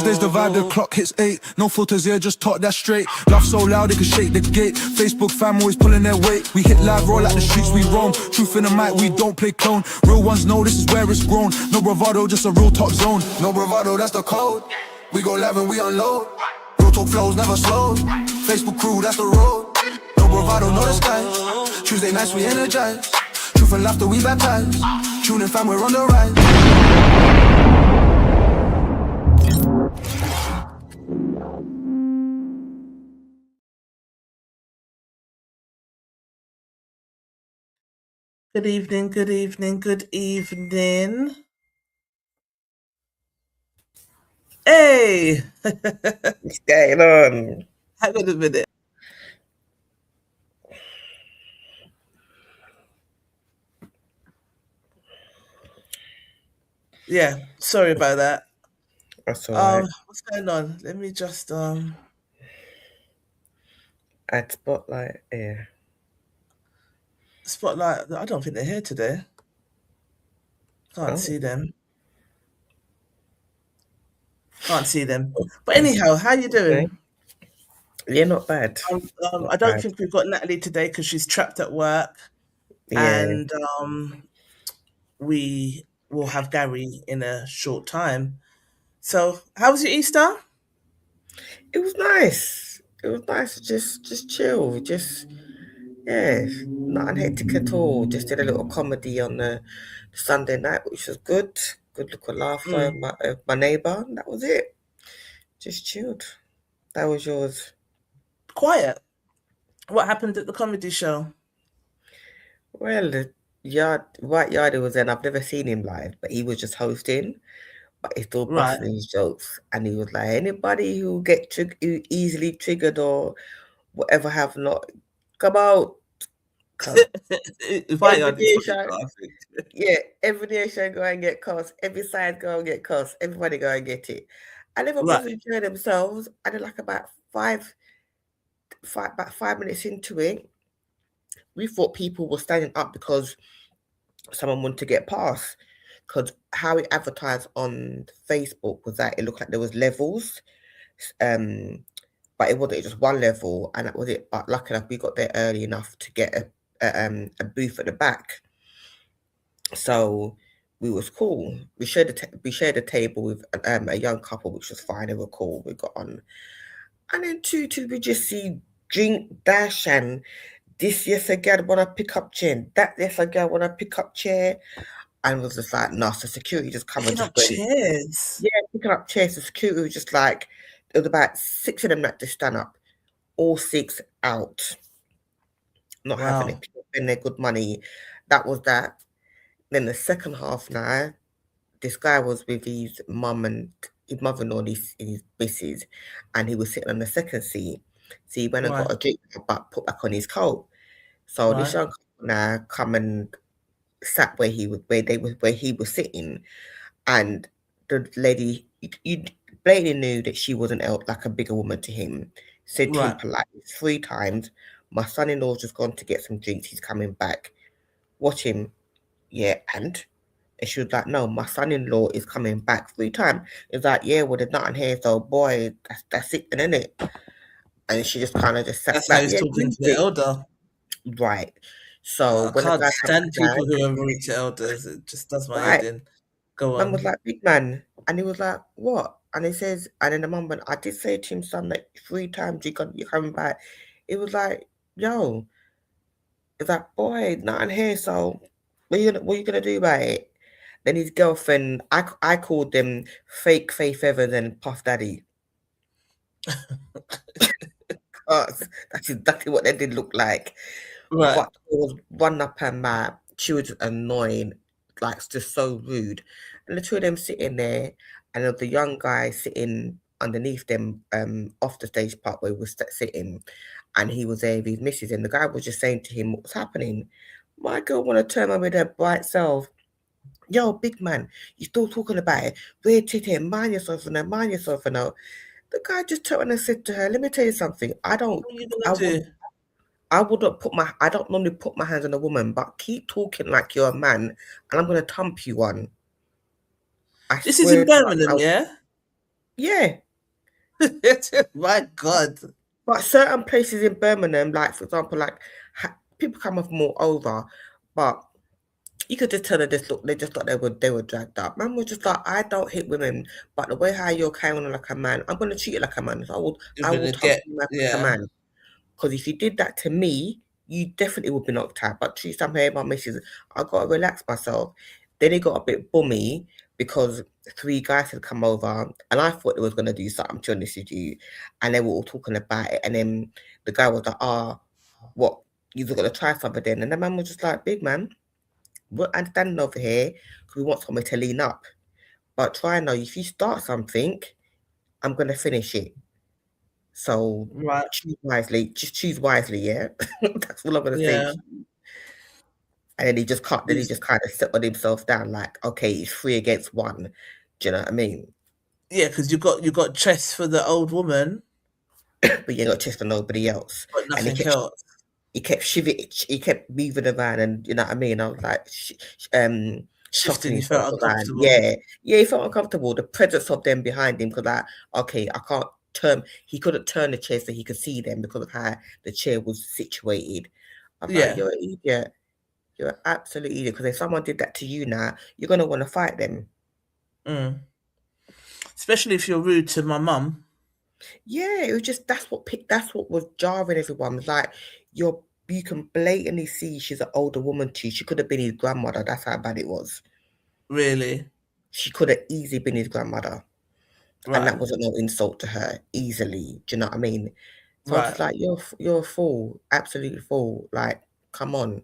Tuesday's the vibe, the clock hits 8. No filters here, just talk that straight. Laugh so loud, they can shake the gate. Facebook fam always pulling their weight. We hit live, roll out the streets, we roam. Truth in the mic, we don't play clone. Real ones know this is where it's grown. No bravado, just a real top zone. No bravado, that's the code. We go live and we unload. Real talk flows never slow. Facebook crew, that's the road. No bravado, no disguise. Tuesday nights we energize. Truth and laughter we baptize. Tune in fam, we're on the rise. Good evening, good evening, good evening. Hey! What's going on? Hang on a minute. Yeah, sorry about that. That's alright. What's going on? Let me just Add spotlight, yeah. spotlight. I don't think they're here today. Can't Oh. see them. Can't see them. But anyhow, how you doing? Yeah, not bad. I don't think we've got Natalie today because she's trapped at work. Yeah. And we will have Gary in a short time. So, how was your Easter? It was nice. It was nice to just chill. Yeah, not hectic at all. Just did a little comedy on the Sunday night, which was good. Good little laugh for my neighbour. That was it. Just chilled. That was yours. Quiet. What happened at the comedy show? Well, the White Yardie was in. I've never seen him live, but he was just hosting. But he's still busting his jokes, and he was like, anybody who who easily triggered or whatever have not come out. Every nation go and get cussed. Every side go and get cussed. Everybody go and get it. And everybody enjoy themselves. And then like about 5 minutes into it, we thought people were standing up because someone wanted to get past. Because how it advertised on Facebook was that it looked like there was levels, but it wasn't just one level, and that was it. But lucky enough, we got there early enough to get a booth at the back, so we was cool. We shared a table with a young couple, which was fine. They were cool. We got on, and then two we just see drink dash and this yes again wanna pick up chair, that yes again wanna pick up chair. And was just like, no, so security just come and just went. Chairs. Yeah, picking up chairs. The security was just like, there was about 6 of them that just stand up. All 6 out. Not having it. People spend their good money. That was that. Then the second half now, this guy was with his mum and his mother-in-law and his missus, and he was sitting on the second seat. So he went and got a drink, but put back on his coat. So this young couple now come and sat where he was sitting, and the lady, you blatantly knew that she wasn't like a bigger woman to him. Said to him politely 3 times, my son-in-law's just gone to get some drinks, he's coming back. Watch him. Yeah, and she was like, no, my son-in-law is coming back 3 times. It's like, yeah, well, there's nothing here, so boy, that's it, isn't it? And she just kind of just sat back. That's how he's talking to the elder. Right. So I can't stand people who are rude to elders. It just does my head in. Go on. Mum was like, big man. And he was like, what? And he says, and then the mum went, I did say to him, son, like 3 times you're coming back. It was like, yo. It's like, boy, nothing here, so what are you gonna do about it? Then his girlfriend, I called them fake Faith Evans and Puff Daddy. Because that's exactly what they did look like. Right. But it was one up her mouth. She was annoying, like just so rude. And the 2 of them sitting there, and the young guy sitting underneath them, off the stage part where he was sitting, and he was there with his missus, and the guy was just saying to him what's happening. My girl want to turn on with her bright self. Yo, big man, you still talking about it? We're titting, mind yourself for now, mind yourself for now. The guy just turned and said to her, let me tell you something. What are you gonna do? I don't normally put my hands on a woman, but keep talking like you're a man, and I'm gonna thump you one. This is in Birmingham, yeah? Yeah. My God. But certain places in Birmingham, like for example, like people come off more over, but you could just tell they just thought they were dragged up. Man was just like, I don't hit women, but the way how you're carrying on like a man, I'm gonna treat you like a man. So You're I will gonna touch get, you like a yeah. man. Because if you did that to me, you definitely would be knocked out. But treat some here, my missus, I gotta relax myself. Then it got a bit bummy because three guys had come over and I thought they was gonna do something, to be honest with you. And they were all talking about it. And then the guy was like, what? You're gonna try something then? And the man was just like, big man, I'm standing over here because we want somebody to lean up. But try now, if you start something, I'm gonna finish it. So Right. choose wisely. Just choose wisely, yeah. That's all I'm gonna say. Yeah. And then he just cut. Then he He's- just kind of settled himself down, like, okay, it's 3 against 1. Do you know what I mean? Yeah, because you got chest for the old woman, But you ain't got chest for nobody else. but And nothing else. he kept shivering. He kept moving around, and you know what I mean. I was like, shocking Shifting, you himself felt around. uncomfortable. Yeah, yeah, he felt uncomfortable. The presence of them behind him, because like, okay, I can't turn. He couldn't turn the chair so he could see them because of how the chair was situated. I was like, Yeah. you're an idiot. You're an absolute idiot. Because if someone did that to you now, you're gonna want to fight them. Mm. Especially if you're rude to my mum. Yeah, it was just that's what was jarring everyone. It was like you can blatantly see she's an older woman too. She could have been his grandmother. That's how bad it was. Really. She could have easily been his grandmother. And Right. that wasn't no insult to her easily. Do you know what I mean? So I was Right. just like, you're a fool, absolute fool. Like, come on.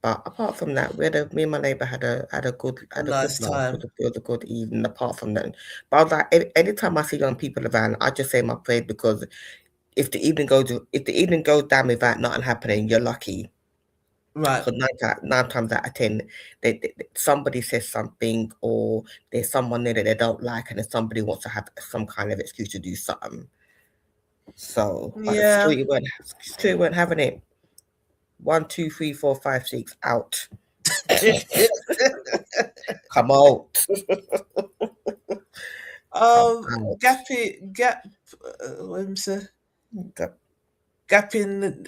But apart from that, me and my neighbour A had a good nice laugh. time. It was a good evening. Apart from that, but I was like, anytime I see young people around, I just say my prayer because if the evening goes down without nothing happening, you're lucky. Right. Because nine times out of 10, somebody says something or there's someone there that they don't like, and then somebody wants to have some kind of excuse to do something. So, but the Yeah. security weren't having it. 1, 2, 3, 4, 5, 6 out. Come out. Come out. What am I saying? The- Gapping.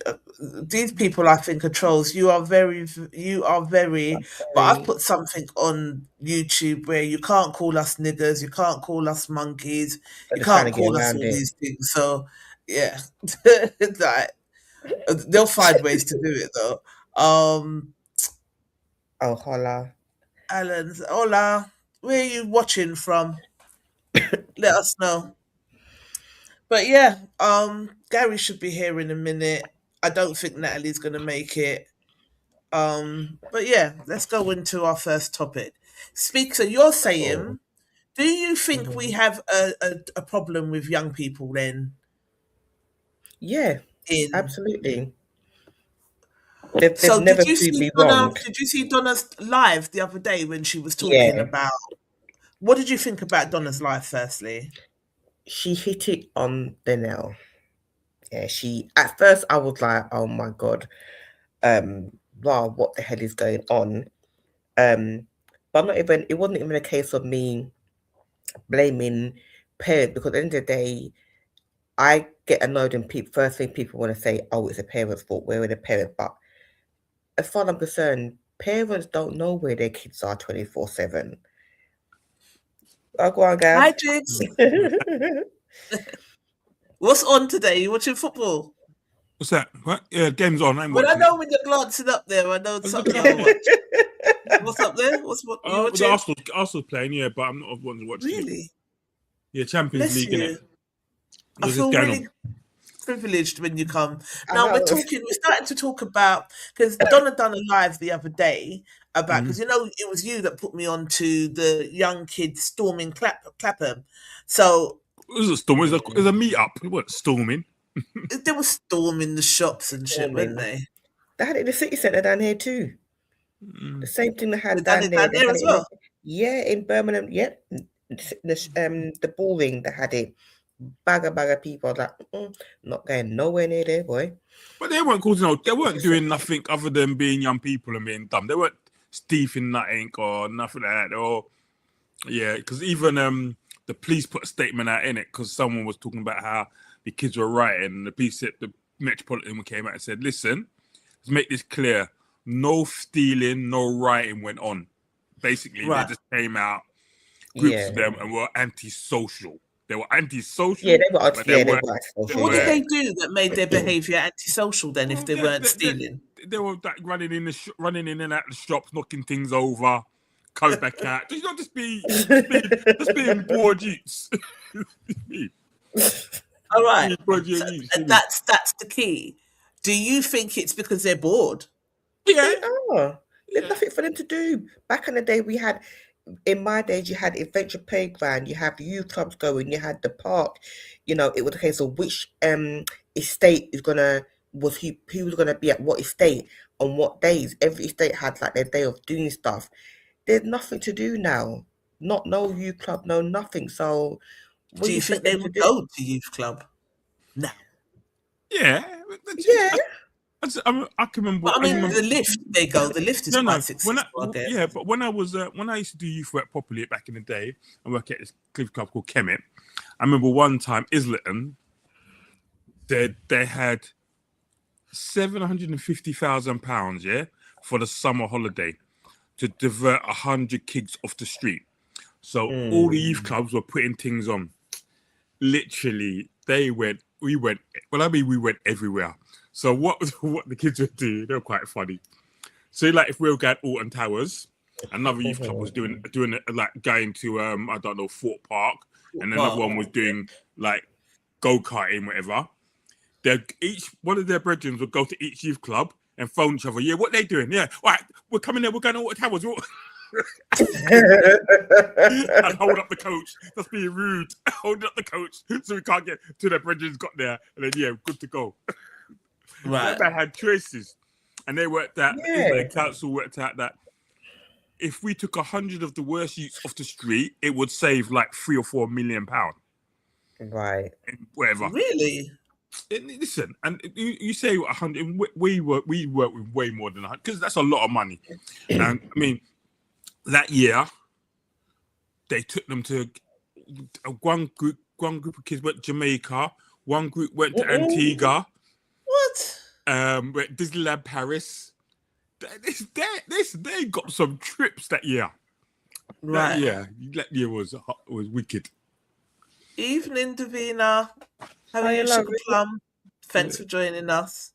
These people, I think, are trolls. You are very. But I've Very, put something on YouTube where you can't call us niggers, you can't call us monkeys, but you they're trying can't to get call us around all it. these things. So yeah, like they'll find ways to do it though. Oh, holla. Alan's, hola, where are you watching from? Let us know. But yeah, Gary should be here in a minute. I don't think Natalie's gonna make it. But yeah, let's go into our first topic. So you're Oh, saying, do you think we mhm. have a problem with young people then Yeah, in absolutely. They've so never proved me wrong. Did you see Donna's live the other day when she was talking Yeah, about what did you think about Donna's live firstly? she hit it on the nail. Yeah, at first I was like, oh my God, wow, what the hell is going on? Um, but it wasn't even a case of me blaming parents because at the end of the day, I get annoyed when first thing people want to say, oh, it's a parent's fault, where are the parents? But as far as I'm concerned, parents don't know where their kids are 24/7. Oh, go on, Hi Gav. Jigs. What's on today? You watching football? What's that? What? Yeah, game's on. I'm Well, I watching it. know when you're glancing up there, I know I was something looking you at want to watch. What's up there? What you the watching? Arsenal's playing, yeah, but I'm not one watching it. Really? Yeah, Champions Bless League, innit? you. I What's this feel going really on? privileged when you come. I Now know. we're starting to talk about because Donna done a live the other day about Mm-hmm. because it was you that put me on to the young kids storming Clapham. So It was a storm. It was a meet up. It wasn't storming. they were storming the shops and shit, weren't Storming. they? They had it in the city centre down here too. The Mm. same thing they They had done down it there. down They there had as it well. in Birmingham. Yep. The ball ring they had it. Bag of people. I was like, not going nowhere near there, boy. But they weren't causing they weren't doing nothing other than being young people and being dumb. They weren't stealing nothing or nothing like that. Or yeah, because even the police put a statement out in it because someone was talking about how the kids were rioting, and the police said, the Metropolitan came out and said, listen, let's make this clear. No stealing, no rioting went on. Basically, they just came out, groups of them, and were antisocial. They were antisocial. Yeah, they were antisocial. What did they do that made their behaviour antisocial then, if they weren't stealing? They were like running in and out of the shops, knocking things over, coming back out. Just being bored youths. All right. That's the key. Do you think it's because they're bored? Yeah. They are. There's nothing for them to do. Back in the day, in my days, you had adventure playground, you had youth clubs going, you had the park. You know, it was a case of which estate who was gonna be at what estate on what days. Every estate had like their day of doing stuff. There's nothing to do now. No youth club, no nothing. So do you think they would go to youth club? No. Yeah. Yeah. I can remember. But I mean, the lift, they go. The lift is quite successful. Yeah, but when I used to do youth work properly back in the day and work at this club called Kemet, I remember one time Islington, they had £750,000, yeah, for the summer holiday to divert 100 kids off the street. So all the youth clubs were putting things on. Literally, we went everywhere. So what the kids would do, they were quite funny. So like if we were going Alton Towers, another youth club was doing like going to I don't know, Fort Park, and another one was doing like go-karting, whatever. Each one of their brethren would go to each youth club and phone each other. Yeah, what they doing? Yeah, right, we're coming there, we're going to Alton Towers. And hold up the coach. That's being rude. Hold up the coach so we can't get to their brethren's got there, and then good to go. Right. They had choices, and they worked out. The council worked out that if we took 100 of the worst youths off the street, it would save like £3 or £4 million. Right. Whatever. Really? Listen, and you say 100. We work with way more than 100 because that's a lot of money. And I mean, that year they took them to one group of kids went to Jamaica, one group went to Antigua. What? Went Disneyland Paris. They got some trips that year. Right. That year was wicked. Evening, Davina. How are you, Sugar Plum? Thanks for joining us.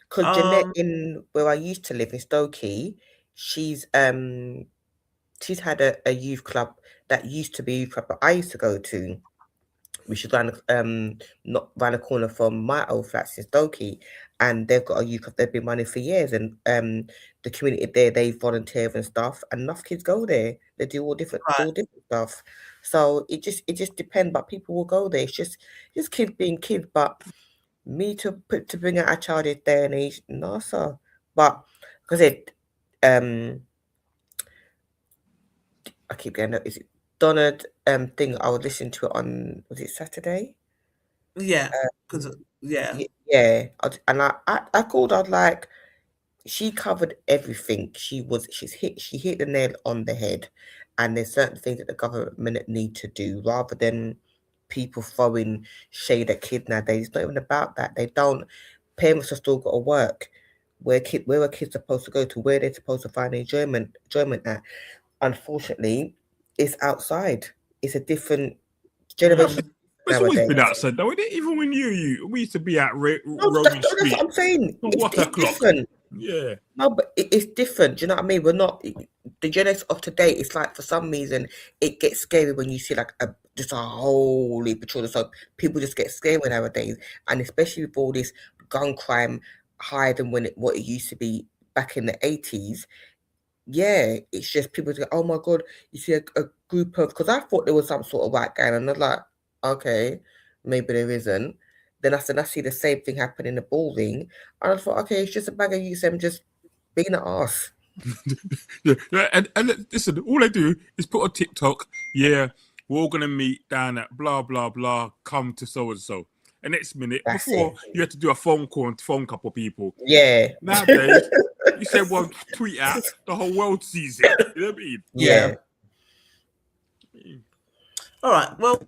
Because Jeanette, in where I used to live in Stokey, she's had a youth club that used to be a youth club that I used to go to, which is not round the corner from my old flats in Stokey, and they've got a youth club they've been running for years, and the community there, they volunteer and stuff, and enough kids go there. They do all different stuff. So it just depends, but people will go there. It's just kids being kids, but me to bring out a child at day and age, no sir. But because I keep getting is it Donald thing I was listening to it on, was it Saturday? Yeah, because yeah. And I called. I was like, she covered everything. She hit the nail on the head. And there's certain things that the government need to do rather than people throwing shade at kids nowadays. It's not even about that. They don't. Parents have still got to work. Where are kids supposed to go to? Where they're supposed to find enjoyment at? Unfortunately, it's outside. It's a different generation. It's always been outside, though, isn't it? Even when we used to be at Roman Street. That's what I'm saying. It's different. Yeah. No, but it's different. Do you know what I mean? We're not the genetics of today. It's like for some reason it gets scary when you see like just a whole heap of children. So people just get scared nowadays, and especially with all this gun crime higher than what it used to be back in the 80s. Yeah, it's just people go, oh my god, you see a group of, because I thought there was some sort of white gang, and I was like, okay, maybe there isn't. Then I see the same thing happen in the ball ring, and I thought, okay, it's just a bag of youths them just being an arse. Yeah, and listen, all I do is put on TikTok, we're all gonna meet down at blah blah blah, come to so and so. And next minute, before you had to do a phone call and phone a couple of people. Yeah. Nowadays, you say one tweet out, the whole world sees it. You know what I mean? Yeah. All right. Well,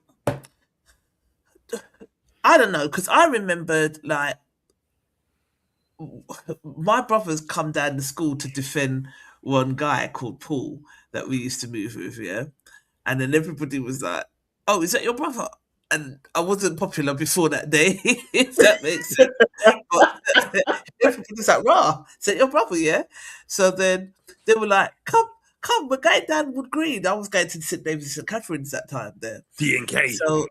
I don't know because I remembered like my brothers come down to school to defend one guy called Paul that we used to move with, yeah. And then everybody was like, "Oh, is that your brother?" And I wasn't popular before that day, if that makes sense. But everybody's like, "Rah, is that your brother?" Yeah. So then they were like, "Come, come, we're going down Wood Green." I was going to St David's and St Catherine's that time there. D&K. So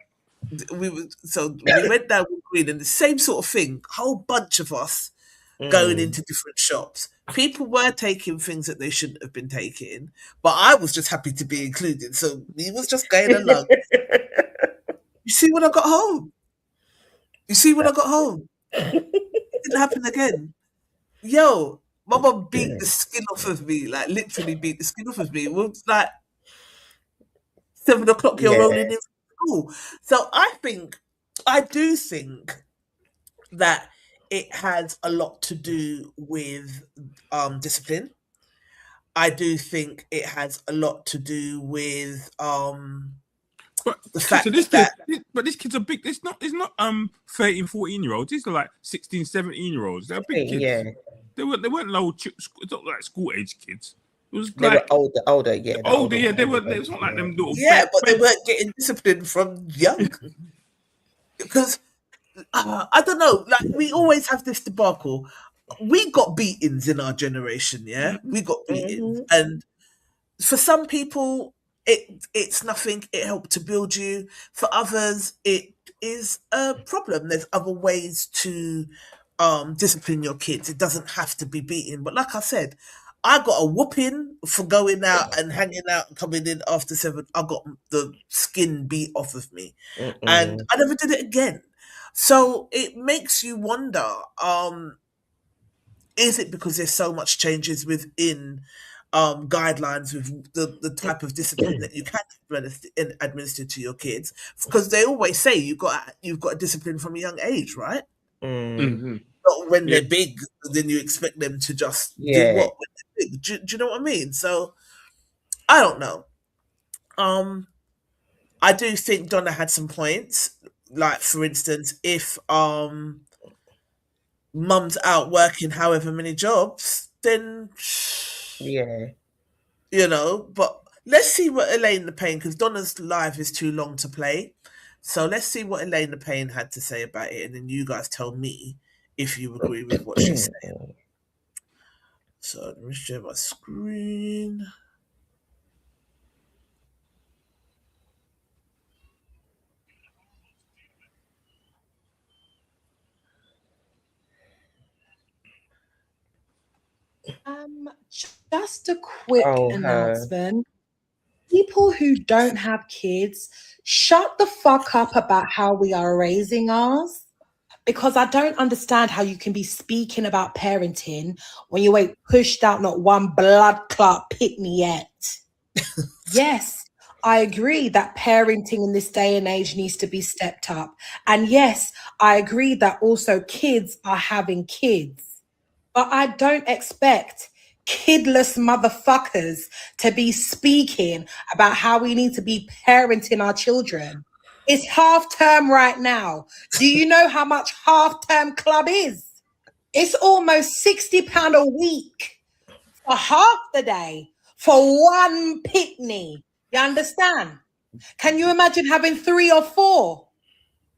we went down Wood Green and the same sort of thing. Whole bunch of us going into different shops. People were taking things that they shouldn't have been taking, but I was just happy to be included. So we was just going along. You see when I got home? You see when I got home? It didn't happen again. Yo, my mum beat the skin off of me, like literally beat the skin off of me. It was like 7 o'clock, you're rolling in school. So I do think that it has a lot to do with discipline. I do think it has a lot to do with But the fact these kids are big. It's not 13, 14-year-olds. These are like 16, 17-year-olds. They're big kids. Yeah. They weren't low. It's not like school age kids. It was They like were older, yeah. older. Yeah, they were. It's not like them little. yeah, but they weren't getting disciplined from young because I don't know. Like we always have this debacle. We got beatings in our generation. Yeah, we got beatings, and for some people, it's nothing. It helped to build you. For others, it is a problem. There's other ways to discipline your kids. It doesn't have to be beating. But like I said, I got a whooping for going out and hanging out and coming in after 7. I got the skin beat off of me, and I never did it again. So it makes you wonder, is it because there's so much changes within guidelines with the type of discipline that you can administer to your kids? Because they always say you've got a discipline from a young age, right? Not when they're big, then you expect them to just do what when they're big. Do you know what I mean? So I don't know. I do think Donna had some points. Like for instance, if mum's out working however many jobs, then you know. But let's see what Elaine the Pain, because Donna's live is too long to play. So let's see what Elaine the Pain had to say about it, and then you guys tell me if you agree with what she's saying. So let me share my screen. Just a quick announcement. People who don't have kids, shut the fuck up about how we are raising ours. Because I don't understand how you can be speaking about parenting when you ain't pushed out not one blood clot pick me yet. Yes, I agree that parenting in this day and age needs to be stepped up. And yes, I agree that also kids are having kids. But I don't expect kidless motherfuckers to be speaking about how we need to be parenting our children. It's half term right now. Do you know how much half term club is? It's almost £60 a week for half the day for one picnic. You understand? Can you imagine having 3 or 4?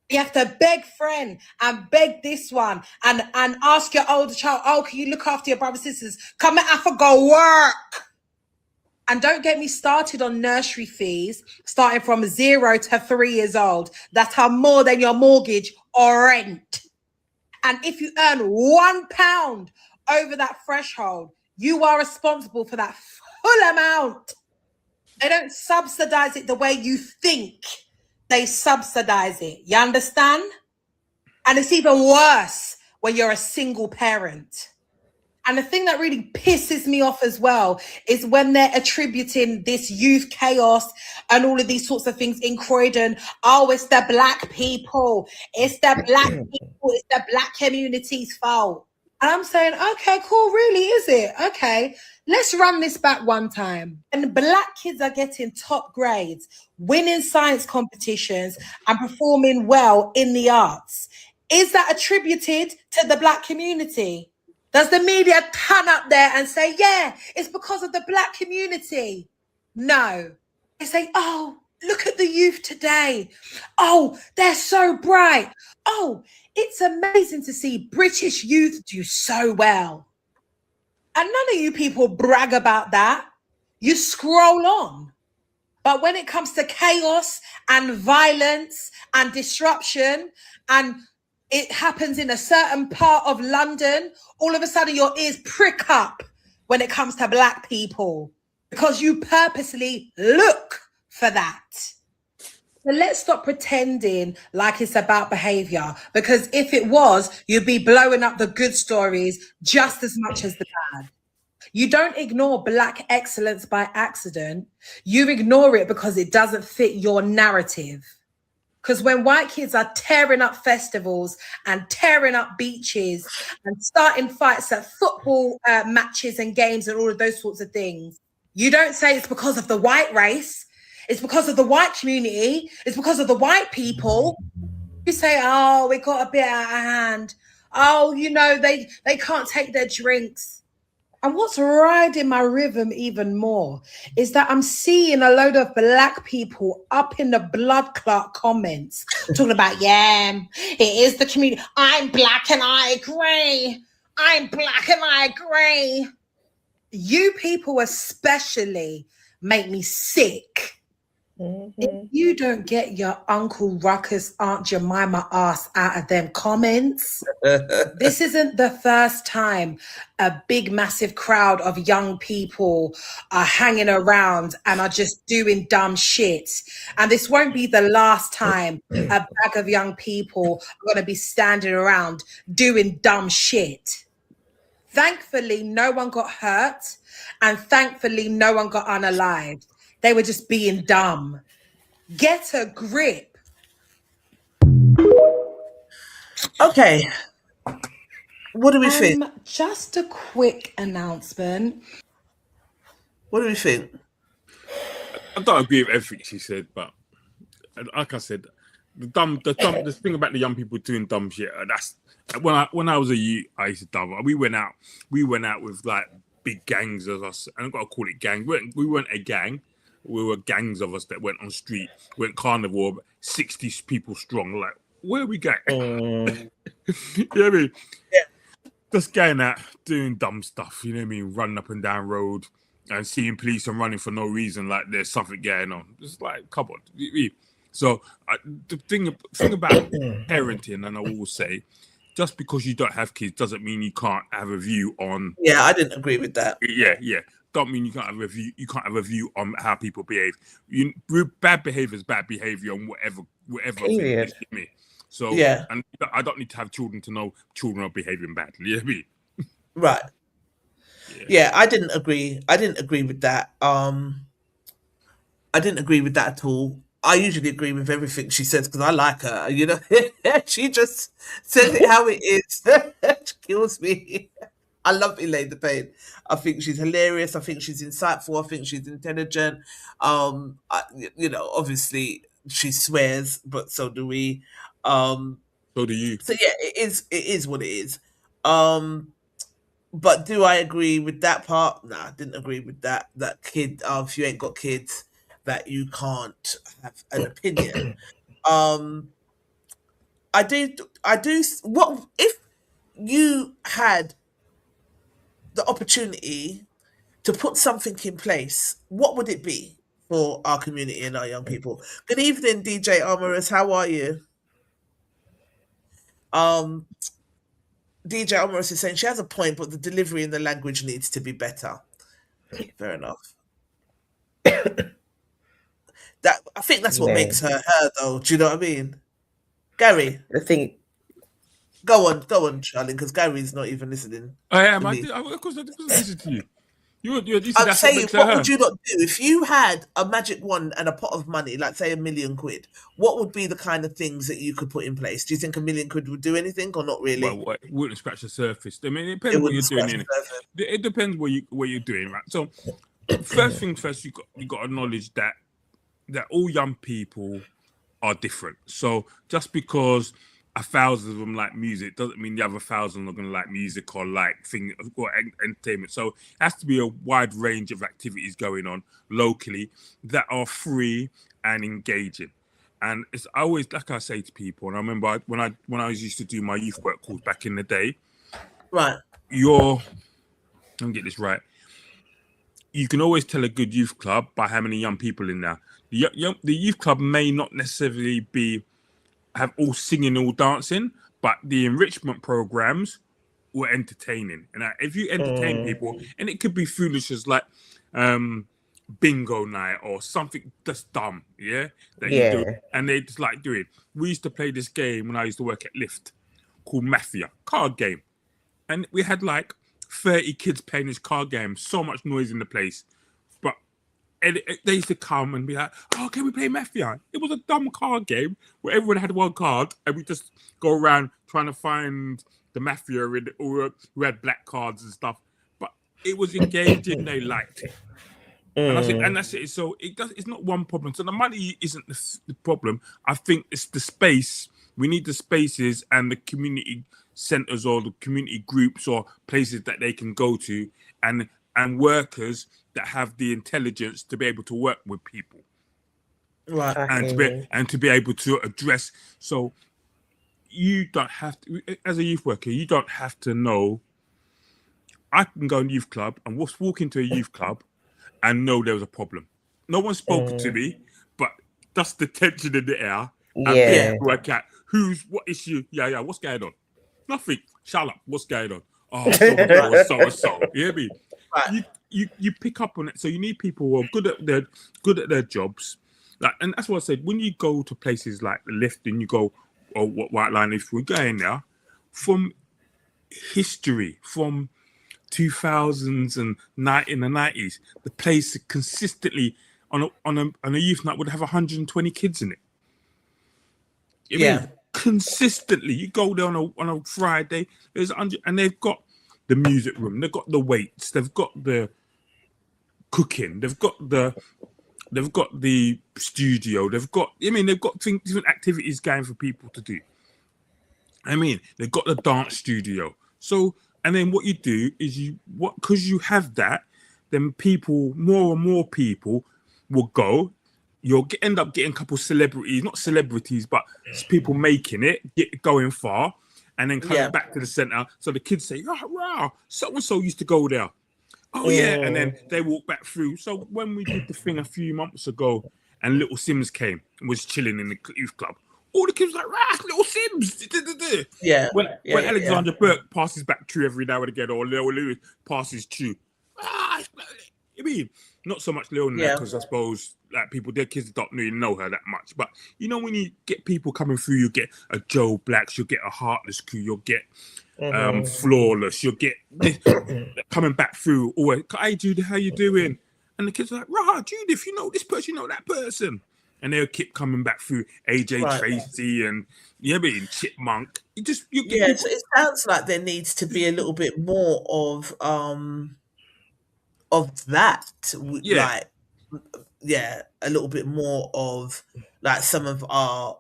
You have to beg friend and beg this one and ask your older child, oh, can you look after your brothers and sisters? Come and have to go work. And don't get me started on nursery fees, starting from 0 to 3 years old. That's how more than your mortgage or rent. And if you earn £1 over that threshold, you are responsible for that full amount. They don't subsidize it the way you think. They subsidize it. You understand? And it's even worse when you're a single parent. And the thing that really pisses me off as well is when they're attributing this youth chaos and all of these sorts of things in Croydon. Oh, it's the black people. It's the black people. It's the black community's fault. And I'm saying, okay, cool. Really, is it? Okay. Let's run this back one time. And black kids are getting top grades, winning science competitions, and performing well in the arts. Is that attributed to the black community? Does the media turn up there and say, yeah, it's because of the black community? No. They say, oh, look at the youth today. Oh, they're so bright. Oh, it's amazing to see British youth do so well. And none of you people brag about that. You scroll on. But when it comes to chaos and violence and disruption, and it happens in a certain part of London, all of a sudden your ears prick up when it comes to black people because you purposely look for that. So let's stop pretending like it's about behavior, because if it was, you'd be blowing up the good stories just as much as the bad. You don't ignore black excellence by accident. You ignore it because it doesn't fit your narrative. Because when white kids are tearing up festivals and tearing up beaches and starting fights at football matches and games and all of those sorts of things, you don't say it's because of the white race. It's because of the white community. It's because of the white people. You say, oh, we got a bit out of hand. Oh, you know, they can't take their drinks. And what's riding my rhythm even more is that I'm seeing a load of black people up in the blood clot comments talking about, yeah, it is the community. I'm black and I agree. I'm black and I agree. You people especially make me sick. If you don't get your Uncle Ruckus, Aunt Jemima ass out of them comments, this isn't the first time a big, massive crowd of young people are hanging around and are just doing dumb shit. And this won't be the last time a bag of young people are going to be standing around doing dumb shit. Thankfully, no one got hurt, and thankfully, no one got unalived. They were just being dumb. Get a grip. Okay. What do we think? Just a quick announcement. What do we think? I don't agree with everything she said, but like I said, the thing about the young people doing dumb shit. That's when I was a youth, I used to dumb. We went out with like big gangs of us. I don't got to call it gang. We weren't a gang. We were gangs of us that went on street, went carnivore, 60 people strong. Like, where are we going? You know what I mean? Yeah. Just going out, doing dumb stuff, you know what I mean? Running up and down road and seeing police and running for no reason, like there's something going on. It's like, come on. So the thing about parenting, and I will say, just because you don't have kids doesn't mean you can't have a view on... Yeah, I didn't agree with that. Yeah. Don't mean you can't have a view. You can't have a view on how people behave. Bad behavior is bad behavior on whatever thing it is to me. So yeah, and I don't need to have children to know children are behaving badly. You know what I mean? Right. Yeah, I didn't agree. I didn't agree with that. I didn't agree with that at all. I usually agree with everything she says because I like her. You know, she just says it how it is. She kills me. I love Elaine the Pain. I think she's hilarious. I think she's insightful. I think she's intelligent. Obviously she swears, but so do we. So do you. So yeah, it is what it is. But do I agree with that part? Nah, I didn't agree with that. That kid, if you ain't got kids, that you can't have an opinion. I do. What if you had the opportunity to put something in place? What would it be for our community and our young people? Good evening, DJ Armorous. How are you? DJ Armorous is saying she has a point, but the delivery and the language needs to be better. Fair enough. I think that's what makes her her, though. Do you know what I mean, Gary? The thing. Go on, Charlie, because Gary's not even listening. I am. Of course, I listen to you. I'm saying, what would you not do if you had a magic wand and a pot of money, like say £1 million? What would be the kind of things that you could put in place? Do you think £1 million would do anything or not really? Well, it wouldn't scratch the surface. I mean, it It depends what you're wouldn't doing. scratch the surface. It depends what you're doing, right? So, first things first, you got to acknowledge that all young people are different. So just because 1,000 of them like music doesn't mean the other 1,000 are going to like music or like or entertainment. So it has to be a wide range of activities going on locally that are free and engaging. And it's always, like I say to people, and I remember when I used to do my youth work course back in the day. Right. Let me get this right. You can always tell a good youth club by how many young people in there. The youth club may not necessarily have all singing, all dancing, but the enrichment programs were entertaining. And if you entertain people, and it could be foolish as like bingo night or something that's dumb, you do, and they just like do it. We used to play this game when I used to work at Lyft called Mafia, card game, and we had like 30 kids playing this card game. So much noise in the place, but they used to come and be like, "Oh, can we play Mafia?" It was a dumb card game where everyone had one card, and we just go around trying to find the Mafia who had black cards and stuff. But it was engaging. They liked it. And I think, and that's it. So it's not one problem. So the money isn't the problem. I think it's the space. We need the spaces and the community centers or the community groups or places that they can go to, and workers that have the intelligence to be able to work with people, right? And to be able to address. So you don't have to, as a youth worker, you don't have to know. I can go in a youth club and walk into a youth club and know there was a problem. No one's spoken to me, but that's the tension in the air. And work out what issue. Yeah. What's going on? Nothing. Shut up. What's going on? Oh, so. You hear me? Right. You pick up on it. So you need people who are good at their jobs. Like, and that's what I said. When you go to places like the Lift and you go, or what White Line, if we go in there, from history, from 2000s and in the 90s, the place consistently on a youth night would have 120 kids in it. I mean, consistently, you go there on a Friday, there's 100, and they've got the music room, they've got the weights, they've got the cooking, they've got the studio, they've got different activities going for people to do. I mean, they've got the dance studio. So, and then what you do is because you have that, then more and more people will go. You'll end up getting a couple of celebrities, not celebrities, but people making it, going far, and then coming back to the centre. So the kids say, "Oh, wow, so-and-so used to go there." Oh, yeah. And then they walk back through. So when we did the thing a few months ago and Little Sims came and was chilling in the youth club, all the kids were like, "Right, Little Sims." Yeah. When Alexandra Burke passes back through every now and again, or Leo Lewis passes through. I mean, not so much Leo now, because I suppose like their kids don't really know her that much. But you know, when you get people coming through, you get a Joe Blacks, you'll get a Heartless crew, you'll get Flawless, you'll get this, coming back through. Always, "Hey Judith, how you doing?" And the kids are like, "Rah, Judith, you know this person, you know that person." And they'll keep coming back through AJ Tracy and Chipmunk. So it sounds like there needs to be a little bit more of that. A little bit more of like some of our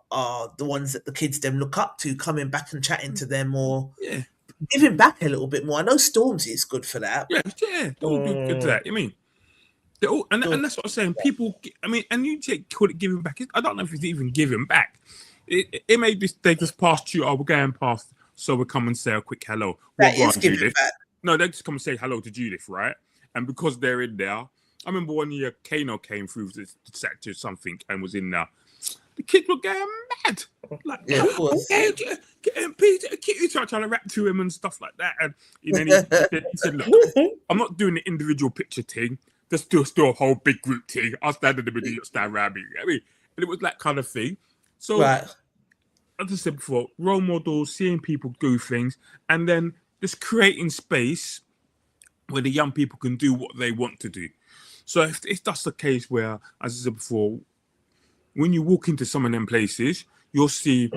the ones that the kids then look up to, coming back and chatting to them, or giving back a little bit more. I know Stormzy is good for that. They're all good to that. I mean, they're all, and that's what I'm saying. People, I mean, and you call it giving back. I don't know if it's even giving back. It may be they just passed you. Oh, we're going past, so we'll come and say a quick hello. That is giving back. No, they just come and say hello to Judith, right? And because they're in there, I remember one year Kano came through the sector or something and was in there. The kids were going mad. Like, getting Peter, you trying to rap to him and stuff like that. And then he said, "Look, I'm not doing the individual picture thing. Just do a whole big group thing. I'll stand in the middle, you'll stand around me." I mean, and it was that kind of thing. So, as I said before, role models, seeing people do things, and then just creating space where the young people can do what they want to do. So if that's the case where, as I said before, when you walk into some of them places, you'll see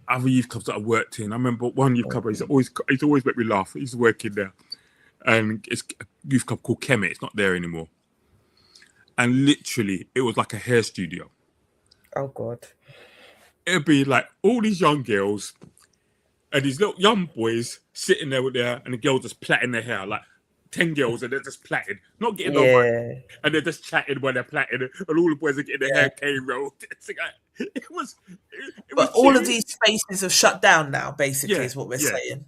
other youth clubs that I worked in. I remember one youth club, he's always made me laugh. He's working there. And it's a youth club called Kemet. It's not there anymore. And literally, it was like a hair studio. Oh, God. It'd be like all these young girls and these little young boys sitting there with and the girls just plaiting their hair, like 10 girls, and they're just plaiting, not getting over, and they're just chatting when they're plaiting, and all the boys are getting their hair cane rolled. It was but all of these spaces have shut down now, basically, is what we're saying.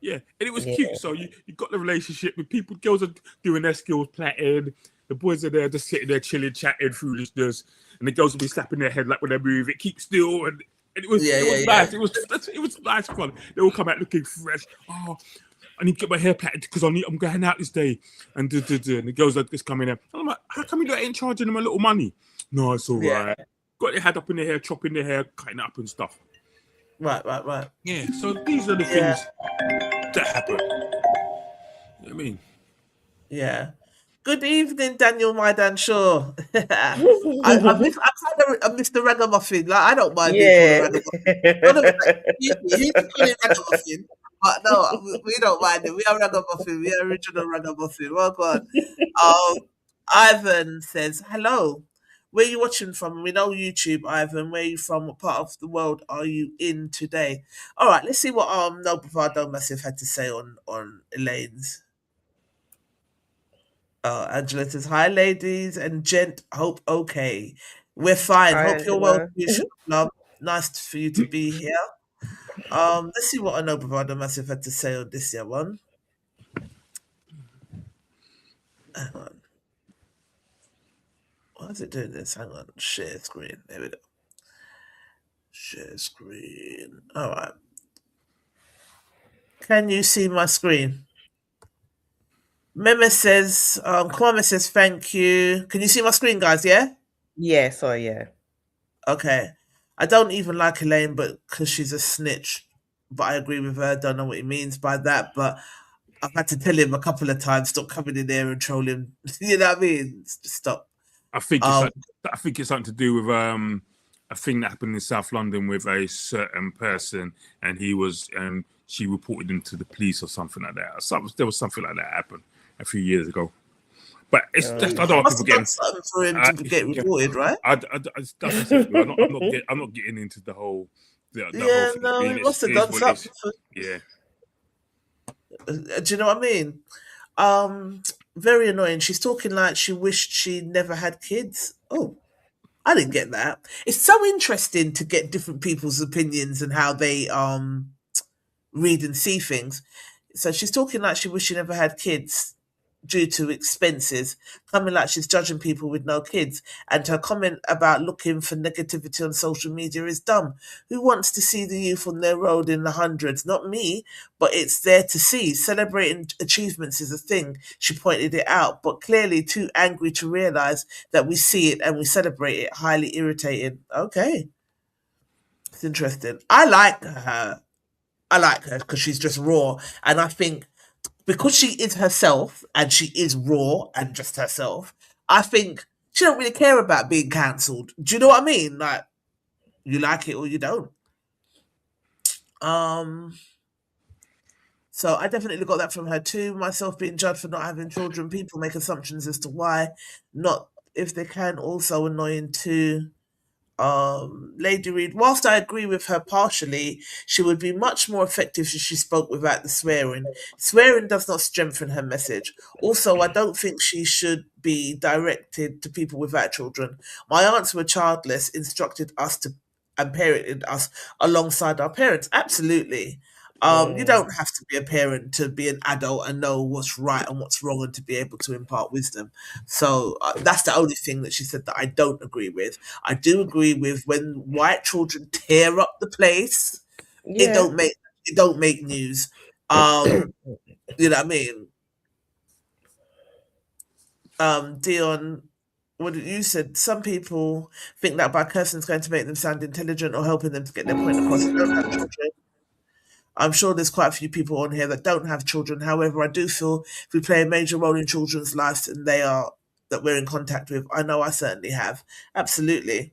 Yeah, and it was cute. So you got the relationship with people. Girls are doing their skills plaiting. The boys are there just sitting there chilling, chatting, foolishness, and the girls will be slapping their head like when they move. It keeps still, and it was nice. It was nice fun. They all come out looking fresh. Oh, I need to get my hair plaited because I'm going out this day. And the girls are just coming in. I'm like, how come you ain't charging them a little money? No, it's all right. Got their head up in their hair, chopping their hair, cutting it up and stuff. Right. Yeah, so these are the things that happen. You know what I mean? Yeah. Good evening, Daniel Maidan Shaw. I'm Mr. Ragamuffin. Like, I don't mind being called a ragamuffin. He's calling ragamuffin. But no, we don't mind it. We are ragamuffin. We are original ragamuffin. Well, God. Ivan says, hello. Where are you watching from? We know YouTube, Ivan. Where are you from? What part of the world are you in today? All right, let's see what No Bravado Massive had to say on Elaine's. Angela says, hi, ladies and gent. Hope okay. We're fine. Hi, hope you're well. Love. Nice for you to be here. Let's see what No Bravado Massive had to say on this year one. Hang on. Why is it doing this? Hang on. Share screen. There we go. Share screen. All right. Can you see my screen? Meme says, Kwame says, thank you. Can you see my screen, guys? Yeah? Yeah, sorry, yeah. Okay. I don't even like Elaine, but because she's a snitch. But I agree with her. Don't know what he means by that. But I've had to tell him a couple of times, stop coming in there and trolling. You know what I mean? Stop. I think it's something to do with a thing that happened in South London with a certain person, and she reported him to the police or something like that. There was something like that happened a few years ago. But it's just I don't want people getting something for him to get reported, right? I'm not getting into the whole. He must have done something. Yeah. Do you know what I mean? Very annoying. She's talking like she wished she never had kids. Oh, I didn't get that. It's so interesting to get different people's opinions and how they read and see things. So she's talking like she wished she never had kids due to expenses, coming like she's judging people with no kids. And her comment about looking for negativity on social media is dumb. Who wants to see the youth on their road in the hundreds? Not me, but it's there to see. Celebrating achievements is a thing. She pointed it out, but clearly too angry to realise that we see it and we celebrate it. Highly irritating. Okay. It's interesting. I like her because she's just raw. And I think because she is herself and she is raw and just herself, I think she don't really care about being cancelled. Do you know what I mean? Like, you like it or you don't. So I definitely got that from her too. Myself being judged for not having children. People make assumptions as to why. Not if they can. Also annoying too. Lady Reed, whilst I agree with her partially, she would be much more effective if she spoke without the swearing. Swearing does not strengthen her message. Also, I don't think she should be directed to people without children. My aunts were childless, instructed us to and parented us alongside our parents. Absolutely. You don't have to be a parent to be an adult and know what's right and what's wrong and to be able to impart wisdom. So that's the only thing that she said that I don't agree with. I do agree with when white children tear up the place. Yeah. It don't make news. You know what I mean? Dion, what you said, some people think that by cursing is going to make them sound intelligent or helping them to get their point across. They don't have children. I'm sure there's quite a few people on here that don't have children. However, I do feel if we play a major role in children's lives and that we're in contact with, I know I certainly have. Absolutely.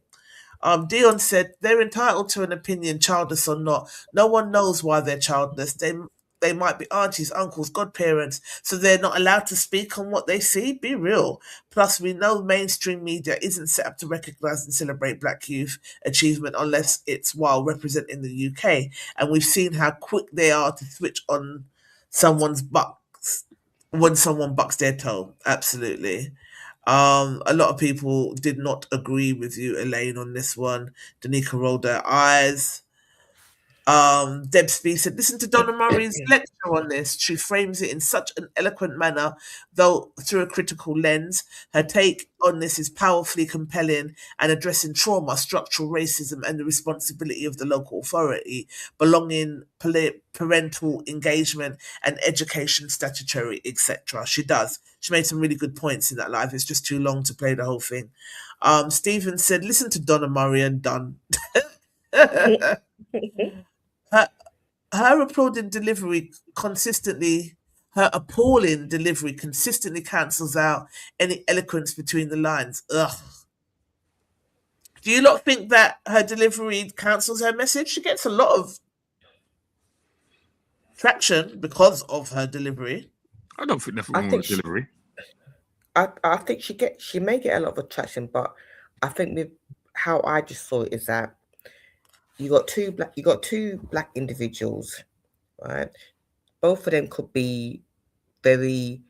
Dion said they're entitled to an opinion, childless or not. No one knows why they're childless. They might be aunties, uncles, godparents, so they're not allowed to speak on what they see. Be real. Plus, we know mainstream media isn't set up to recognise and celebrate Black youth achievement unless it's while representing the UK, and we've seen how quick they are to switch on someone's bucks when someone bucks their toe. Absolutely. A lot of people did not agree with you, Elaine, on this one. Danica rolled her eyes. Deb Spee said, listen to Donna Murray's lecture on this. She frames it in such an eloquent manner, though through a critical lens. Her take on this is powerfully compelling and addressing trauma, structural racism, and the responsibility of the local authority, belonging, parental engagement, and education statutory, etc. She does. She made some really good points in that live. It's just too long to play the whole thing. Stephen said, listen to Donna Murray and done. her, her appalling delivery consistently cancels out any eloquence between the lines. Ugh. Do you not think that her delivery cancels her message? She gets a lot of traction because of her delivery. I don't think nothing wrong with delivery. I think she may get a lot of attraction, but I think with how I just saw it is that you got two black individuals, right? Both of them could be very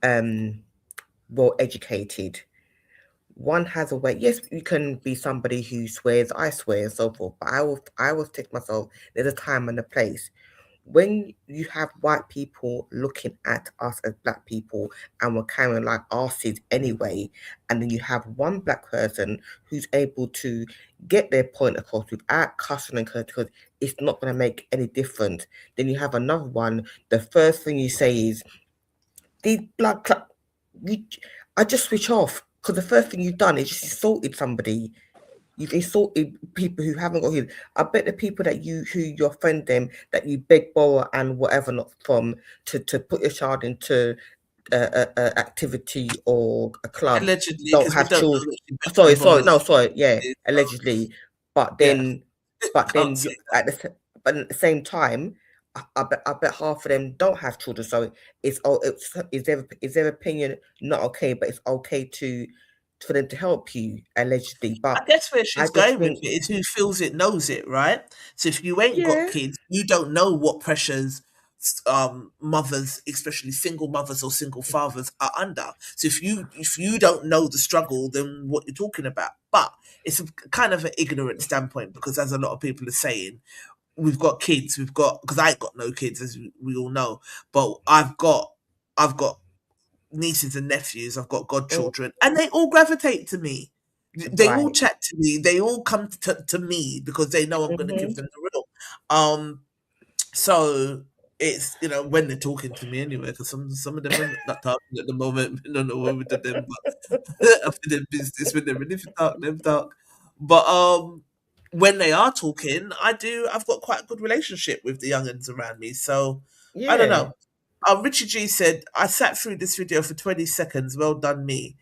well educated. One has a way. Yes, you can be somebody who swears, I swear, and so forth. But I will take myself. There's a time and a place. When you have white people looking at us as black people and we're carrying like arses anyway, and then you have one black person who's able to get their point across without cussing and cursing because it's not going to make any difference. Then you have another one. The first thing you say is, "These blood clot." I just switch off because the first thing you've done is just assaulted somebody. You've insulted people who haven't got his. I bet the people who you offend them, that you beg, borrow, and whatever not from to put your child into a activity or a club Allegedly, don't have children. Sorry, yeah, allegedly. But then, but at the same time, I bet half of them don't have children. So is their opinion not okay? But it's okay for them to help you, allegedly. But I guess where she's going with it is who feels it knows it, right? So if you ain't got kids, you don't know what pressures mothers, especially single mothers or single fathers, are under. So if you don't know the struggle, then what you're talking about. But it's a kind of an ignorant standpoint because, as a lot of people are saying, we've got kids. Because I ain't got no kids, as we all know, but I've got nieces and nephews, I've got godchildren, and they all gravitate to me. They all chat to me. They all come to me because they know I'm going to give them the real. So it's, when they're talking to me anyway, because some of them are not talking at the moment. I don't know what we do them, but after their business, when they're ready to talk, them talk. But when they are talking, I've got quite a good relationship with the youngins around me. So I don't know. Richie G said, I sat through this video for 20 seconds. Well done, me.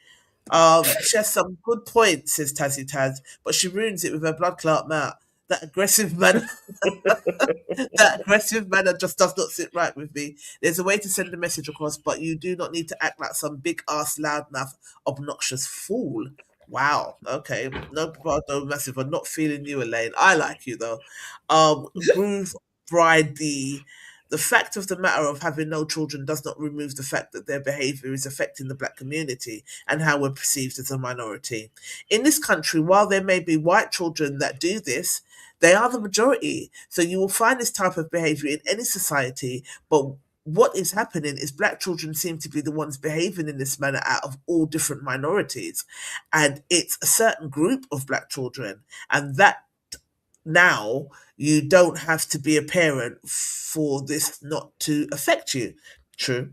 She has some good points, says Tazzy Taz, but she ruins it with her blood clot mouth. That aggressive manner just does not sit right with me. There's a way to send a message across, but you do not need to act like some big ass loudmouth obnoxious fool. Wow. Okay. No problem, massive. I'm not feeling you, Elaine. I like you though. Groove Bride D. The fact of the matter of having no children does not remove the fact that their behaviour is affecting the black community and how we're perceived as a minority. In this country, while there may be white children that do this, they are the majority. So you will find this type of behaviour in any society, but what is happening is black children seem to be the ones behaving in this manner out of all different minorities. And it's a certain group of black children, and that now you don't have to be a parent for this not to affect you. True.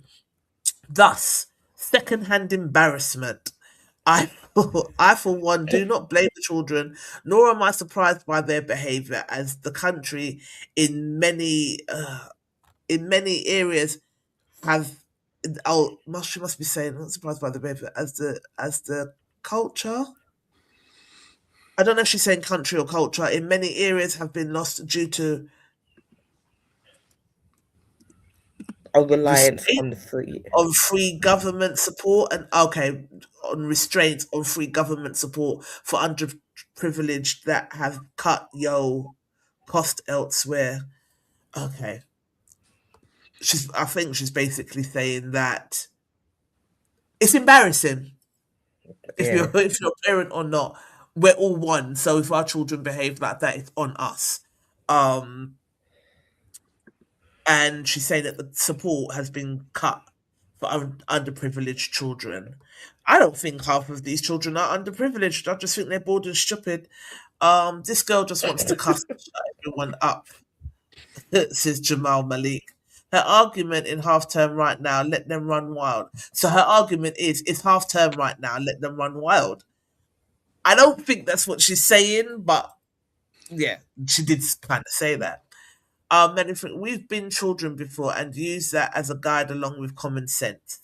Thus, second-hand embarrassment. I, for one, do not blame the children, nor am I surprised by their behaviour, as the country, in many areas, have. Oh, she must be saying, not surprised by the behaviour, as the culture. I don't know if she's saying country or culture. In many areas, have been lost due to a reliance on the free. On free government support, and on restraints on free government support for underprivileged that have cut cost elsewhere. Okay. I think she's basically saying that it's embarrassing if Yeah. you're a parent or not. We're all one, so if our children behave like that, it's on us. And she's saying that the support has been cut for underprivileged children. I don't think half of these children are underprivileged. I just think they're bored and stupid. This girl just wants to cuss and shut everyone up, says Jamal Malik. Her argument in half term right now, let them run wild. So her argument is, it's half term right now, let them run wild. I don't think that's what she's saying, but yeah, she did kind of say that. We've been children before and used that as a guide along with common sense,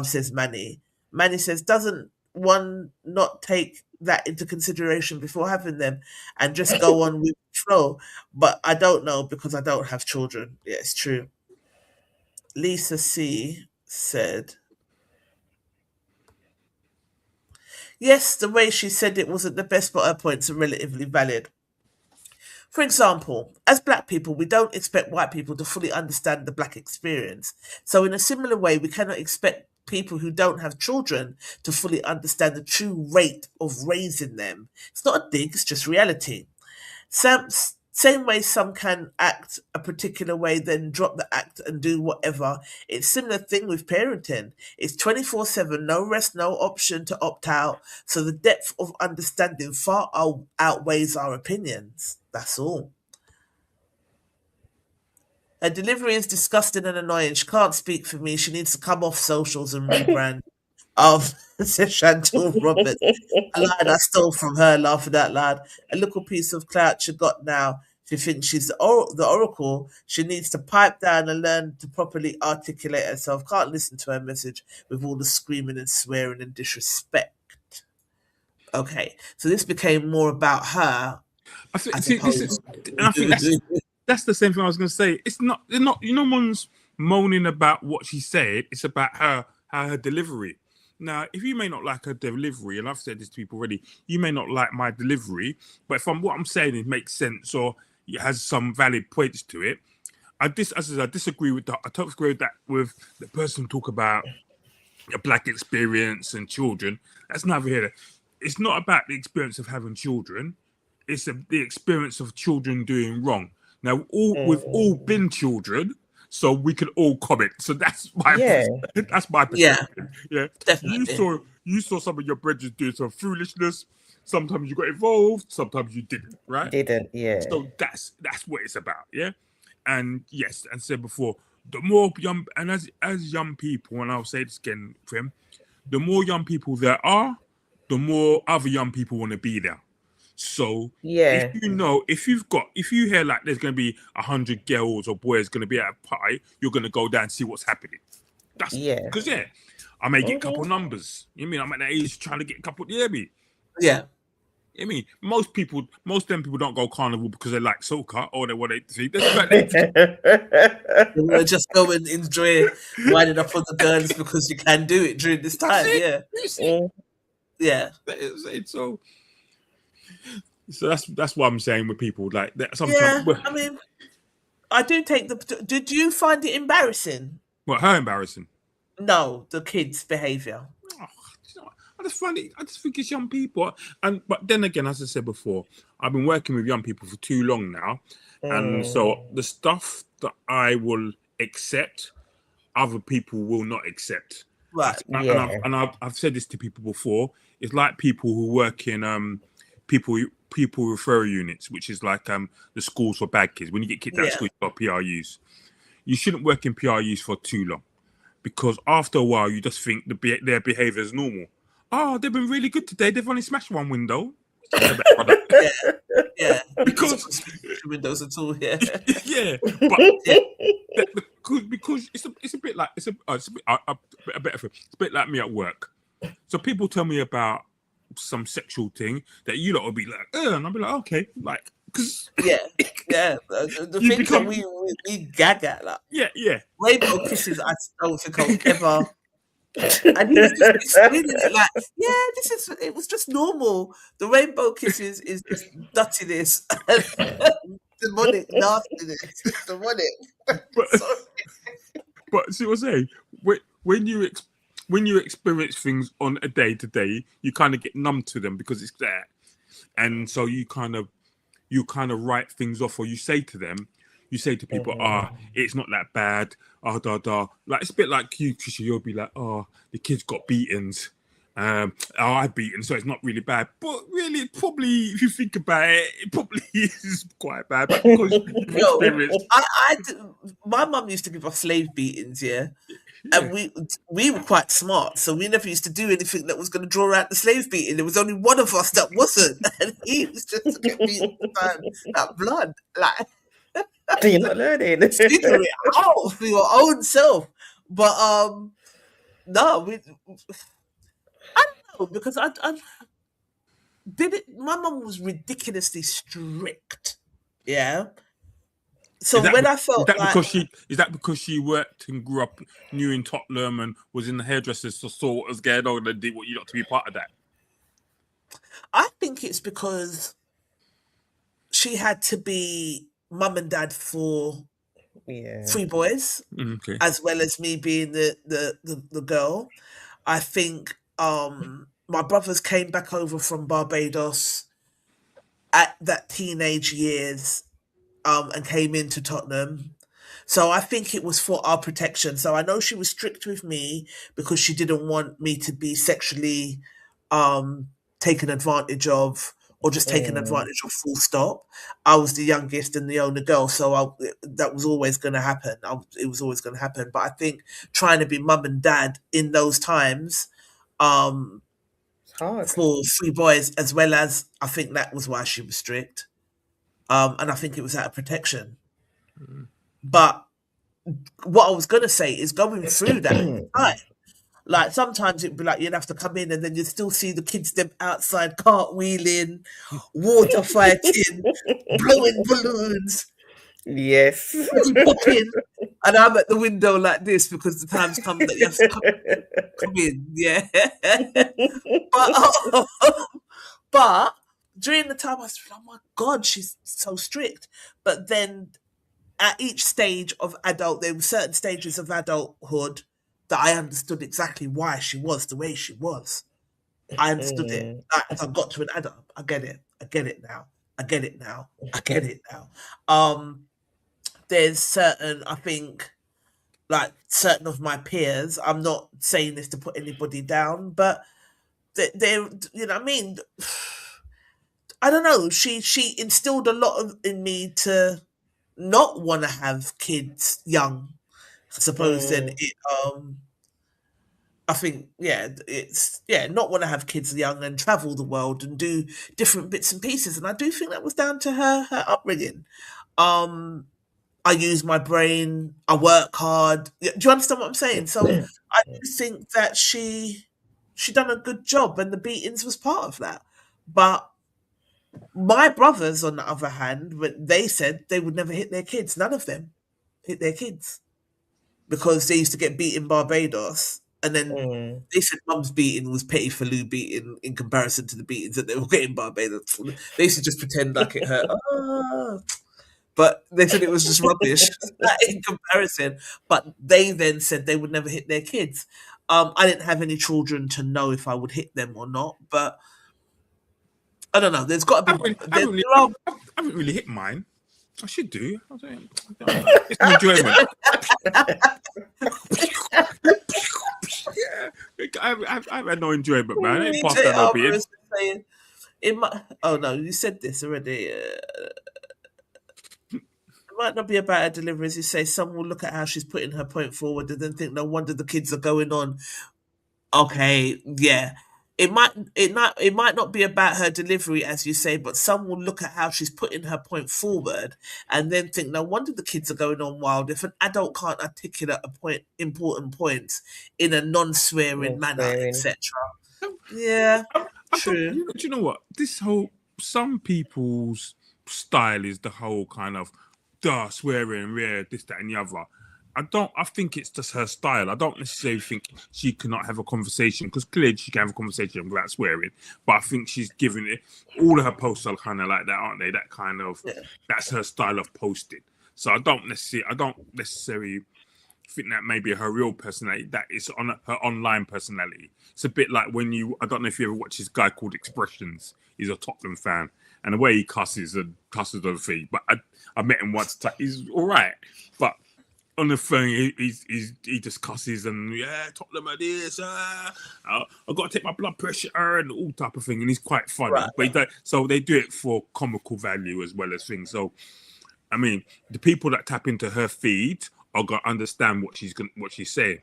says Manny. Manny says, doesn't one not take that into consideration before having them and just go on with the flow? But I don't know because I don't have children. Yeah, it's true. Lisa C said, yes, the way she said it wasn't the best, but her points are relatively valid. For example, as black people, we don't expect white people to fully understand the black experience. So in a similar way, we cannot expect people who don't have children to fully understand the true rate of raising them. It's not a dig, it's just reality. Same way some can act a particular way, then drop the act and do whatever. It's similar thing with parenting. It's 24/7, no rest, no option to opt out. So the depth of understanding far outweighs our opinions. That's all. Her delivery is disgusting and annoying. She can't speak for me. She needs to come off socials and rebrand. Says Chantal Roberts. A line I stole from her, laughing out loud. A little piece of clout she got now. She thinks she's the oracle. She needs to pipe down and learn to properly articulate herself. Can't listen to her message with all the screaming and swearing and disrespect. Okay, so this became more about her. I think that's the same thing I was going to say. It's not, no one's moaning about what she said. It's about her delivery. Now, if you may not like her delivery, and I've said this to people already, you may not like my delivery, but from what I'm saying, it makes sense or it has some valid points to it. I disagree with that. I totally agree with that with the person who talk about a black experience and children. That's neither here. It's not about the experience of having children. It's the experience of children doing wrong. Now, we've all been children, so we can all comment. So that's my that's my perspective. Yeah, definitely. You saw some of your brethren doing some foolishness. Sometimes you got involved. Sometimes you didn't. Right? Didn't. Yeah. So that's what it's about. Yeah. And yes, and said before, the more young and as young people, and I'll say this again, Prim, the more young people there are, the more other young people want to be there. So if you hear like there's going to be 100 girls or boys going to be at a party, you're going to go down and see what's happening. That's because I may get a couple numbers. You know what I mean? I'm at that age trying to get a couple. You hear me? Yeah. I mean, most of them people don't go carnival because they like soca or they want to see. They want to just go and enjoy winding up on the girls because you can do it during this time. Yeah. So that's what I'm saying with people like that. Sometimes, I mean, I do take Did you find it embarrassing? What, her embarrassing? No, the kids' behaviour. I just find it. I just think it's young people, but then again, as I said before, I've been working with young people for too long now, and so the stuff that I will accept, other people will not accept. Right. And I've said this to people before. It's like people who work in people referral units, which is like the schools for bad kids. When you get kicked out of school, you've got PRUs. You shouldn't work in PRUs for too long, because after a while you just think their behaviour is normal. oh, they've been really good today. They've only smashed one window. Yeah. Because windows at all. Yeah. yeah, but because it's a bit like it's a bit like me at work. So people tell me about some sexual thing that you lot will be like, and I'll be like, okay, like, because yeah, the things that we gag at, like, yeah, rainbow kisses. I don't think I'll ever. And he was just explaining it like, yeah, it was just normal. The rainbow kisses is just dirtiness, demonic nastiness, demonic. But see what I'm saying? When you experience things on a day to day, you kind of get numb to them because it's there, and so you kind of write things off, or you say to people, it's not that bad, like it's a bit like you, Krisha, you'll be like, the kids got beatings, I've beaten, so it's not really bad, but really, probably if you think about it, it probably is quite bad because my mum used to give us slave beatings, and we were quite smart, so we never used to do anything that was going to draw out the slave beating. There was only one of us that wasn't, and he was just to get beaten that blood, like. You're not learning. Figure it out for your own self, but no, I don't know, because I did it. My mum was ridiculously strict, So when I felt is that because she worked and grew up, knew in Tottenham and was in the hairdressers, so saw what was going on and did what you got to be part of that? I think it's because she had to be mum and dad for 3 boys, as well as me being the girl. I think my brothers came back over from Barbados at that teenage years, and came into Tottenham. So I think it was for our protection. So I know she was strict with me because she didn't want me to be sexually taken advantage of, or just taken advantage of, full stop. I was the youngest and the only girl, so that was always going to happen. It was always going to happen. But I think trying to be mum and dad in those times, for 3 boys, as well as, I think that was why she was strict. And I think it was out of protection. But what I was going to say is, going through that time, like sometimes it'd be like you'd have to come in and then you'd still see the kids them outside cartwheeling, water fighting, blowing balloons. Yes. Popping, and I'm at the window like this because the time's come that you have to come in. Yeah. But during the time I was like, oh my God, she's so strict. But then at each stage of there were certain stages of adulthood that I understood exactly why she was the way she was. I understood it. As I got to an adult, I get it. I get it now. I get it now. I get it now. There's certain, I think, like certain of my peers, I'm not saying this to put anybody down, but they're, you know what I mean? I don't know. She instilled a lot in me to not want to have kids young. I suppose then I think it's not want to have kids young and travel the world and do different bits and pieces. And I do think that was down to her upbringing. I use my brain. I work hard. Do you understand what I'm saying? So I do think that she done a good job, and the beatings was part of that. But my brothers, on the other hand, they said they would never hit their kids. None of them hit their kids because they used to get beat in Barbados. And then they said mum's beating was petty for Lou beating in comparison to the beatings that they were getting in Barbados. They used to just pretend like it hurt. But they said it was just rubbish in comparison. But they then said they would never hit their kids. I didn't have any children to know if I would hit them or not. But I don't know. There's got to be. I haven't really hit mine. I should do. It's an enjoyment. I've had no enjoyment, man. I ain't passed that no beating. Oh no, you said this already. It might not be about her delivery, as you say. Some will look at how she's putting her point forward and then think, no wonder the kids are going on. Okay, yeah. it might not be about her delivery, as you say, but some will look at how she's putting her point forward and then think, no wonder the kids are going on wild if an adult can't articulate important points in a non-swearing manner, etc. Yeah, true. Do you know what? Some people's style is the whole kind of swearing, this, that, and the other. I think it's just her style. I don't necessarily think she cannot have a conversation, because clearly she can have a conversation without swearing. But I think she's giving it, all of her posts are kind of like that, aren't they? That kind of, that's her style of posting. So I don't necessarily think that maybe her real personality, that is on her online personality. It's a bit like I don't know if you ever watch this guy called Expressions. He's a Tottenham fan, and the way he cusses on the feed. But I met him once. He's all right, but on the phone he just cusses and Tottenham are this. I got to take my blood pressure and all type of thing, and he's quite funny. Right. But so they do it for comical value as well as things. So I mean, the people that tap into her feed are gonna understand what she's saying.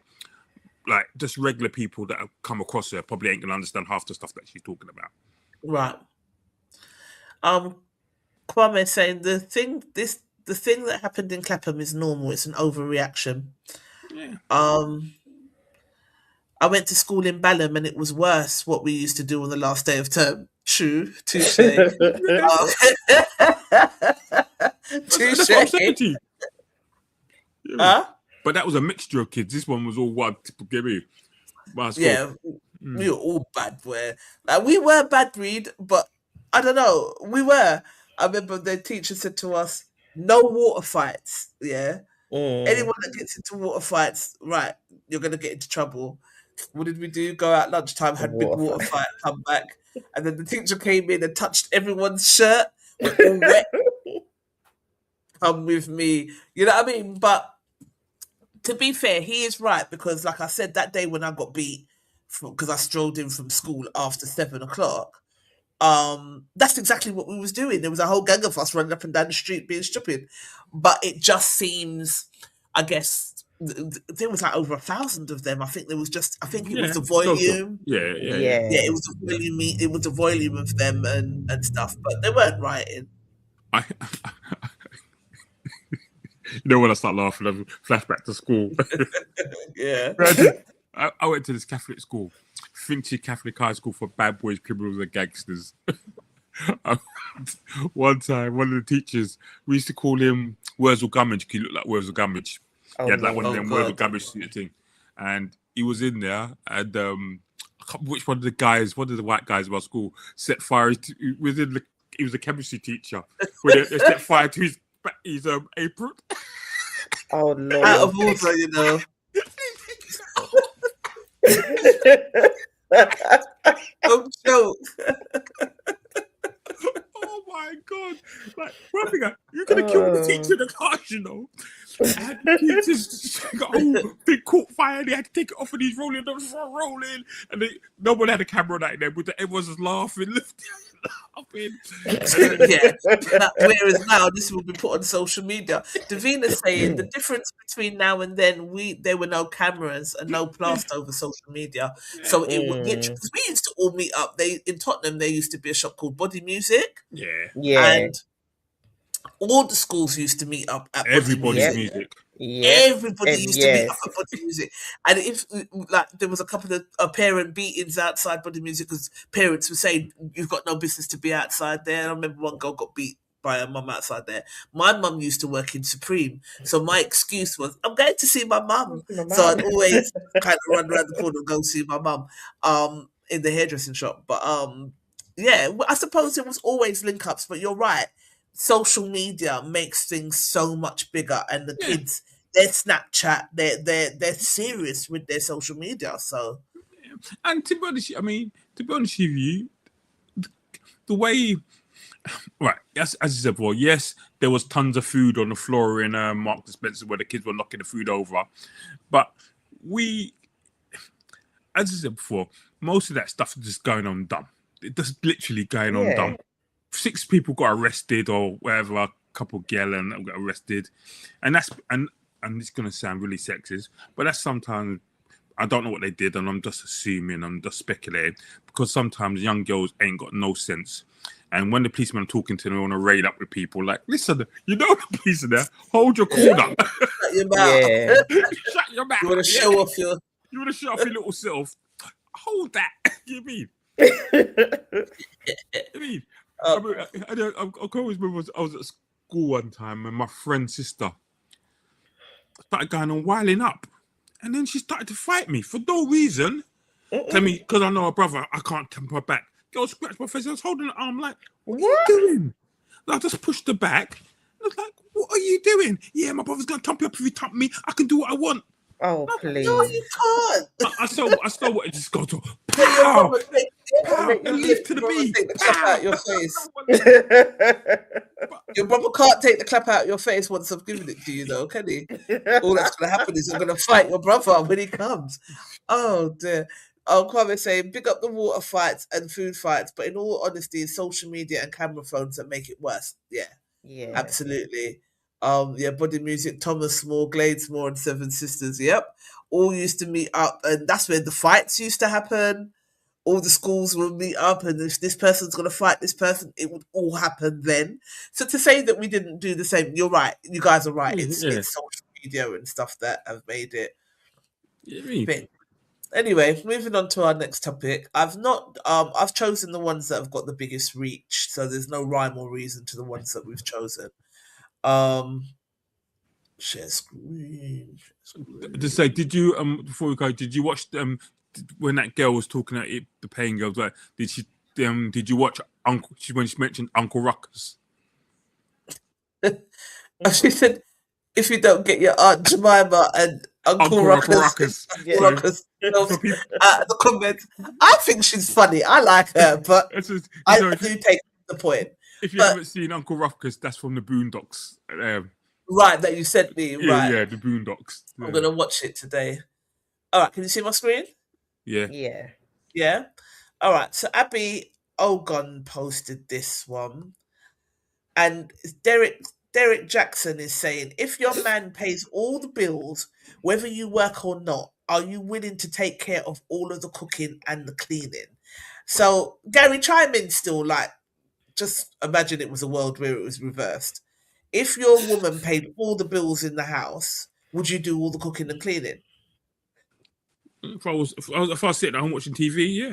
Like, just regular people that have come across her probably ain't gonna understand half the stuff that she's talking about. Right. Kwame saying the thing that happened in Clapham is normal. It's an overreaction. Yeah. I went to school in Balham and it was worse what we used to do on the last day of term. True. Touche. That's what I'm saying to you. But that was a mixture of kids. This one was all one. Yeah, we were all bad. We were bad breed, but I don't know. We were. I remember the teacher said to us, "No water fights." Yeah, anyone that gets into water fights, right, you're gonna get into trouble. What did we do? Go out lunchtime, had big water fight, come back, and then the teacher came in and touched everyone's shirt. We're all wet. Come with me. You know what I mean? But to be fair, he is right, because like I said, that day when I got beat because I strolled in from school after 7 o'clock, that's exactly what we was doing. There was a whole gang of us running up and down the street being stupid. But it just seems, I guess, there was like over 1,000 of them. I think it was the volume. Yeah. It was the volume. It was the volume of them and stuff. But they weren't rioting. You know, when I start laughing, I flashback to school. Yeah. I went to this Catholic school, Finchley Catholic High School for bad boys, criminals, and gangsters. One time, one of the teachers, we used to call him Wurzel Gummidge, because he looked like Wurzel Gummidge. He had like one of them Wurzel Gummidge sort of thing. And he was in there, and I can't remember which one of the white guys of our school set fire. He was a chemistry teacher. When they set fire to his apron. Oh no! Out of order, you know. Don't joke. Oh my god! Like, you're gonna kill the teacher in the class, you know. And the kids just got big caught fire. They had to take it off, and he's rolling, and no one had a camera like that. But everyone's just laughing. Yeah. Whereas now this will be put on social media. Davina's saying the difference between now and then, there were no cameras and no plaster over social media. So it would literally, we used to all meet up. In Tottenham there used to be a shop called Body Music. Yeah. And all the schools used to meet up at Everybody's music. Everybody used to meet up at Body Music. And if there was a couple of parent beatings outside Body Music because parents were saying you've got no business to be outside there. And I remember one girl got beat by her mum outside there. My mum used to work in Supreme, so my excuse was I'm going to see my mum. So I'd always kind of run around the corner and go see my mum in the hairdressing shop. But I suppose it was always link ups. But you're right. Social media makes things so much bigger, and the kids, their Snapchat, they're serious with their social media. So, and to be honest with you, the way, right? As you said before, yes, there was tons of food on the floor in Marks and Spencer where the kids were knocking the food over, but as I said before, most of that stuff is just going on dumb. It's just literally going on dumb. 6 people got arrested or whatever, a couple girl and got arrested, and it's going to sound really sexist, but that's sometimes I don't know what they did, and I'm just assuming, I'm just speculating, because sometimes young girls ain't got no sense. And when the policemen are talking to them, they want to raid up with people. Like, listen, you know the police are there. Hold your corner. Shut your mouth. Yeah. Shut your mouth. You want to show off your... You want to show off your little self. Hold that. You mean? I mean, I always remember I was at school one time and my friend's sister started going on wilding up. And then she started to fight me for no reason. Tell me, because I know her brother, I can't temper her back. Girl scratched my face. I was holding her arm like, what are you doing? And I just pushed her back. I was like, what are you doing? Yeah, my brother's going to thump you up if you thump me. I can do what I want. Oh, please. No, you can't. I still wanted to just go to Pow! and live to the beat. Take the clap out your face. Your brother can't take the clap out your face once I've given it to you, though, can he? All that's going to happen is you're going to fight your brother when he comes. Oh, dear. Kwame saying, big up the water fights and food fights, but in all honesty, it's social media and camera phones that make it worse. Yeah, absolutely. Body music, Thomas More, Gladesmore, and Seven Sisters. Yep, all used to meet up, and that's where the fights used to happen. All the schools would meet up, and if this person's going to fight this person, it would all happen then. So to say that we didn't do the same, you're right. You guys are right. It's social media and stuff that have made it. Anyway, moving on to our next topic. I've chosen the ones that have got the biggest reach, so there's no rhyme or reason to the ones that we've chosen. Share screen. To say, did you before we go, did you watch when that girl was talking at the paying girls? Like, did you watch when she mentioned Uncle Ruckus? She said, if you don't get your Aunt Jemima and Uncle Ruckus the comments. I think she's funny. I like her, but I do take the point. If you haven't seen Uncle Ruckus, that's from the Boondocks. Right, that you sent me. Right. Yeah, the Boondocks. I'm going to watch it today. All right, can you see my screen? Yeah. All right, so Abby Ogon posted this one. And Derek Jackson is saying, if your man pays all the bills, whether you work or not, are you willing to take care of all of the cooking and the cleaning? So, Gary, chime in still, like, just imagine it was a world where it was reversed. If your woman paid all the bills in the house, would you do all the cooking and cleaning? If I was sitting at home watching TV, yeah.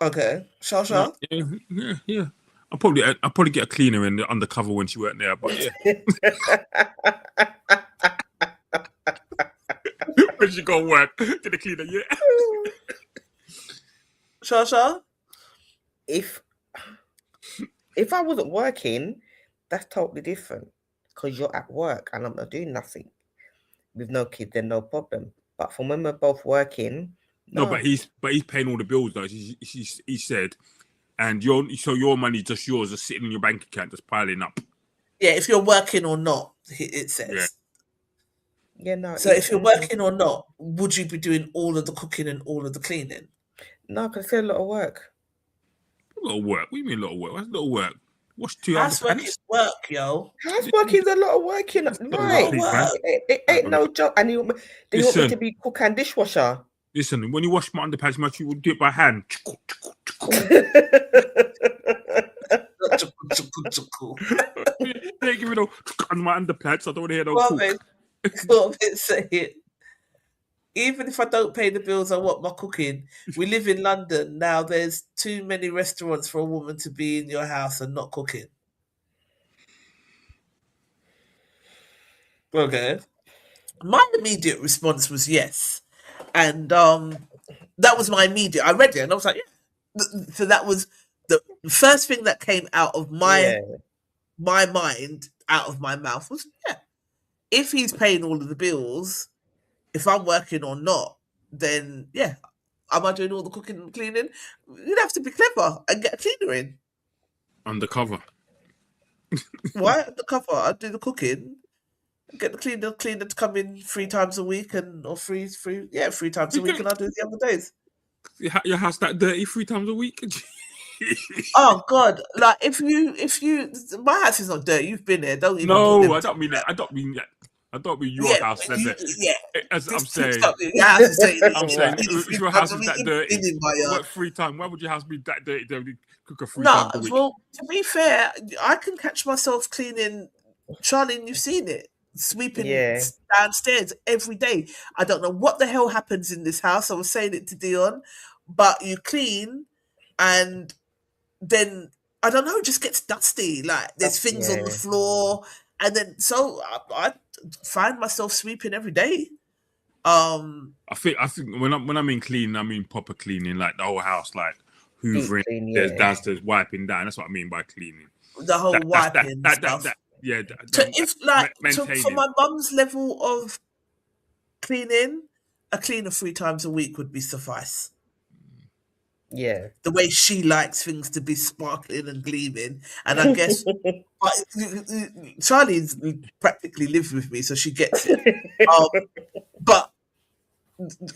Okay, Shasha. Yeah. I'll probably get a cleaner in the undercover when she weren't there, but yeah. When she go work, get a cleaner, yeah. Shasha. If I wasn't working, that's totally different because you're at work and I'm not doing nothing. With no kids, then no problem. But for when we're both working, no, but he's paying all the bills though. He said, and your money just yours, just sitting in your bank account, just piling up. Yeah, if you're working or not, it says. Yeah, no. So if you're working or not, would you be doing all of the cooking and all of the cleaning? No, because it's a lot of work. A lot of work. What do you mean a lot of work? That's a lot of work. Wash 2 hours. Housework is work, yo. Housework is a lot of work, you know. Right. It ain't no job. And you want me to be cook and dishwasher. Listen, when you wash my underpants, you will do it by hand. Don't give me no on my underpants. I don't want to hear no cook. Say it. Even if I don't pay the bills, I want my cooking. We live in London now. There's too many restaurants for a woman to be in your house and not cooking. Okay. My immediate response was yes, and that was my immediate. I read it and I was like, yeah. So that was the first thing that came out of my mind, out of my mouth was yeah. If he's paying all of the bills. If I'm working or not, then yeah, am I doing all the cooking and cleaning? You'd have to be clever and get a cleaner in. Undercover. Why undercover? I'd do the cooking, get the cleaner to come in 3 times a week or 3 times a week, and I'll do the other days. Your house that dirty 3 times a week? Oh God! Like if you, my house is not dirty. You've been there, don't you? No, I don't mean that. I don't mean your house. As I'm saying, your house is dirty. I'm saying, if your house is that dirty, what 3 times? Why would your house be that dirty? They only cook a 3 times a week. Well, to be fair, I can catch myself cleaning. Charlene, you've seen it. Sweeping downstairs every day. I don't know what the hell happens in this house. I was saying it to Dion, but you clean and then I don't know, it just gets dusty. Like there's things on the floor, and then so I find myself sweeping every day. I think when I mean clean, I mean proper cleaning, like the whole house, like hoovering, there's downstairs wiping down. That's what I mean by cleaning. The whole wiping stuff. For my mum's level of cleaning, a cleaner 3 times a week would be suffice. Yeah. The way she likes things to be sparkling and gleaming. And I guess Charlie's practically lived with me, so she gets it. But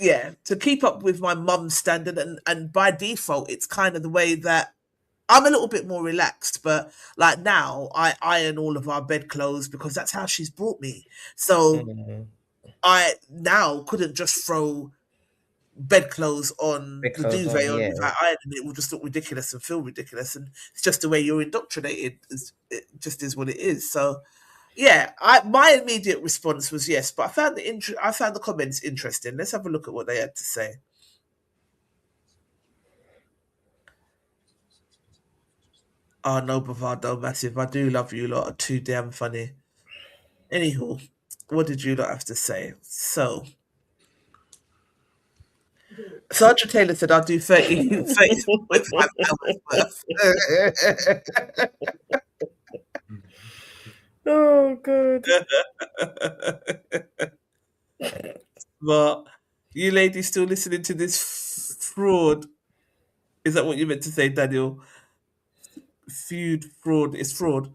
yeah, to keep up with my mum's standard and by default, it's kind of the way that I'm a little bit more relaxed, but like now I iron all of our bedclothes because that's how she's brought me. So I now couldn't just throw bedclothes on the duvet on without ironing. It will just look ridiculous and feel ridiculous, and it's just the way you're indoctrinated. It just is what it is. So yeah, my immediate response was yes, but I found the comments interesting. Let's have a look at what they had to say. Oh no, Bravado, massive. I do love you lot. Are too damn funny. Anywho, what did you lot have to say? So, Sergeant Taylor said I'll do 30 with my hours worth. Oh, good. But you ladies still listening to this fraud? Is that what you meant to say, Daniel? Fraud. It's fraud.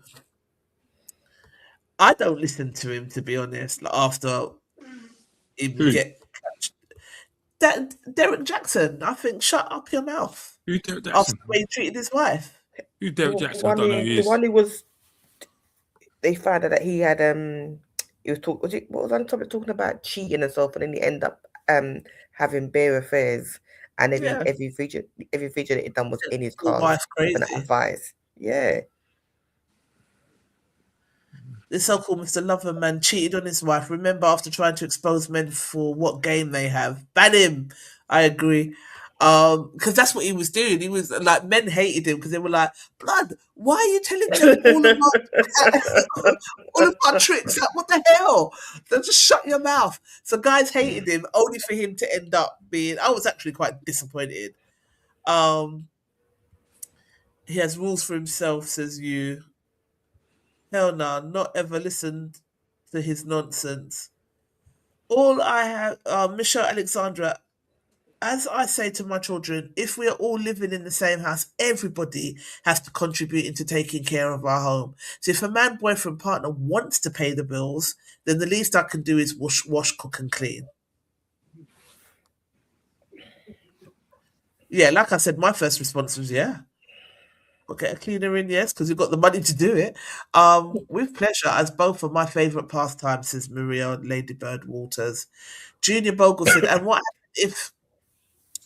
I don't listen to him, to be honest. Like after him get that Derek Jackson, I think shut up your mouth. Who's Derek Jackson? After the way he treated his wife. Who's Derek Jackson? I don't know who he is. The one who was. They found out that he had he was talking about cheating and stuff, and then he ended up having bare affairs, and then every feature that he done was in his car and advice. Yeah. This so-called Mr. Loverman cheated on his wife. Remember, after trying to expose men for what game they have, ban him. I agree. Because that's what he was doing. He was like, men hated him because they were like, blood, why are you telling them all of our tricks? Like, what the hell? Then just shut your mouth. So guys hated him only for him to end up being. I was actually quite disappointed. He has rules for himself, says you. Hell no, not ever listened to his nonsense. All I have, Michelle Alexandra, as I say to my children, if we are all living in the same house, everybody has to contribute into taking care of our home. So if a man, boyfriend, partner wants to pay the bills, then the least I can do is wash, cook, and clean. Yeah, like I said, my first response was, yeah. We'll get a cleaner in, yes, because we've got the money to do it. With pleasure, as both of my favourite pastimes, says Maria Ladybird Walters. Junior Bogle said, and what if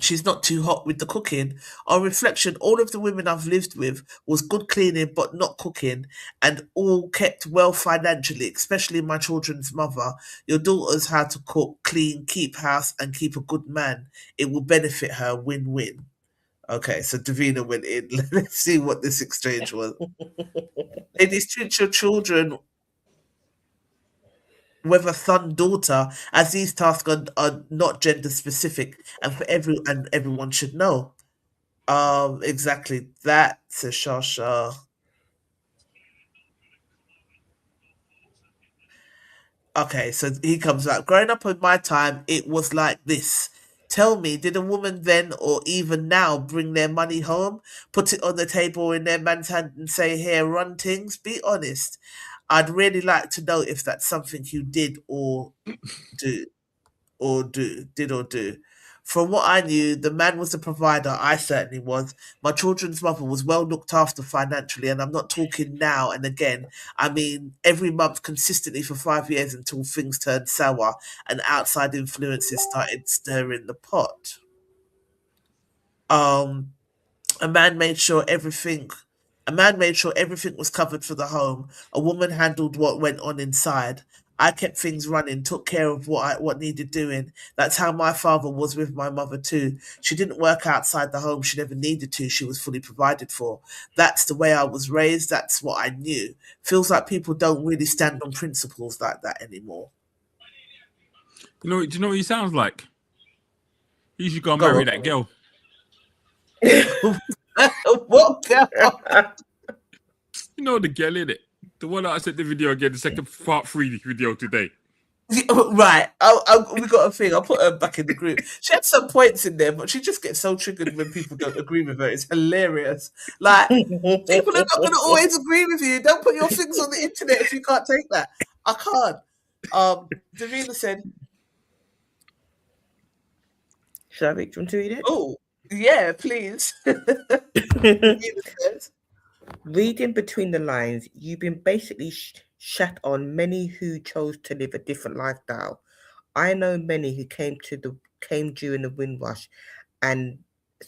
she's not too hot with the cooking? On reflection, all of the women I've lived with was good cleaning but not cooking, and all kept well financially, especially my children's mother. Your daughter's how to cook, clean, keep house, and keep a good man. It will benefit her, win-win. Okay, so Davina went in. Let's see what this exchange was. Ladies, treat your children, whether son, daughter, as these tasks are not gender specific, and everyone should know. Exactly that, says Shasha. Okay, so he comes out. Growing up in my time, it was like this. Tell me, did a woman then or even now bring their money home, put it on the table in their man's hand and say, here, run things? Be honest. I'd really like to know if that's something you did or do. From what I knew, the man was the provider. I certainly was. My children's mother was well looked after financially, and I'm not talking now and again. I mean, every month consistently for 5 years until things turned sour and outside influences started stirring the pot. Um, a man made sure everything a man made sure everything was covered for the home. A woman handled what went on inside. I kept things running, took care of what needed doing. That's how my father was with my mother too. She didn't work outside the home. She never needed to. She was fully provided for. That's the way I was raised. That's what I knew. Feels like people don't really stand on principles like that anymore. Do you know what he sounds like? He should go Go marry on. that girl. What girl? You know the girl, innit? The one that I sent the video again, the second part 3 video today. Right. We got a thing. I'll put her back in the group. She had some points in there, but she just gets so triggered when people don't agree with her. It's hilarious. Like, people are not going to always agree with you. Don't put your things on the internet if you can't take that. I can't. Davina said, Shall I read? Do you want to read it? oh, yeah, please. Davina says, reading between the lines, you've been basically shat on many who chose to live a different lifestyle. I know many who came during the Windrush and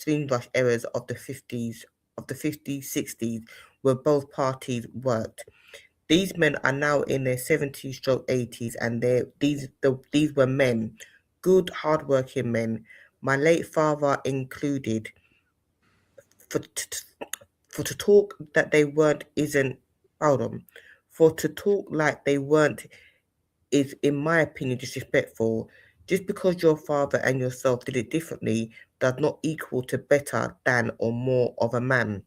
Windrush eras of the 50s, 60s, where both parties worked. These men are now in their 70s stroke 80s, and these were men, good, hardworking men, my late father included. For to talk that they weren't isn't hold on. For to talk like they weren't is, in my opinion, disrespectful. Just because your father and yourself did it differently does not equal to better than or more of a man.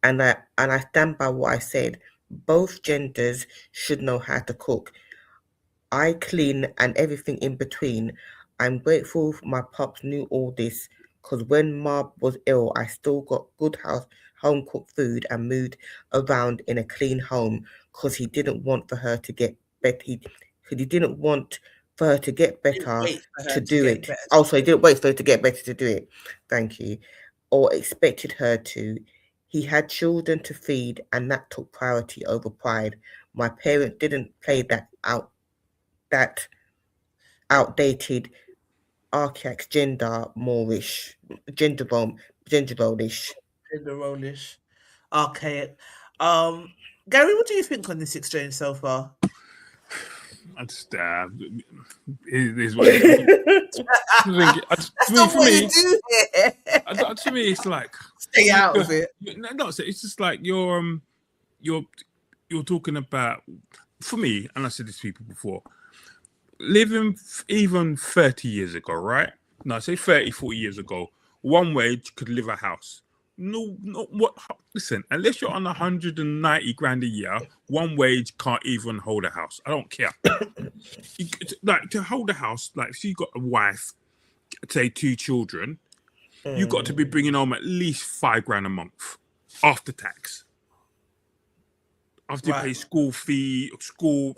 And I stand by what I said. Both genders should know how to cook. I clean and everything in between. I'm grateful my pops knew all this, because when Ma was ill, I still got good home cooked food and moved around in a clean home, because he didn't want for her to get better. He didn't want for her to get better to do it. Also, he didn't wait for her to get better to do it. Thank you. Or expected her to. He had children to feed, and that took priority over pride. My parents didn't play that outdated, archaic gender role-ish. gender rollish, archaic. Gary, what do you think on this exchange so far? I just it is what it is. That's not what you do here. To me, it's like stay out of it. No, it's just like you're talking about. For me, and I said this to people before, living even 30 years ago, right? No, say 30, 40 years ago, one wage could live a house. No, what? Listen, unless you're on 190 grand a year, one wage can't even hold a house. I don't care. Like, to hold a house, like, if you got a wife, say 2 children, you got to be bringing home at least 5 grand a month after tax. After you pay school fee,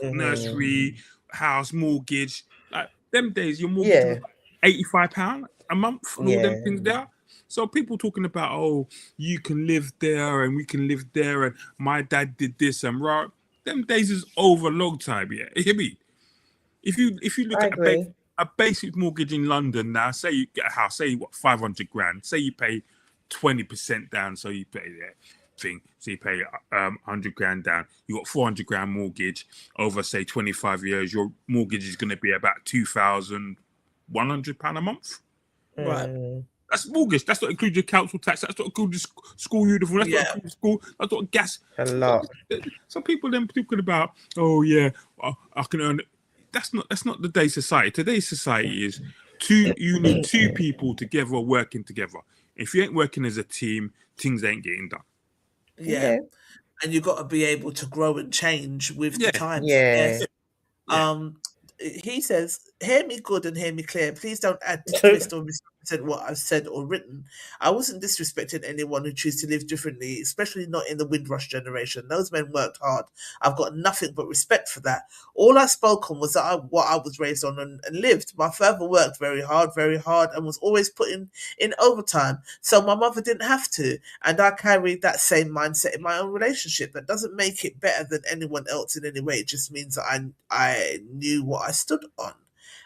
nursery, house, mortgage. Like, them days, your mortgage was £85 a month and all them things there. So people talking about, oh, you can live there and we can live there and my dad did this and right. Them days is over a long time, yeah. You hear me? If you look at a basic mortgage in London now, say you get a house, say what, 500 grand, say you pay 20% down, so you pay that thing, so you pay 100 grand down, you got 400 grand mortgage over, say, 25 years, your mortgage is going to be about £2,100 a month. Right. That's mortgage. That's not include your council tax. That's not include the school uniform. That's not include school. That's not gas. A lot. So people then talking about, oh yeah, I can earn it. That's not today's society. Today's society is you need 2 people together working together. If you ain't working as a team, things ain't getting done. Yeah. And you've got to be able to grow and change with the times. Yeah. He says, hear me good and hear me clear. Please don't add, twist, or misrepresent what I've said or written. I wasn't disrespecting anyone who chooses to live differently, especially not in the Windrush generation. Those men worked hard. I've got nothing but respect for that. All I spoke on was what I was raised on and lived. My father worked very hard, and was always putting in overtime. So my mother didn't have to. And I carried that same mindset in my own relationship. That doesn't make it better than anyone else in any way. It just means that I knew what I stood on.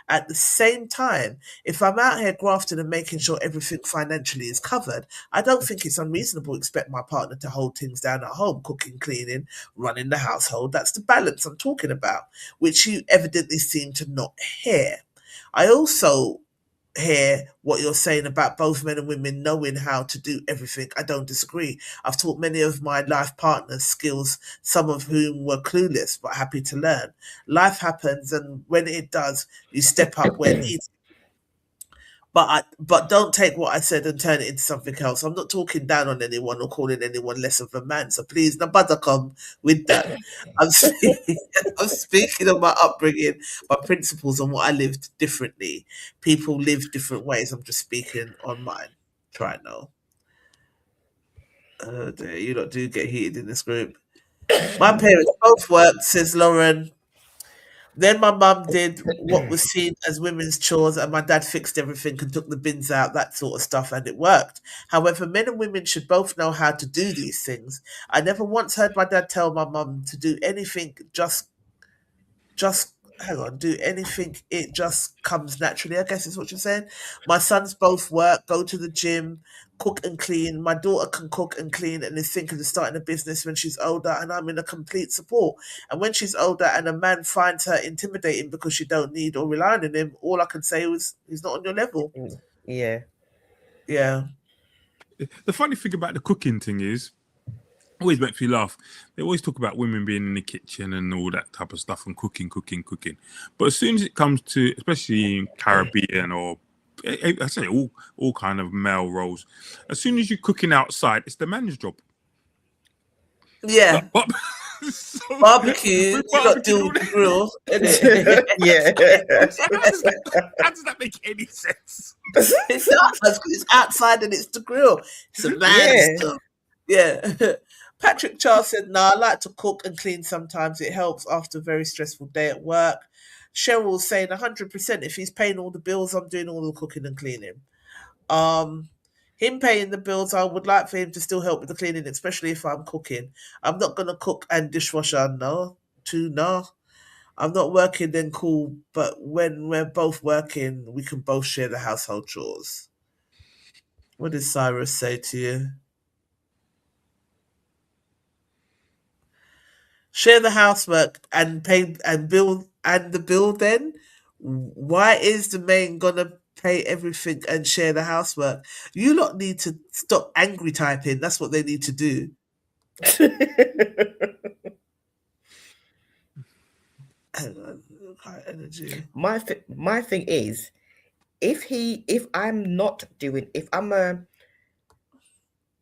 At the same time, if I'm out here grafting and making sure everything financially is covered, I don't think it's unreasonable to expect my partner to hold things down at home, cooking, cleaning, running the household. That's the balance I'm talking about, which you evidently seem to not hear. I also hear what you're saying about both men and women knowing how to do everything. I don't disagree. I've taught many of my life partners skills, some of whom were clueless but happy to learn. Life happens, and when it does, you step up where needed. But don't take what I said and turn it into something else. I'm not talking down on anyone or calling anyone less of a man. So please, no bother come with that. I'm speaking, I'm speaking of my upbringing, my principles, and what I lived differently. People live different ways. I'm just speaking on mine. Try no. Oh dear, you lot do get heated in this group. My parents both worked, says Lauren. Then my mum did what was seen as women's chores, and my dad fixed everything and took the bins out, that sort of stuff, and it worked. However, men and women should both know how to do these things. I never once heard my dad tell my mum to do anything just hang on, do anything, it just comes naturally, I guess is what you're saying. My sons both work, go to the gym, cook and clean. My daughter can cook and clean and is thinking of starting a business when she's older, and I'm in a complete support. And when she's older and a man finds her intimidating because she don't need or rely on him, all I can say is he's not on your level. Yeah. Yeah. The funny thing about the cooking thing is, always makes me laugh. They always talk about women being in the kitchen and all that type of stuff and cooking. But as soon as it comes to, especially in Caribbean or I say all kind of male roles, as soon as you're cooking outside, it's the man's job. Yeah. Like, so barbecue, you lot do the grill, innit? Yeah. How does that make any sense? It does, because it's outside and it's the grill. It's a man's stuff. Yeah. Patrick Charles said, "No, I like to cook and clean sometimes. It helps after a very stressful day at work." Cheryl's saying 100%. If he's paying all the bills, I'm doing all the cooking and cleaning. Him paying the bills, I would like for him to still help with the cleaning, especially if I'm cooking. I'm not going to cook and dishwasher, no. I'm not working, then cool. But when we're both working, we can both share the household chores. What did Cyrus say to you? Share the housework and pay and bill and the bill then? Why is the man gonna pay everything and share the housework? You lot need to stop angry typing. That's what they need to do. Hang on, high energy. My thing is, if I'm not doing, if I'm yeah,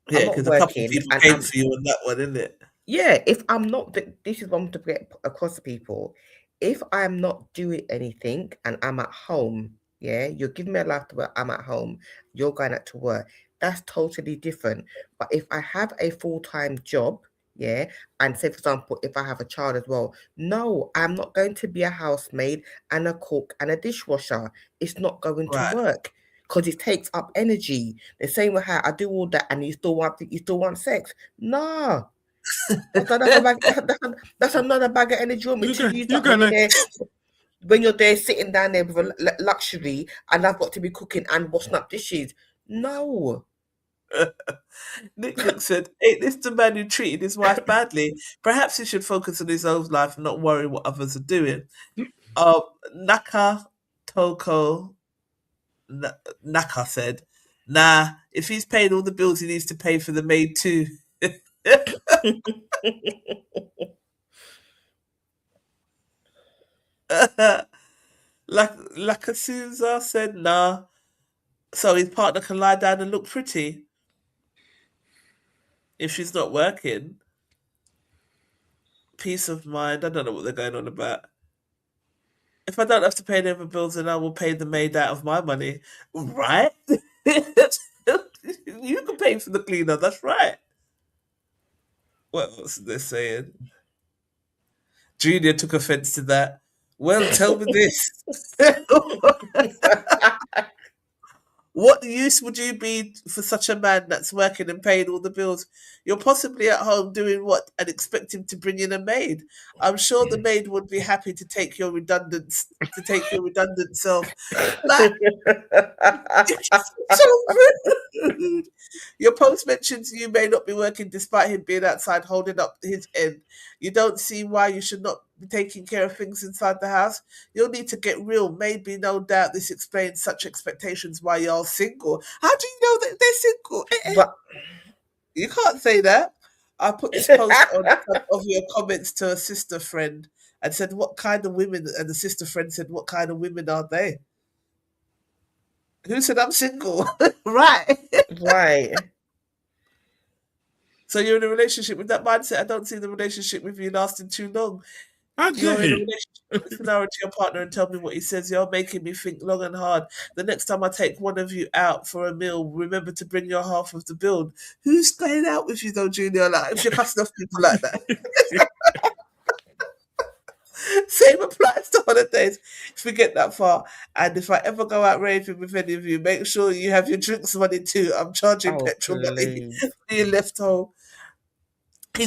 because a couple of people came for you on that one, isn't it? Yeah, if I'm not, this is what I'm to get across to people. If I'm not doing anything and I'm at home, yeah, you're giving me a life to work, I'm at home, you're going out to work. That's totally different. But if I have a full-time job, yeah, and say, for example, if I have a child as well, no, I'm not going to be a housemaid and a cook and a dishwasher. It's not going to work because it takes up energy. The same way how I do all that and you still want sex. No. That's another bag of energy. When you're there sitting down there with a luxury and I've got to be cooking and washing up dishes. No. Nick said, "Ain't this the man who treated his wife badly? Perhaps he should focus on his own life and not worry what others are doing." Naka Toko Naka said, "Nah, if he's paying all the bills, he needs to pay for the maid too." Lakasuza said, "Nah, so his partner can lie down and look pretty if she's not working. Peace of mind." I don't know what they're going on about. If I don't have to pay any other bills, then I will pay the maid out of my money. Right? You can pay for the cleaner, that's right. What else are they saying? Junior took offense to that. Well, tell me this. What use would you be for such a man that's working and paying all the bills? You're possibly at home doing what and expect him to bring in a maid. I'm sure the maid would be happy to take your redundant self. Like, so rude. Your post mentions you may not be working despite him being outside holding up his end. You don't see why you should not be taking care of things inside the house. You'll need to get real. Maybe, no doubt, this explains such expectations why you're single. How do you know that they're single? But You can't say that. I put this post on some of your comments to a sister friend and said, what kind of women? And the sister friend said, what kind of women are they? Who said I'm single? Right. right. So you're in a relationship with that mindset. I don't see the relationship with you lasting too long. You're in a relationship with an your partner and tell me what he says. You're making me think long and hard. The next time I take one of you out for a meal, remember to bring your half of the bill. Who's going out with you though, Junior? Like, if you're cussing off people like that. Same applies to holidays if we get that far. And if I ever go out raving with any of you, make sure you have your drinks money too. I'm charging petrol money for your left home. He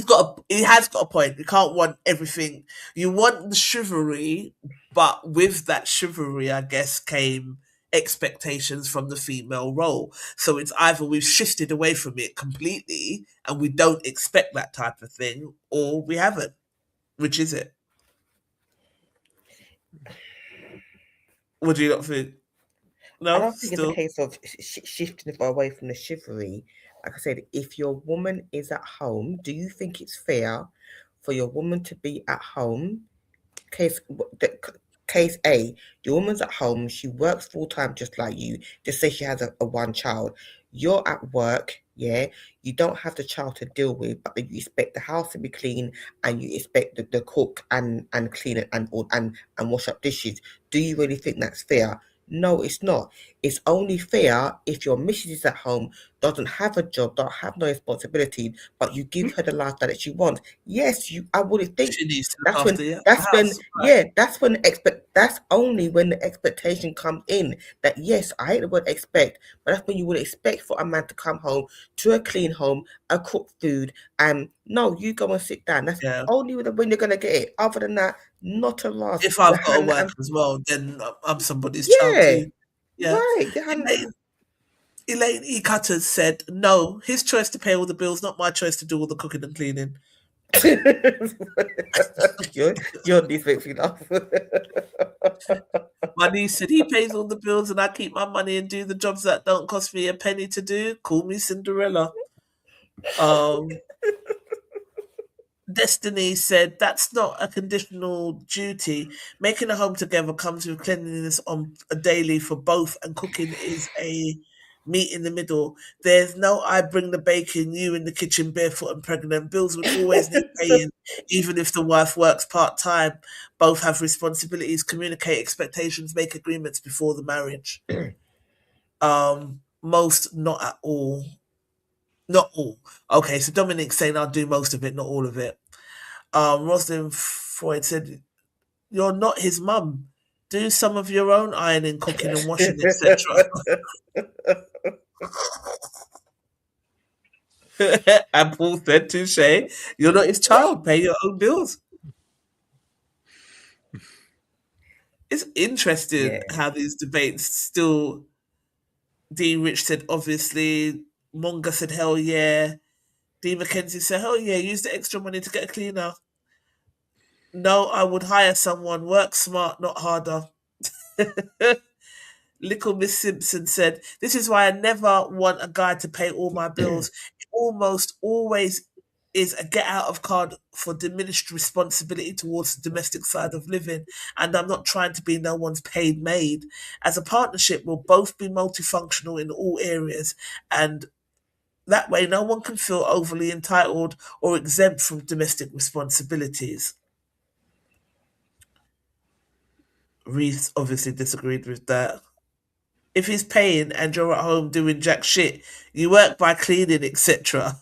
has got a point. You can't want everything. You want the chivalry, but with that chivalry, I guess, came expectations from the female role. So it's either we've shifted away from it completely and we don't expect that type of thing, or we haven't. Which is it? What do you not think? No, I don't think still. it's a case of shifting it away from the chivalry. Like I said, if your woman is at home, do you think it's fair for your woman to be at home? Case A, your woman's at home, she works full time just like you. Just say she has a one child. You're at work, yeah. You don't have the child to deal with, but you expect the house to be clean and you expect the cook and clean it and wash up dishes. Do you really think that's fair? No, it's not. It's only fair if your missus is at home, doesn't have a job, don't have no responsibility, but you give her the lifestyle that she wants. Yes, I would think She needs to that's look when after you. that's when Right. that's only when the expectation comes in. That yes, I hate the word expect, but that's when you would expect for a man to come home to a clean home, a cooked food, and no, you go and sit down. That's only when you're gonna get it. Other than that, not a lot. If I've got to work as well, then I'm somebody's child too. Yeah. Right. Elaine E. Cutters said, no, his choice to pay all the bills, not my choice to do all the cooking and cleaning. This makes me laugh. My niece said he pays all the bills and I keep my money and do the jobs that don't cost me a penny to do. Call me Cinderella. Destiny said that's not a conditional duty. Making a home together comes with cleanliness on a daily for both, and cooking is a meet in the middle. There's no I bring the bacon, you in the kitchen barefoot and pregnant. Bills would always need paying, even if the wife works part-time. Both have responsibilities, communicate expectations, make agreements before the marriage. Most, not at all. Not all. Okay, so Dominic's saying I'll do most of it, not all of it. Rosalind Freud said, you're not his mum. Do some of your own ironing, cooking and washing, etc. And Paul said, touche, you're not his child. Pay your own bills. It's interesting how these debates still... D. Rich said, obviously. Monga said, hell yeah. D. Mackenzie said, hell yeah, use the extra money to get a cleaner. No, I would hire someone. Work smart, not harder. Little Miss Simpson said, this is why I never want a guy to pay all my bills. It almost always is a get out of card for diminished responsibility towards the domestic side of living. And I'm not trying to be no one's paid maid. As a partnership, we'll both be multifunctional in all areas. And that way, no one can feel overly entitled or exempt from domestic responsibilities. Reese obviously disagreed with that. If he's paying and you're at home doing jack shit, you work by cleaning, etc.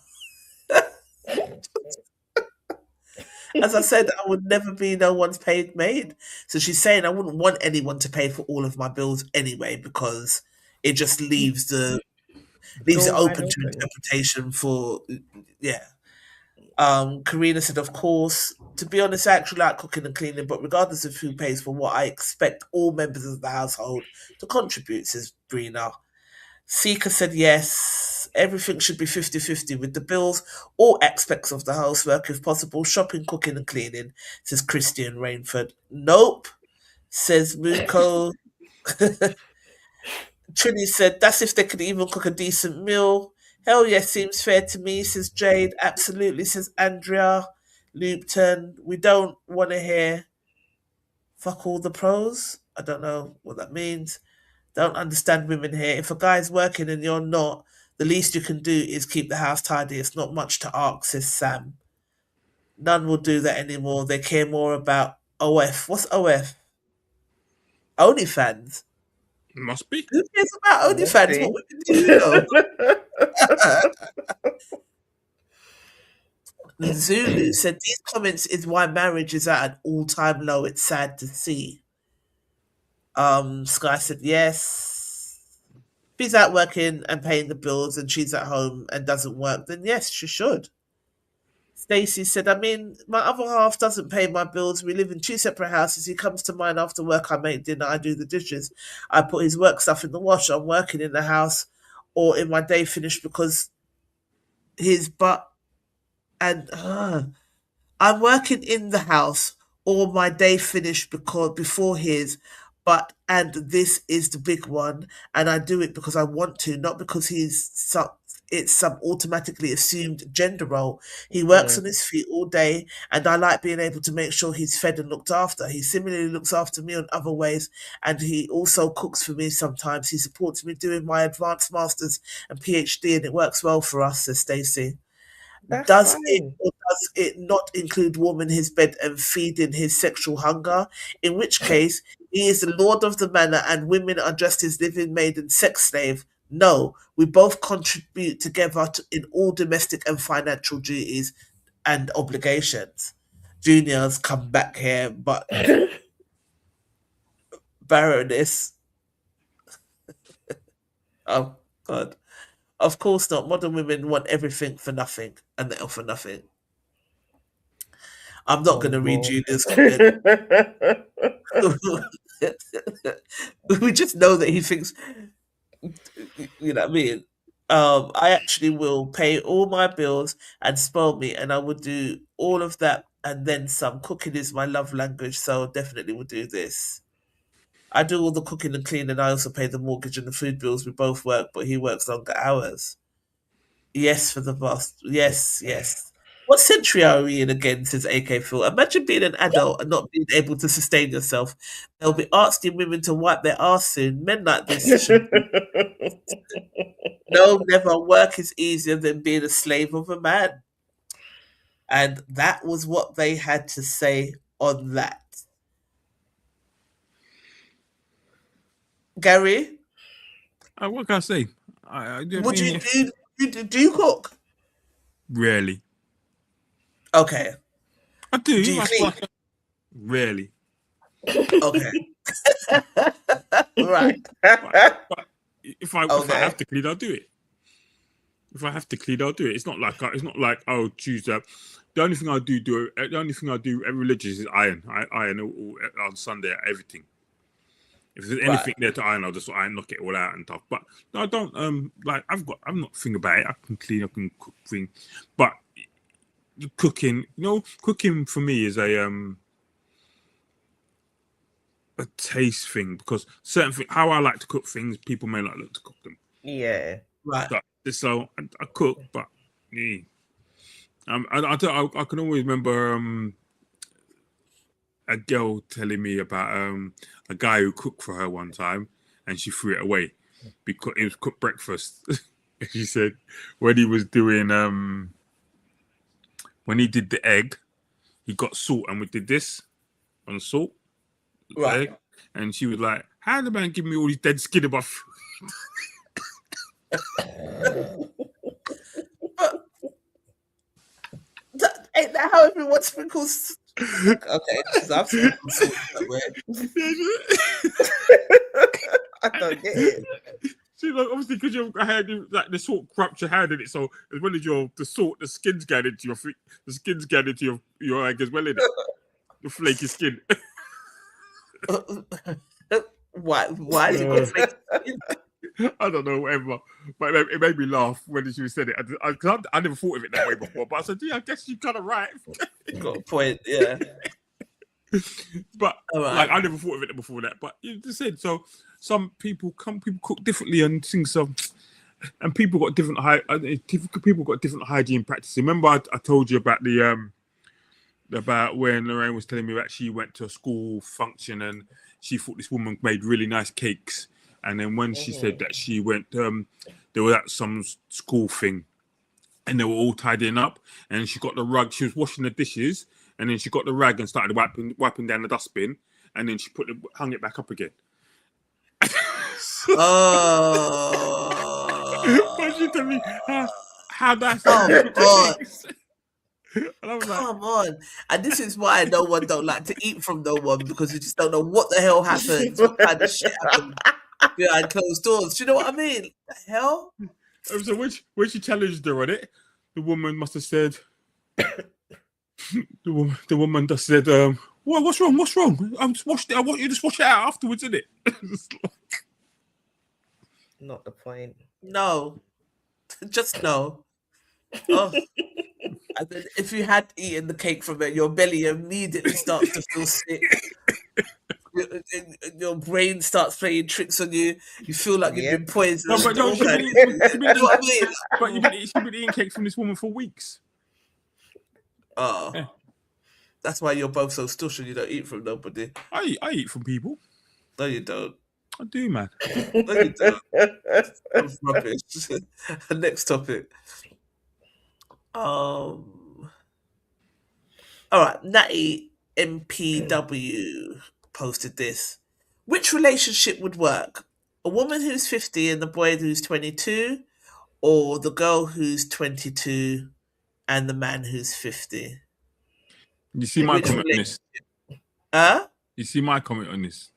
As I said, I would never be no one's paid maid. So she's saying I wouldn't want anyone to pay for all of my bills anyway, because it just leaves it open to interpretation for yeah. Karina said, of course, to be honest, I actually like cooking and cleaning, but regardless of who pays for what, I expect all members of the household to contribute, says Brina. Seeker said yes, everything should be 50-50 with the bills, all aspects of the housework if possible, shopping, cooking and cleaning, says Christian Rainford. Nope, says Muko. Trini said, that's if they could even cook a decent meal. Hell yes, seems fair to me, says Jade. Absolutely, says Andrea. Lupton, we don't want to hear fuck all the pros. I don't know what that means. Don't understand women here. If a guy's working and you're not, the least you can do is keep the house tidy. It's not much to ask, says Sam. None will do that anymore. They care more about OF. What's OF? OnlyFans. Must be. Who cares about OnlyFans? What women do you know? Zulu said, these comments is why marriage is at an all-time low. It's sad to see. Sky said, yes. If he's out working and paying the bills and she's at home and doesn't work, then yes, she should. Stacey said, I mean, my other half doesn't pay my bills. We live in 2 separate houses. He comes to mine after work. I make dinner. I do the dishes. I put his work stuff in the wash. I'm working in the house or in my day finish because his butt and I'm working in the house or my day finished because before his, but and this is the big one, and I do it because I want to, not because it's some automatically assumed gender role. He works on his feet all day, and I like being able to make sure he's fed and looked after. He similarly looks after me in other ways, and he also cooks for me sometimes. He supports me doing my advanced masters and PhD, and it works well for us, says Stacey. Does it or does it not include warming his bed and feeding his sexual hunger? In which case, he is the lord of the manor and women are just his living maid and sex slave. No, we both contribute together in all domestic and financial duties and obligations. Junior's come back here, but Baroness. Oh, God. Of course not. Modern women want everything for nothing, and they offer nothing. I'm not going to read you this comment. We just know that he thinks, you know what I mean? I actually will pay all my bills and spoil me, and I would do all of that and then some. Cooking is my love language, so definitely will do this. I do all the cooking and cleaning. I also pay the mortgage and the food bills. We both work, but he works longer hours. Yes, for the boss. Yes, yes. What century are we in again, says AK Phil. Imagine being an adult and not being able to sustain yourself. They'll be asking women to wipe their arse soon. Men like this should no, never. Work is easier than being a slave of a man. And that was what they had to say on that. Gary? What can I say? Would you do you cook? Rarely. Okay. I do. Do you clean? Rarely. Okay. Right. But if I have to clean, I'll do it. If I have to clean, I'll do it. It's not like oh, Tuesday. The only thing I do religious is iron. I iron all on Sunday everything. If there's anything there to iron, I'll just iron, knock it all out and stuff. But no, I don't I'm not thinking about it. I can clean, I can cook thing. But cooking, cooking for me is a taste thing, because certain things, how I like to cook things, people may not like to cook them. Yeah. Right. So I cook, but yeah. I can always remember a girl telling me about a guy who cooked for her one time, and she threw it away because it was cooked breakfast. She said when he was doing when he did the egg, he got salt, and we did this on salt, right, And she was like, how the man give me all these dead skin in my food? Ain't that how everyone sprinkles? Okay, because I've sprinkled salt that way. I don't get it. See, like, obviously, because your hand, like the salt corrupts your hand in it, so as well as the salt, the skin's going into your feet, the skin's going into your egg as well, in it. The flaky skin. Why is it got flaky skin? I don't know, whatever. But it made me laugh when she said it. I never thought of it that way before. But I said, yeah, I guess you're kind of right. Got a point, yeah. But like, I never thought of it before that. But you just said so. Some people cook differently and things. So, and people got different hygiene practices. Remember, I told you about about when Lorraine was telling me that she went to a school function and she thought this woman made really nice cakes. And then when she said that she went, they were at some school thing, and they were all tidying up. And she got the rug. She was washing the dishes, and then she got the rag and started wiping down the dustbin, and then she hung it back up again. Why she tell me how that's? Oh God! And I was like, come on! And this is why no one don't like to eat from no one, because you just don't know what the hell happens, what kind of shit happened behind closed doors. Do you know what I mean? The hell? So when she challenged her on it, the woman must have said, the woman just said, what's wrong? What's wrong? I want you to wash it out afterwards, isn't it? Not the point. No, just no. Oh. And then if you had eaten the cake from it, your belly immediately starts to feel sick. Your brain starts playing tricks on you. You feel like you've been poisoned. No, but no, you know what I mean? But she's been eating cake from this woman for weeks. Oh, yeah. That's why you're both so stush and you don't eat from nobody. I eat from people. No, you don't. I do, man. No, you don't. That's rubbish. Next topic. All right, Natty MPW posted this. Which relationship would work? A woman who's 50 and the boy who's 22, or the girl who's 22 and the man who's 50? You see my comment on this? You see my comment on this?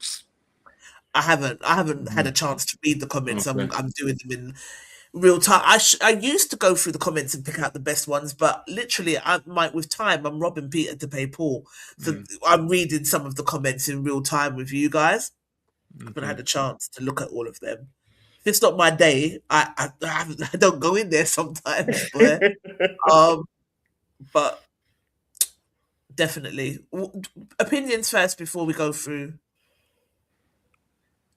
I haven't had a chance to read the comments. Okay. I'm doing them in real time. I used to go through the comments and pick out the best ones, but literally, with time, I'm robbing Peter to pay Paul. So I'm reading some of the comments in real time with you guys. I haven't had a chance to look at all of them. If it's not my day, I don't go in there sometimes. But definitely, opinions first before we go through.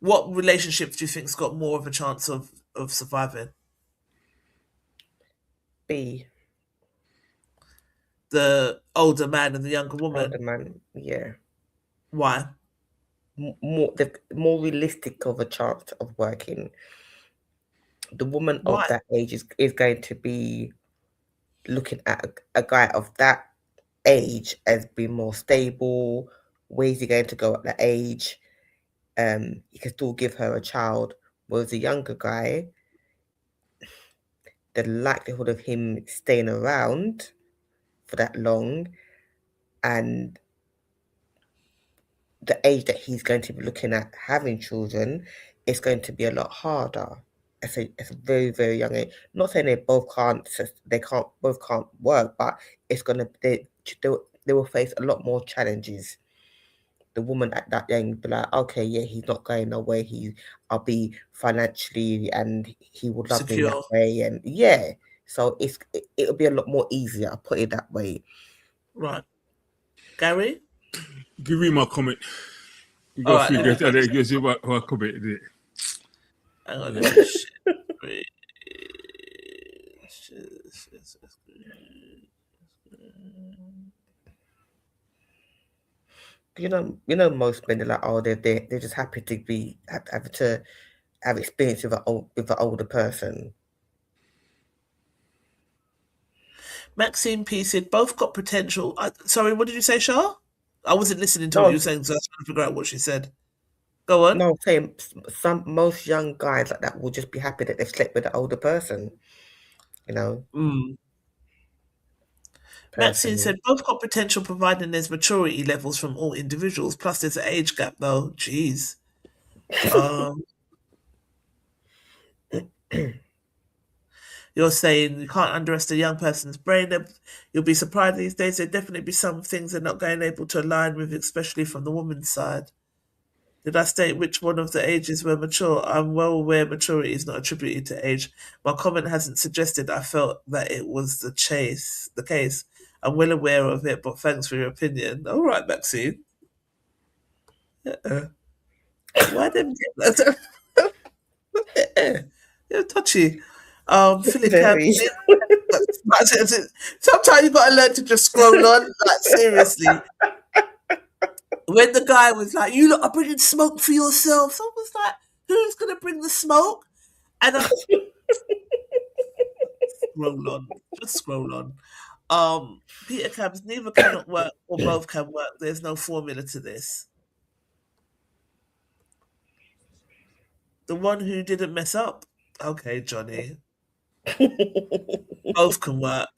What relationships do you think's got more of a chance of surviving? B. The older man and the younger woman. Older man, yeah. Why? More realistic of a chance of working. The woman of that age is going to be looking at a guy of that age as being more stable. Where is he going to go at that age? He can still give her a child. Whereas a younger guy, the likelihood of him staying around for that long and the age that he's going to be looking at having children is going to be a lot harder. It's a very, very young age. Not saying they both can't work, but it's gonna they will face a lot more challenges. The woman at that young be like, okay, yeah, he's not going away. I'll be financially and he would love me that way, and yeah. So it'll be a lot more easier. I'll put it that way. Right, Gary. Give me my comment. You got to see what comment is it? Hang on, let me You know, most men are like, oh, they're just happy to have experience with an older person. Maxine P said both got potential. Sorry, what did you say, Shah? I wasn't listening to what you were saying, so I was trying to figure out what she said. Go on. No, saying most young guys like that will just be happy that they've slept with an older person. You know, Maxine personally. said both got potential providing there's maturity levels from all individuals. Plus, there's an age gap, though. Jeez. You're saying you can't underestimate a young person's brain. You'll be surprised these days. There'll definitely be some things they're not going able to align with, especially from the woman's side. Did I state which one of the ages were mature? I'm well aware maturity is not attributed to age. My comment hasn't suggested I felt that it was the case. I'm well aware of it, but thanks for your opinion. All right, Maxine. Why them? You're touchy. Philip Very. Sometimes you gotta learn to just scroll on. Like seriously. When the guy was like, "You lot are bringing smoke for yourselves," I was like, "Who's gonna bring the smoke?" And I scroll on. Peter Cabs, neither cannot work or both can work. There's no formula to this. The one who didn't mess up. Okay, Johnny. Both can work.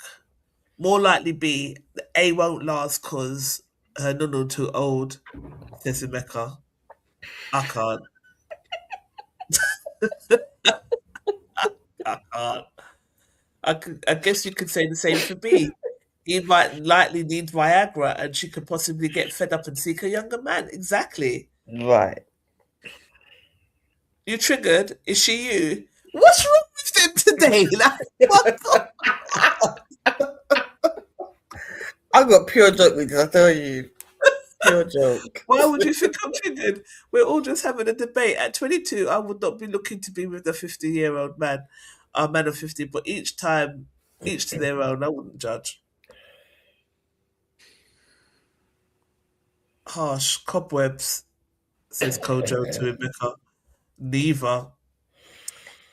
More likely B. A won't last because her nunu too old, says Emeka. I can't. I can't. I guess you could say the same for B. He might likely need Viagra and she could possibly get fed up and seek a younger man. Exactly. Right. You triggered? Is she you? What's wrong with him today? Like, what the- I got pure joke with this, I tell you. Pure joke. Why would you think I'm triggered? We're all just having a debate. At 22, I would not be looking to be with a 50-year-old man, a man of 50, but each to their own. I wouldn't judge. Harsh. Cobwebs, says Kojo to Rebecca. Neither.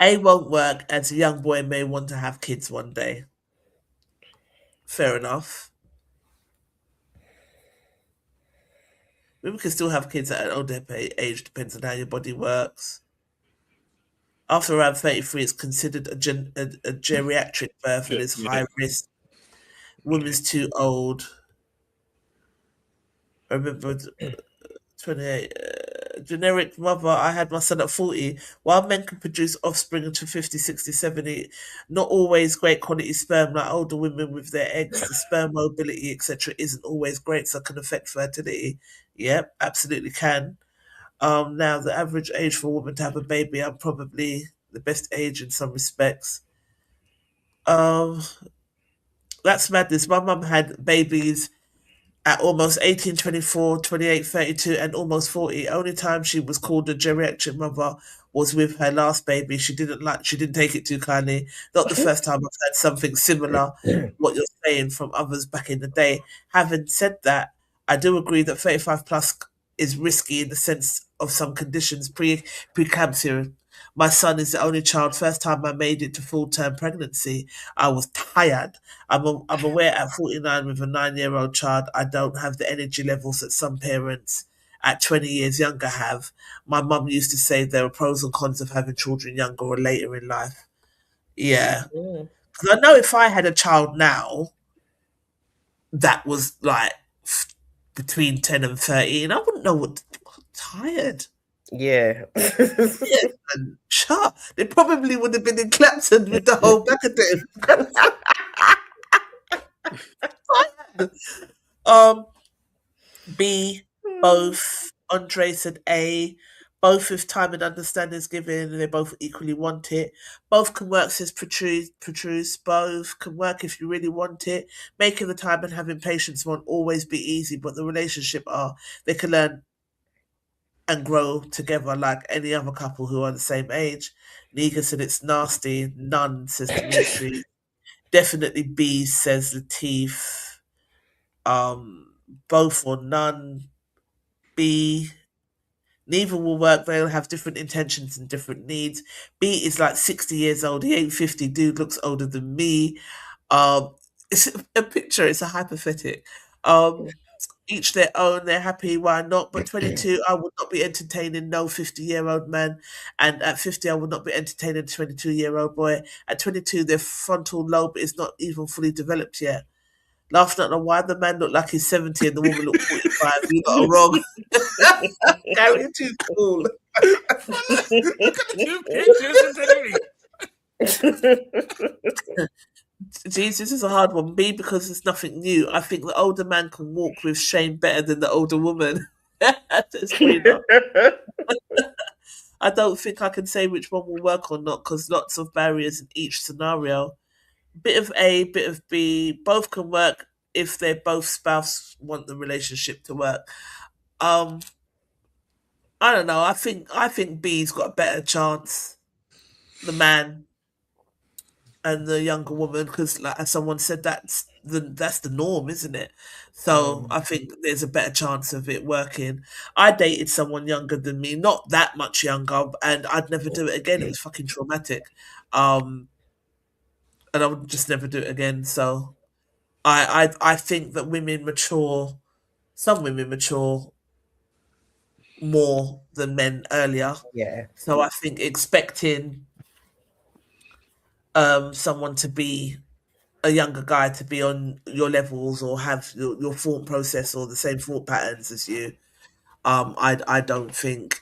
A won't work as a young boy may want to have kids one day. Fair enough. Women can still have kids at an older age, depends on how your body works. After around 33, it's considered a geriatric birth and is high risk. Women's too old. I remember 28. Generic mother, I had my son at 40. While men can produce offspring until 50, 60, 70, not always great quality sperm like older women with their eggs. The sperm mobility, etc., isn't always great, so can affect fertility. Yep, absolutely can. Now, the average age for a woman to have a baby, I'm probably the best age in some respects. That's madness. My mum had babies at almost 18, 24, 28, 32, and almost 40. Only time she was called a geriatric mother was with her last baby. She didn't take it too kindly. Not the first time I've heard something similar what you're saying from others back in the day. Having said that, I do agree that 35 plus is risky in the sense of some conditions preeclampsia. My son is the only child. First time I made it to full-term pregnancy, I was tired. I'm aware at 49 with a 9-year-old child, I don't have the energy levels that some parents at 20 years younger have. My mum used to say there are pros and cons of having children younger or later in life. Yeah. Because I know if I had a child now that was like between 10 and 13, I wouldn't know what tired. Yeah. Yeah, and shut. They probably would have been in Clapton with the whole back of them. B, both. Andre said A. Both with time and understanding is given, and they both equally want it. Both can work, says Patrice. Both can work if you really want it. Making the time and having patience won't always be easy, but the relationship they can learn and grow together like any other couple who are the same age. Nika said it's nasty. None, says Dimitri. Definitely B, says Latif. Both or none. B. Neither will work. They'll have different intentions and different needs. B is like 60 years old. He ain't 50. Dude looks older than me. It's a picture. It's a hypothetic. each their own. They're happy. Why not? But 22, I would not be entertaining no 50-year-old man, and at 50, I would not be entertaining a 22-year-old boy. At 22, their frontal lobe is not even fully developed yet. Laughing at the why the man look like he's 70 and the woman look 45. You got it wrong. Gary, you're too cool. Look at the two pictures. Jeez, this is a hard one. B, because it's nothing new. I think the older man can walk with shame better than the older woman. That's greener. I don't think I can say which one will work or not because lots of barriers in each scenario. Bit of A, bit of B. Both can work if they both spouse want the relationship to work. I don't know. I think B's got a better chance. The man and the younger woman, because like as someone said, that's the norm, isn't it? So I think there's a better chance of it working. I dated someone younger than me, not that much younger, and I'd never do it again. It was fucking traumatic. And I would just never do it again. So I think that some women mature more than men earlier. Yeah. So I think expecting someone to be a younger guy to be on your levels or have your thought process or the same thought patterns as you, I don't think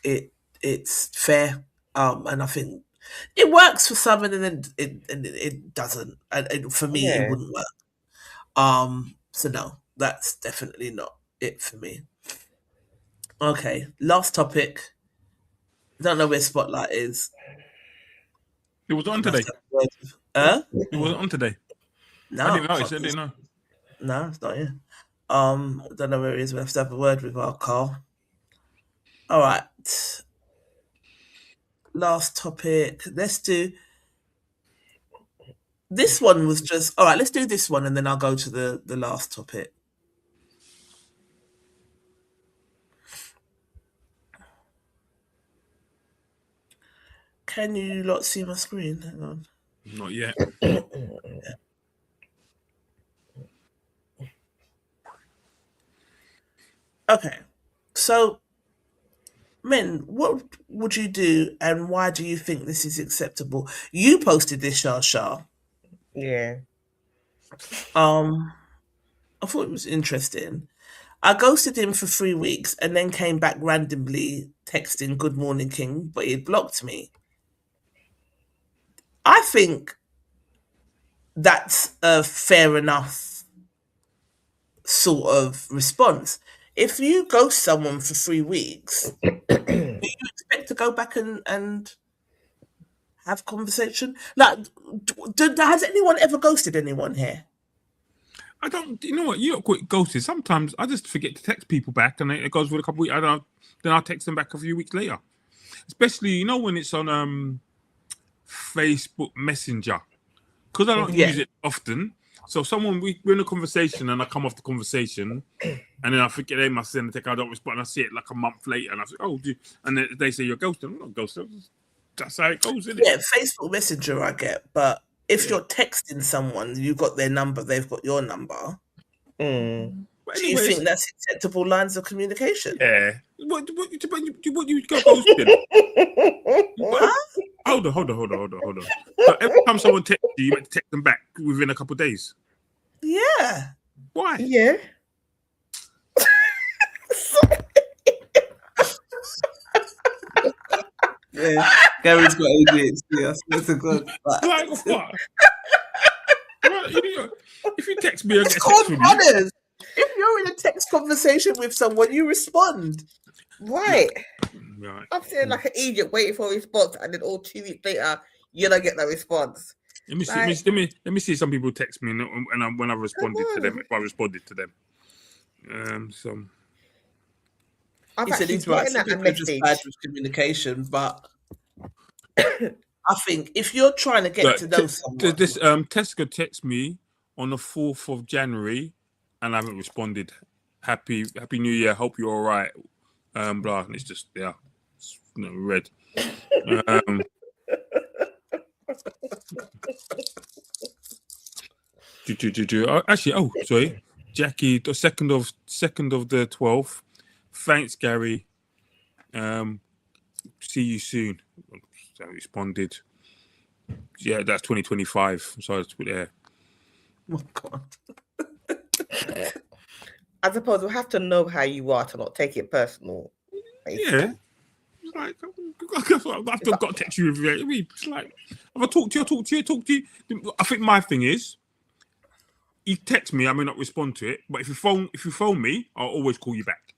it's fair. And I think it works for some and then it doesn't. And for me, it wouldn't work. So no, that's definitely not it for me. Okay, last topic. I don't know where Spotlight is. It was on today. It wasn't on today. No, I didn't notice. I didn't know. No, it's not here. I don't know where it is. We have to have a word with our Carl. All right. Last topic. Let's do. This one was just all right. Let's do this one, and then I'll go to the last topic. Can you lot see my screen? Hang on. Not yet. Okay. So, men, what would you do, and why do you think this is acceptable? You posted this, Shah. Yeah. I thought it was interesting. I ghosted him for 3 weeks and then came back randomly texting "Good morning, King," but he blocked me. I think that's a fair enough sort of response. If you ghost someone for 3 weeks, do you expect to go back and have conversation? Like, has anyone ever ghosted anyone here? I don't. You know what? You got quick ghosted. Sometimes I just forget to text people back, and it goes for a couple of weeks. Then I'll text them back a few weeks later. Especially, when it's on Facebook Messenger, because I don't use it often. So we're in a conversation, and I come off the conversation, and then I forget they must send a text. I don't respond. And I see it like a month later, and I say, "Oh," and then they say you're ghosting. I'm not ghosting. That's how it goes, isn't it? Yeah, Facebook Messenger I get, but if you're texting someone, you got their number, they've got your number. Mm. Do you think that's acceptable lines of communication? Yeah. What you got ghosted? Hold on. So every time someone texts you, you meant to text them back within a couple of days. Yeah. Why? Yeah. Yeah. Gary's got ADHD. I swear to God. Like what? If you text me, I get a It's text called from you. manners. If you're in a text conversation with someone, you respond. Right. Right. I'm sitting like an idiot waiting for a response, and then all 2 weeks later, you don't get no response. Let me see. Let me see. Some people text me, and when I responded to them, if I responded to them, I've He said actually he's right. gotten Some that a people are just message. bad with communication, but I think if you're trying to get to know someone, this Tesco texted me on the 4th of January, and I haven't responded. Happy New Year. Hope you're all right. Blah. And it's just it's red. Actually, sorry, Jackie. The 2nd of 2nd of the 12th. Thanks, Gary. See you soon. I responded. Yeah, that's 2025. So it's there. Oh God. I suppose we have to know how you are to not take it personal. Basically. Yeah. It's like, I've got to text you. I mean, it's like, if I talk to you. I think my thing is, you text me, I may not respond to it, but if you phone me, I'll always call you back.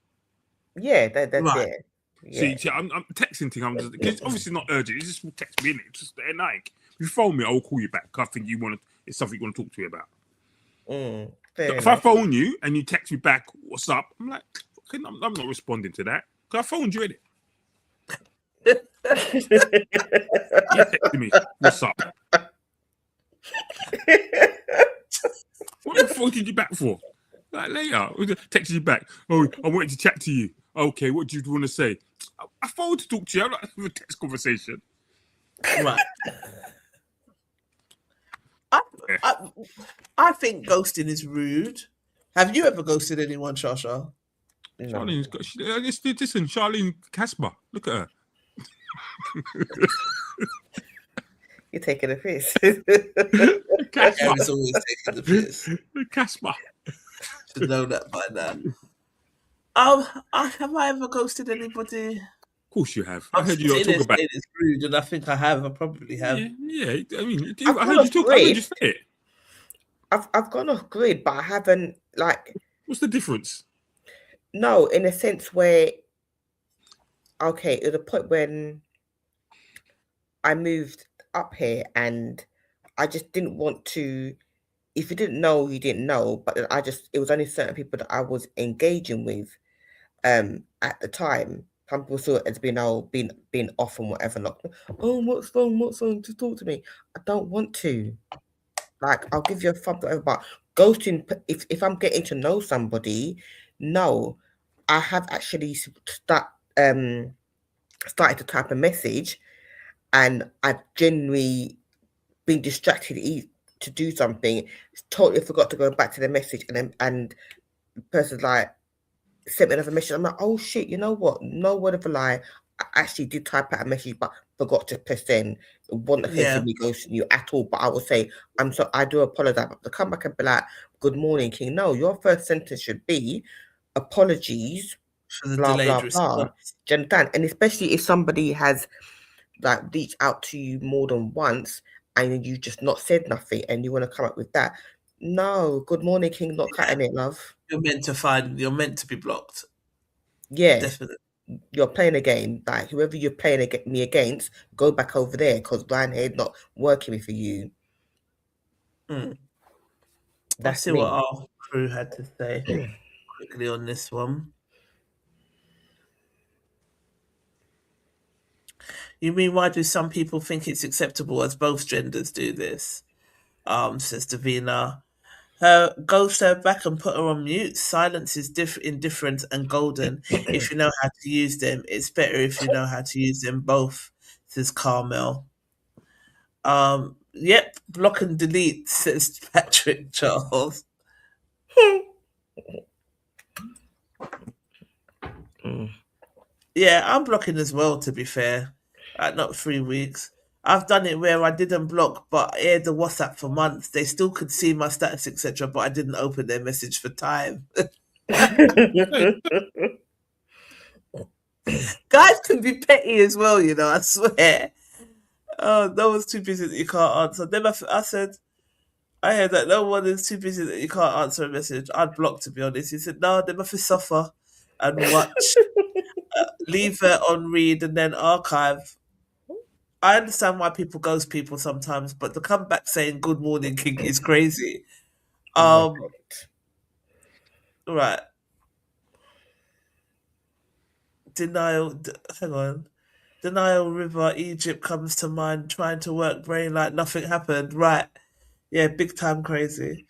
Yeah, that's Right. it. Yeah. See, I'm texting thing. I'm just, it's obviously not urgent. It's just text me, innit? It's just like, if you phone me, I'll call you back. I think it's something you want to talk to me about. If I phone you and you text me back, what's up? I'm like, okay, I'm not responding to that because I phoned you, innit? You texted me, what's up? What the fuck did you back for? Like later, texted you back. Oh, I wanted to chat to you. Okay, what do you want to say? I phoned to talk to you. I'm not having a text conversation. Right. I think ghosting is rude. Have you ever ghosted anyone, Shasha? No. Charlene's got. Listen, Charlene Casper. Look at her. You're taking a piss. Casper. Gary's always taking the piss. Casper. Should know that by now. Have I ever ghosted anybody? Of course you have. I heard you talk about it. It's rude, and I think I have. I probably have. Yeah. I mean, I've I heard you talk. I heard you say it. I've gone off grid, but I haven't like. What's the difference? No, in a sense where, okay, at the point when I moved up here and I just didn't want to. If you didn't know, you didn't know. But it was only certain people that I was engaging with, at the time. Some people saw it as being off and whatever. Not, oh, what's wrong? Just talk to me. I don't want to. Like, I'll give you a thumbs up, but ghosting. If I'm getting to know somebody, no, I have actually started to type a message, and I've genuinely been distracted to do something. Totally forgot to go back to the message, and the person's like sent me another message. I'm like, oh shit, you know what? No word of a lie. I actually did type out a message, but forgot to press send. It wasn't a case of me ghosting you at all. But I would say, I do apologize. But to come back and be like, good morning, King. No, your first sentence should be apologies For the blah delayed blah blah. response. Do you understand? And especially if somebody has like reached out to you more than once and you just not said nothing and you want to come up with that. No, good morning, King, not cutting it, love. You're meant to be blocked. Yeah. Definitely. You're playing a game, like whoever you're playing me against, go back over there because Ryan Hayes not working for you. Let's see what our crew had to say quickly on this one. You mean, why do some people think it's acceptable as both genders do this? Says Davina. Ghost her back and put her on mute. Silence is indifferent and golden. If you know how to use them, it's better if you know how to use them both, says Carmel. Yep, block and delete, says Patrick Charles. Yeah, I'm blocking as well, to be fair. Not 3 weeks. I've done it where I didn't block, but I aired the WhatsApp for months. They still could see my status, etc., but I didn't open their message for time. Guys can be petty as well, you know, I swear. Oh, no one's too busy that you can't answer. Then I said, I heard that no one is too busy that you can't answer a message. I'd block, to be honest. He said, no, they must suffer and watch. Leave it on read and then archive. I understand why people ghost people sometimes, but to come back saying good morning, King is crazy. Right. Denial. Hang on. Denial River, Egypt comes to mind. Trying to work brain like nothing happened. Right. Yeah, big time crazy.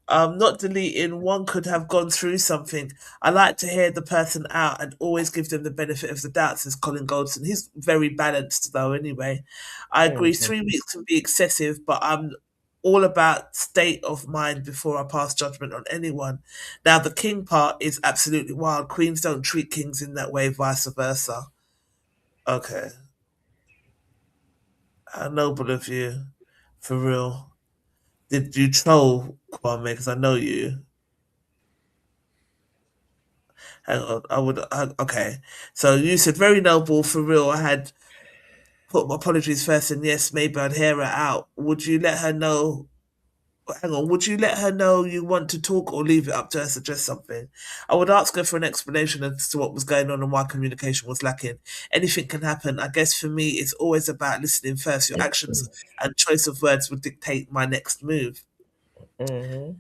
Not deleting, one could have gone through something. I like to hear the person out and always give them the benefit of the doubt, says Colin Goldson. He's very balanced, though, anyway. I agree, 3 weeks can be excessive, but I'm all about state of mind before I pass judgment on anyone. Now, the king part is absolutely wild. Queens don't treat kings in that way, vice versa. Okay. How noble of you. For real. Did you troll Kwame? Because I know you. Hang on, okay. So you said very noble, for real. I had put my apologies first, and yes, maybe I'd hear her out. Would you let her know? Hang on, would you let her know you want to talk or leave it up to her to suggest something? I would ask her for an explanation as to what was going on and why communication was lacking. Anything can happen. I guess for me, it's always about listening first. Your actions and choice of words would dictate my next move. Mm-hmm.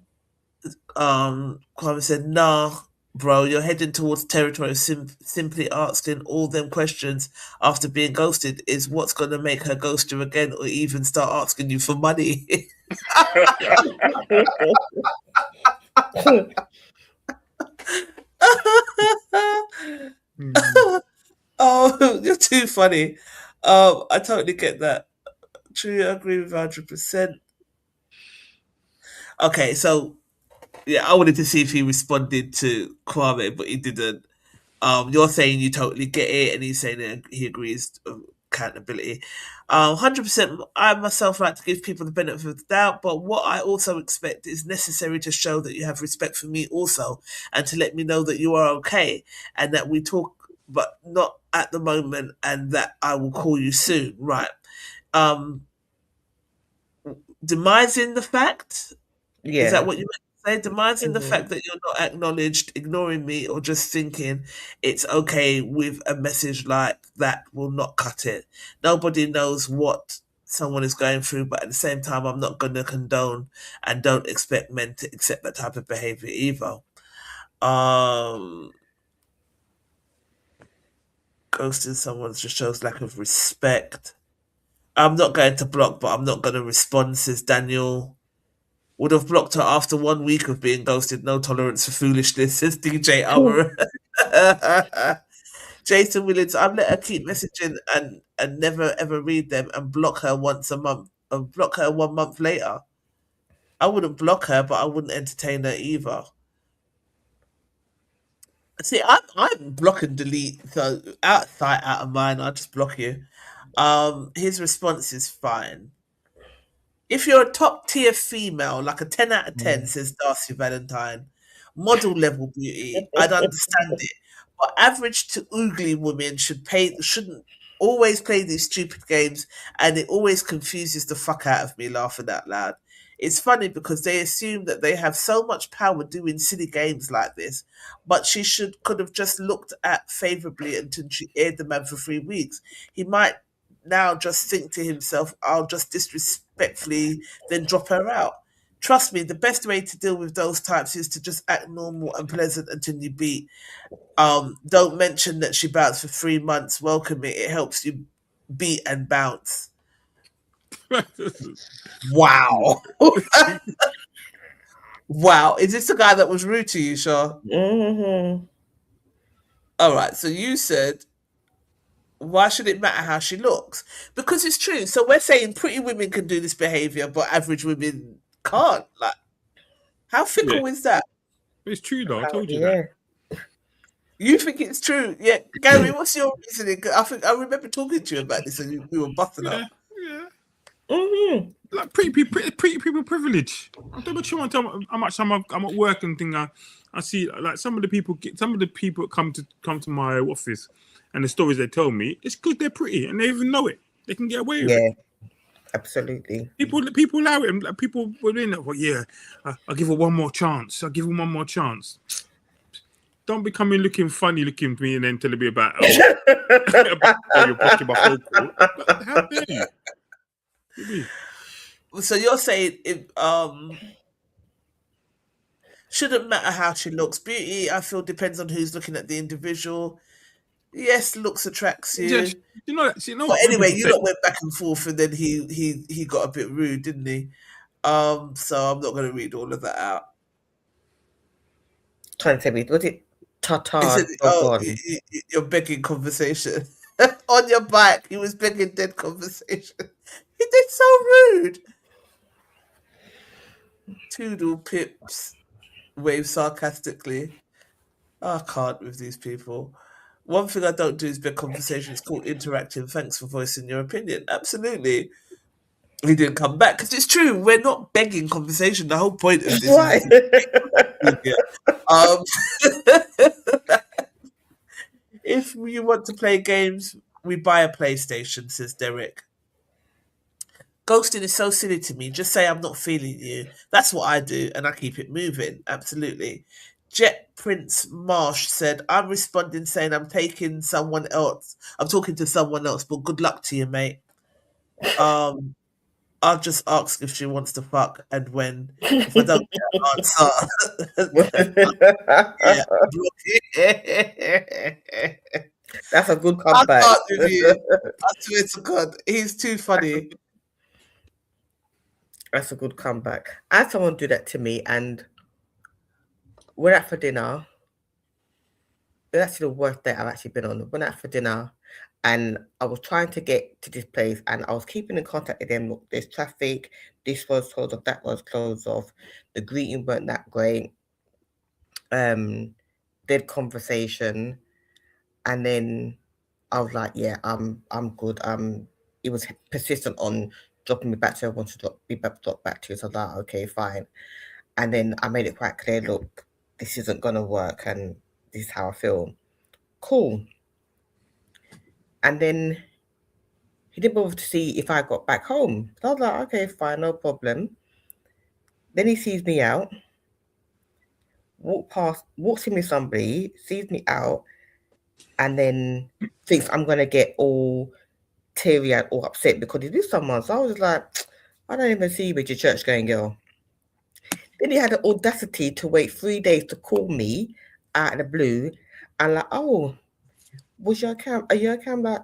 Kwame said, nah, bro, you're heading towards territory of simply asking all them questions after being ghosted is what's going to make her ghost you again or even start asking you for money. Oh, you're too funny. I totally get that. True, I agree with 100%. Okay, so yeah, I wanted to see if he responded to Kwame, but he didn't. You're saying you totally get it, and he's saying that he agrees accountability. 100%. I myself like to give people the benefit of the doubt, but what I also expect is necessary to show that you have respect for me also, and to let me know that you are okay, and that we talk, but not at the moment, and that I will call you soon. Right. Demising the fact. Yeah. Is that what you meant to say? Demising the fact that you're not acknowledged, ignoring me, or just thinking it's okay with a message like that will not cut it. Nobody knows what someone is going through, but at the same time, I'm not going to condone and don't expect men to accept that type of behavior either. Ghosting someone just shows lack of respect. I'm not going to block, but I'm not going to respond, says Daniel. Would have blocked her after 1 week of being ghosted. No tolerance for foolishness, says DJ Almer. Jason Williams, I've let her keep messaging and never ever read them and block her once a month and block her 1 month later. I wouldn't block her, but I wouldn't entertain her either. See, I'm block and delete, so out of sight, out of mind, I'll just block you. His response is fine. If you're a top tier female, like a 10 out of 10, says Darcy Valentine, model level beauty, I'd understand it. But average to oogly women shouldn't always play these stupid games, and it always confuses the fuck out of me laughing out loud. It's funny because they assume that they have so much power doing silly games like this, but she could have just looked at favourably until she aired the man for 3 weeks. He might now just think to himself, I'll just disrespectfully then drop her out. Trust me, the best way to deal with those types is to just act normal and pleasant until you beat. Don't mention that she bounced for 3 months. Welcome it. It helps you beat and bounce. Wow. Wow. Is this the guy that was rude to you, Shaw? Mm-hmm. All right. So you said, why should it matter how she looks? Because it's true. So we're saying pretty women can do this behavior, but average women can't. Like, how fickle is that? It's true, though. I told you that. You think it's true? Yeah, Gary. What's your reasoning? I remember talking to you about this, and we were busting up. Yeah. Mm-hmm. Like pretty people privilege. I don't know what you want to tell me how much I'm at work and thing. I see like some of the people come to my office, and the stories they tell me, it's good they're pretty and they even know it. They can get away with it. Absolutely. People allow it. And like, people were in that. Well, yeah, I'll give her one more chance. Don't be coming looking funny, looking to me, and then telling me about you're blocking my phone call. How dare you? So you're saying it shouldn't matter how she looks. Beauty, I feel, depends on who's looking at the individual. Yes, looks attracts you. Yes, you know. But anyway, you lot went back and forth, and then he got a bit rude, didn't he? So I'm not going to read all of that out. Trying to say, was it Tata? You're begging conversation on your bike. He was begging dead conversation. He did so rude. Toodle pips. Wave sarcastically. I can't with these people. One thing I don't do is big conversation. It's called interacting. Thanks for voicing your opinion. Absolutely. He didn't come back because it's true. We're not begging conversation. The whole point of this Right. is if you want to play games, we buy a PlayStation, says Derek. Ghosting is so silly to me. Just say I'm not feeling you. That's what I do, and I keep it moving. Absolutely. Jet Prince Marsh said, I'm responding saying I'm taking someone else. I'm talking to someone else, but good luck to you, mate. I'll just ask if she wants to fuck and when. If I don't get an answer, That's a good I comeback. can't do you. I swear to God, he's too funny. That's a good comeback. I had someone do that to me, and we're out for dinner. It's actually the worst date I've actually been on. Went out for dinner, and I was trying to get to this place, and I was keeping in contact with them. Look, there's traffic. This was closed off. That was closed off. The greeting weren't that great. Dead conversation, and then I was like, "Yeah, I'm good." It was persistent on dropping me back to. I wanted to drop back to. So I was like, "Okay, fine." And then I made it quite clear. Look, this isn't gonna work, and this is how I feel. Cool. And then he didn't bother to see if I got back home. So I was like, okay, fine, no problem. Then he sees me out, walks in with somebody, sees me out, and then thinks I'm gonna get all teary-eyed or upset because he's with someone. So I was like, I don't even see you with your church going girl. Then he had the audacity to wait 3 days to call me out of the blue and like, oh, was your account? Are you okay? I'm like,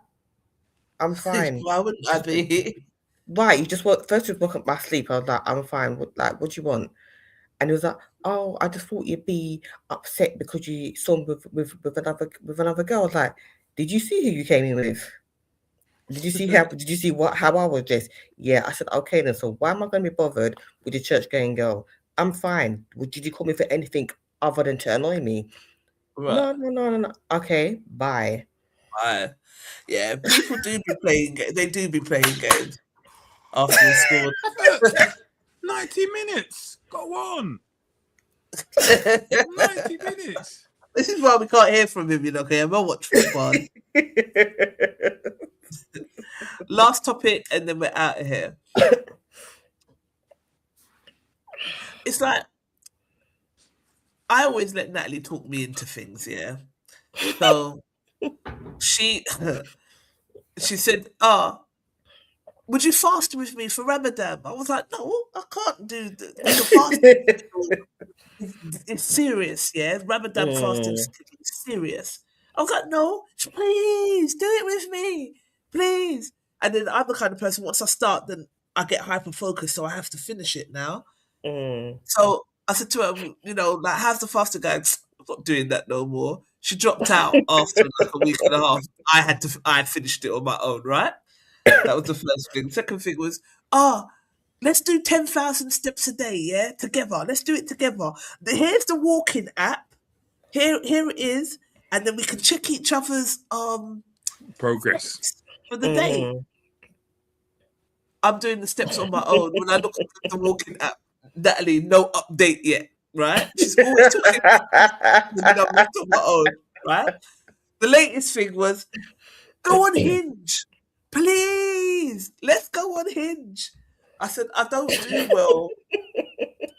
I'm fine. Why wouldn't I be? Right, you just first you woke up my sleep. I was like, I'm fine. What do you want? And he was like, oh, I just thought you'd be upset because you saw me with another girl. I was like, did you see who you came in with? Did you see how I was dressed? Yeah, I said, okay then. So why am I going to be bothered with the church going girl? I'm fine. Did you call me for anything other than to annoy me? Right. No. Okay, bye. Bye. Yeah, people do be playing. They do be playing games after the score. 90 minutes. Go on. 90 minutes. This is why we can't hear from him, you know, okay? I'm gonna watch football. Last topic, and then we're out of here. It's like I always let Natalie talk me into things, yeah. So she said, would you fast with me for Ramadan? I was like, no, I can't do the fasting. It's serious, yeah. Ramadan fasting is serious. I was like, no, please do it with me, please. And then I'm the kind of person, once I start, then I get hyper focused, so I have to finish it now. So I said to her, you know, like, how's the fasting going? I'm not doing that no more. She dropped out after like a week and a half. I had finished it on my own, right? That was the first thing. Second thing was, let's do 10,000 steps a day, yeah, together. Let's do it together. Here's the walking app. Here it is, and then we can check each other's progress for the day. I'm doing the steps on my own. When I look at the walking app, Natalie, no update yet, right? She's always talking when I'm left on my own, right? The latest thing was, go on Hinge. Please, let's go on Hinge. I said, I don't do well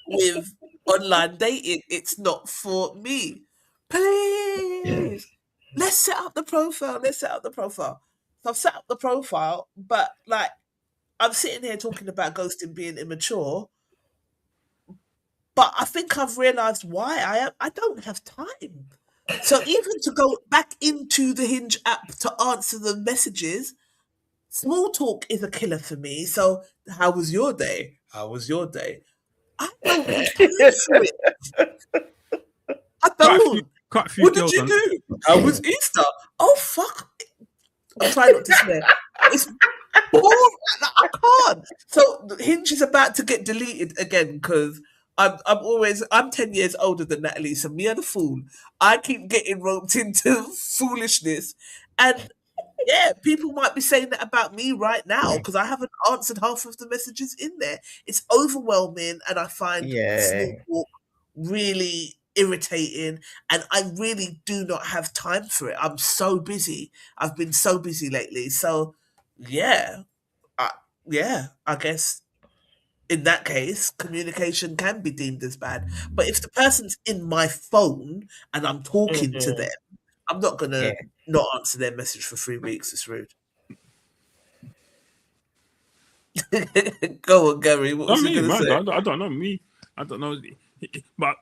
with online dating. It's not for me. Please, let's set up the profile. So I've set up the profile, but like, I'm sitting here talking about ghosting being immature, but I think I've realised why I don't have time. So even to go back into the Hinge app to answer the messages, small talk is a killer for me. So, how was your day? I don't have time for it. I don't. Quite a few What did you do? How was Easter? Oh, fuck. I'm trying not to swear. It's boring. I can't. So, Hinge is about to get deleted again because I'm 10 years older than Natalie, so me and the fool. I keep getting roped into foolishness. And yeah, people might be saying that about me right now because I haven't answered half of the messages in there. It's overwhelming, and I find small Yeah. talk really irritating, and I really do not have time for it. I'm so busy. I've been so busy lately. So yeah, I, yeah, I guess in that case, communication can be deemed as bad. But if the person's in my phone and I'm talking to them, I'm not Yeah. gonna not answer their message for 3 weeks. It's rude. Go on, Gary. What was Not you me, gonna man. say? I don't know me. I don't know, but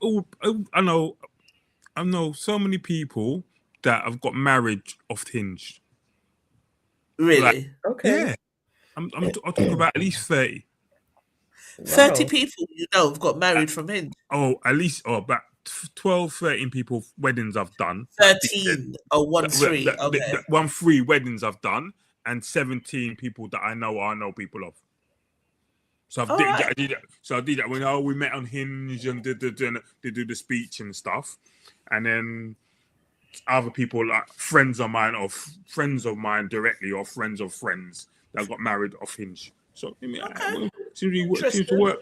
I know so many people that have got married off Hinge. Like, Really? Okay. yeah, I'm talking about at least 30. 30 Wow. people have got married from Hinge. At least about 12, 13 people weddings I've done. Like decent. 13. Oh, 1-3. Okay. 3 weddings I've done, and 17 people that I know people of. So All right. I did that. So I did that when we met on Hinge and did the speech and stuff, and then other people like friends of mine directly or friends of friends that got married off Hinge. So I mean, Okay. seems to work.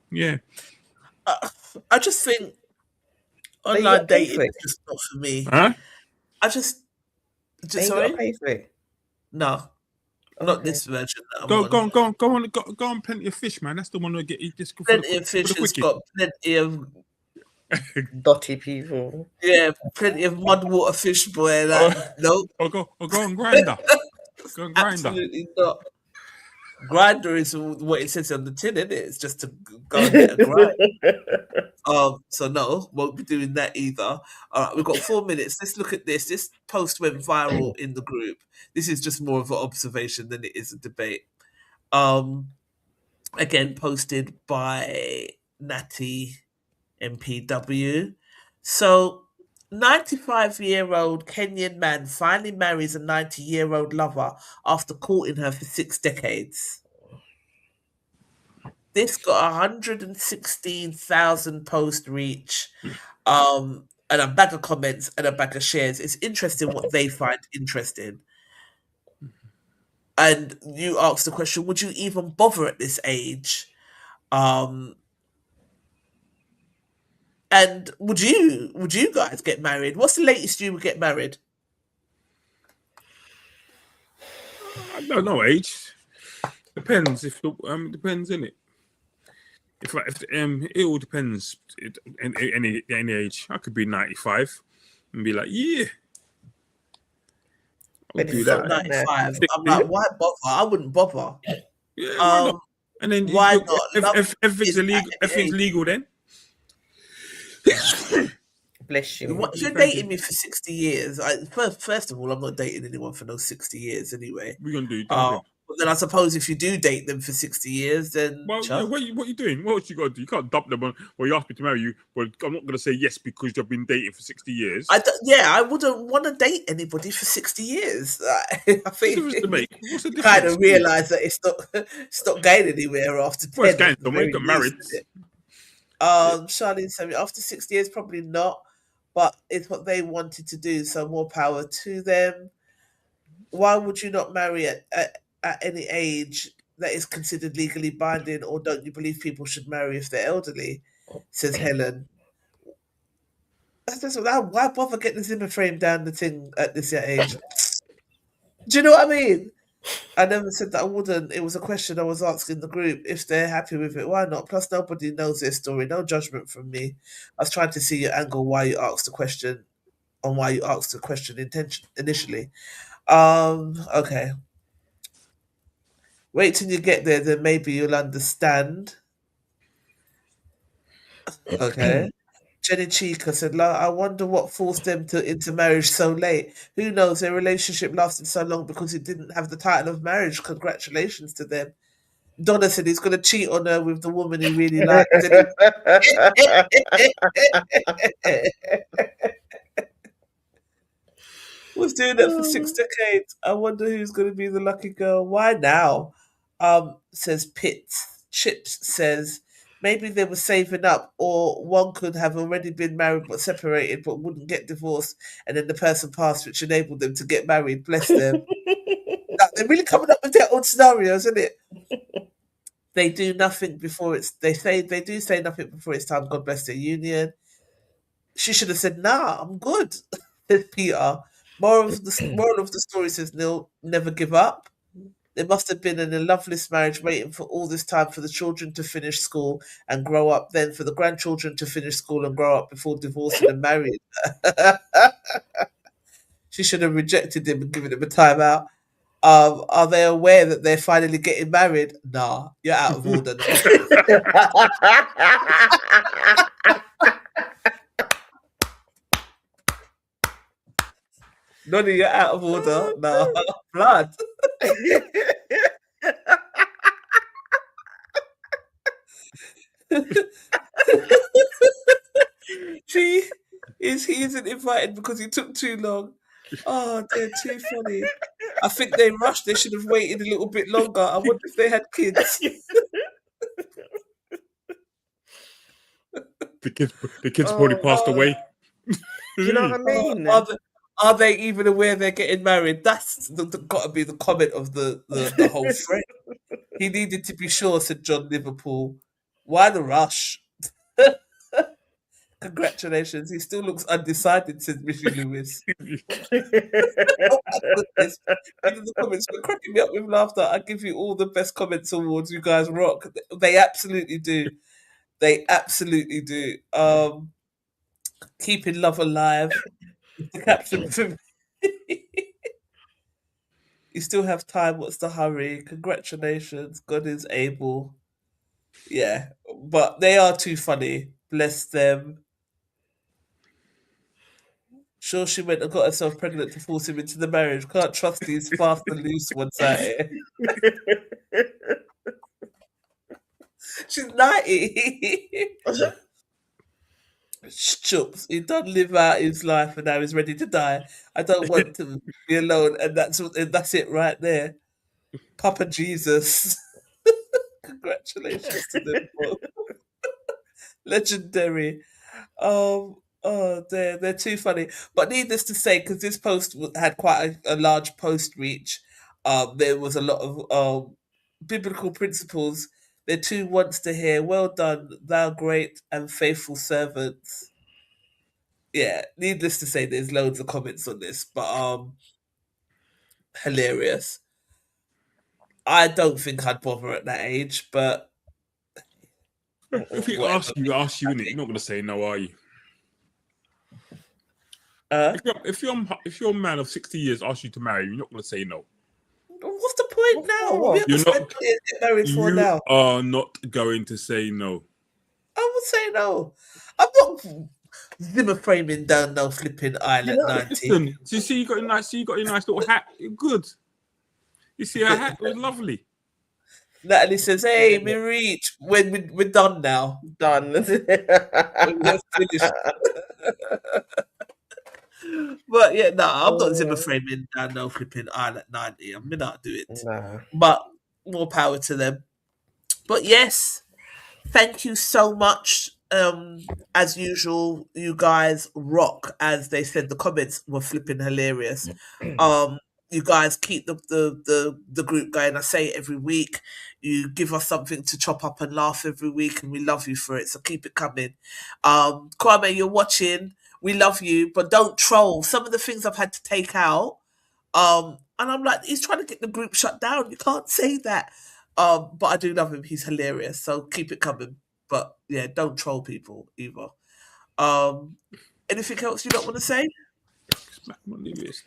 Yeah. I just think But you online got to pay dating for it. is just not for me. Huh? I just And you got to sorry? pay for it. No, not Okay. this version that I'm Go on. on Plenty of Fish, man. That's the one that get you just for Plenty of for Fish the has quickie. got plenty of Dotty people. plenty of mudwater fish, boy. Like, nope, Or go on Grinder. Go on Grinder. absolutely not. Grinder is what it says on the tin, isn't it? It's just to go and get a grind. So no, won't be doing that either. All right, we've got 4 minutes. Let's look at this. This post went viral in the group. This is just more of an observation than it is a debate. Again, posted by Natty MPW. So, 95-year-old Kenyan man finally marries a 90-year-old lover after courting her for 6 decades. This got 116,000 post reach, and a bag of comments and a bag of shares. It's interesting what they find interesting. And you asked the question, would you even bother at this age? And would you guys get married? What's the latest you would get married? I don't know age. Depends depends in it. If it all depends. Any age, I could be 95 and be like, yeah, I'll But do it's that. not 95. I'm like, why bother? I wouldn't bother. Yeah, why not? And then Why not? Love everything's is illegal. at any Everything's age. legal then. Bless you. If you're dating me for 60 years, first of all, I'm not dating anyone for no 60 years anyway. We're gonna do dumpling. But then I suppose if you do date them for 60 years, then Well, yeah, what you doing? What you got to do? You can't dump them on. Well, you asked me to marry you. Well, I'm not gonna say yes because you've been dating for 60 years. I wouldn't want to date anybody for 60 years. I think What's the difference? you kind of realise that it's not going anywhere after 10. Well, it's going at the somewhere. You very got married. least, isn't it? Charlene said after 60 years, probably not, but it's what they wanted to do, so more power to them. Why would you not marry at any age that is considered legally binding, or don't you believe people should marry if they're elderly? Says Helen. That's just, why bother getting the Zimmer frame down the thing at this age? Do you know what I mean? I never said that I wouldn't. It was a question I was asking the group. If they're happy with it, why not? Plus, nobody knows their story. No judgment from me. I was trying to see your angle, why you asked the question, initially. Okay. Wait till you get there, then maybe you'll understand. Okay. Jenny Chica said, I wonder what forced them into marriage so late. Who knows? Their relationship lasted so long because it didn't have the title of marriage. Congratulations to them. Donna said he's going to cheat on her with the woman he really likes. Was doing that for 6 decades. I wonder who's going to be the lucky girl. Why now? Says Pitts. Chips says, maybe they were saving up, or one could have already been married but separated but wouldn't get divorced, and then the person passed, which enabled them to get married. Bless them. They're really coming up with their own scenarios, isn't it? They do nothing before it's. They do say nothing before it's time. God bless their union. She should have said, "Nah, I'm good." Said Peter. Moral of the story says, "Neil, never give up." There must have been a loveless marriage waiting for all this time for the children to finish school and grow up, then for the grandchildren to finish school and grow up before divorcing and marrying. She should have rejected him and given him a timeout. Are they aware that they're finally getting married? Nah, you're out of order now. Nonny, you're out of order. Nah, blood. He isn't invited because he took too long. Oh, they're too funny. I think they rushed. They should have waited a little bit longer. I wonder if they had kids. The kids probably passed away. You know what I mean? Are they even aware they're getting married? That's got to be the comment of the whole thread. He needed to be sure, said John Liverpool. Why the rush? Congratulations. He still looks undecided, said Missy Lewis. Oh my goodness. Reading the comments, but cracking me up with laughter. I give you all the best comments awards. You guys rock. They absolutely do. They absolutely do. Keeping love alive. The caption for me. You still have time. What's the hurry? Congratulations. God is able. Yeah. But they are too funny. Bless them. Sure, she went and got herself pregnant to force him into the marriage. Can't trust these fast and loose ones out here. She's 90. Chups. He done live out his life and now he's ready to die. I don't want to be alone, and that's it right there. Papa Jesus. Congratulations to them both. Legendary. They're too funny. But needless to say, because this post had quite a large post reach, there was a lot of biblical principles. They're too wants to hear, well done, thou great and faithful servants. Yeah, needless to say, there's loads of comments on this, but hilarious. I don't think I'd bother at that age, but if he asks you, innit? You're not going to say no, are you? If your man of 60 years asks you to marry, you're not going to say no. What's the point now? What we have to get married for now? You are not going to say no. I would say no. I'm not Zimmer framing down no flipping aisle at 90. Listen, so you see, you got your nice little hat. You're good. You see, her hat was lovely. Natalie says, "Hey, me reach when we're done now. Done. We're finished." But yeah, no, I'm not Zimmer framing down no flipping aisle at 90. I'm not do it. No. But more power to them. But yes, thank you so much. As usual, you guys rock. As they said, the comments were flipping hilarious. You guys keep the group going. I say it every week. You give us something to chop up and laugh every week, and we love you for it. So keep it coming. Kwame, you're watching. We love you, but don't troll. Some of the things I've had to take out. And I'm like, he's trying to get the group shut down. You can't say that. But I do love him. He's hilarious. So keep it coming. But yeah, don't troll people either. Anything else you don't want to say?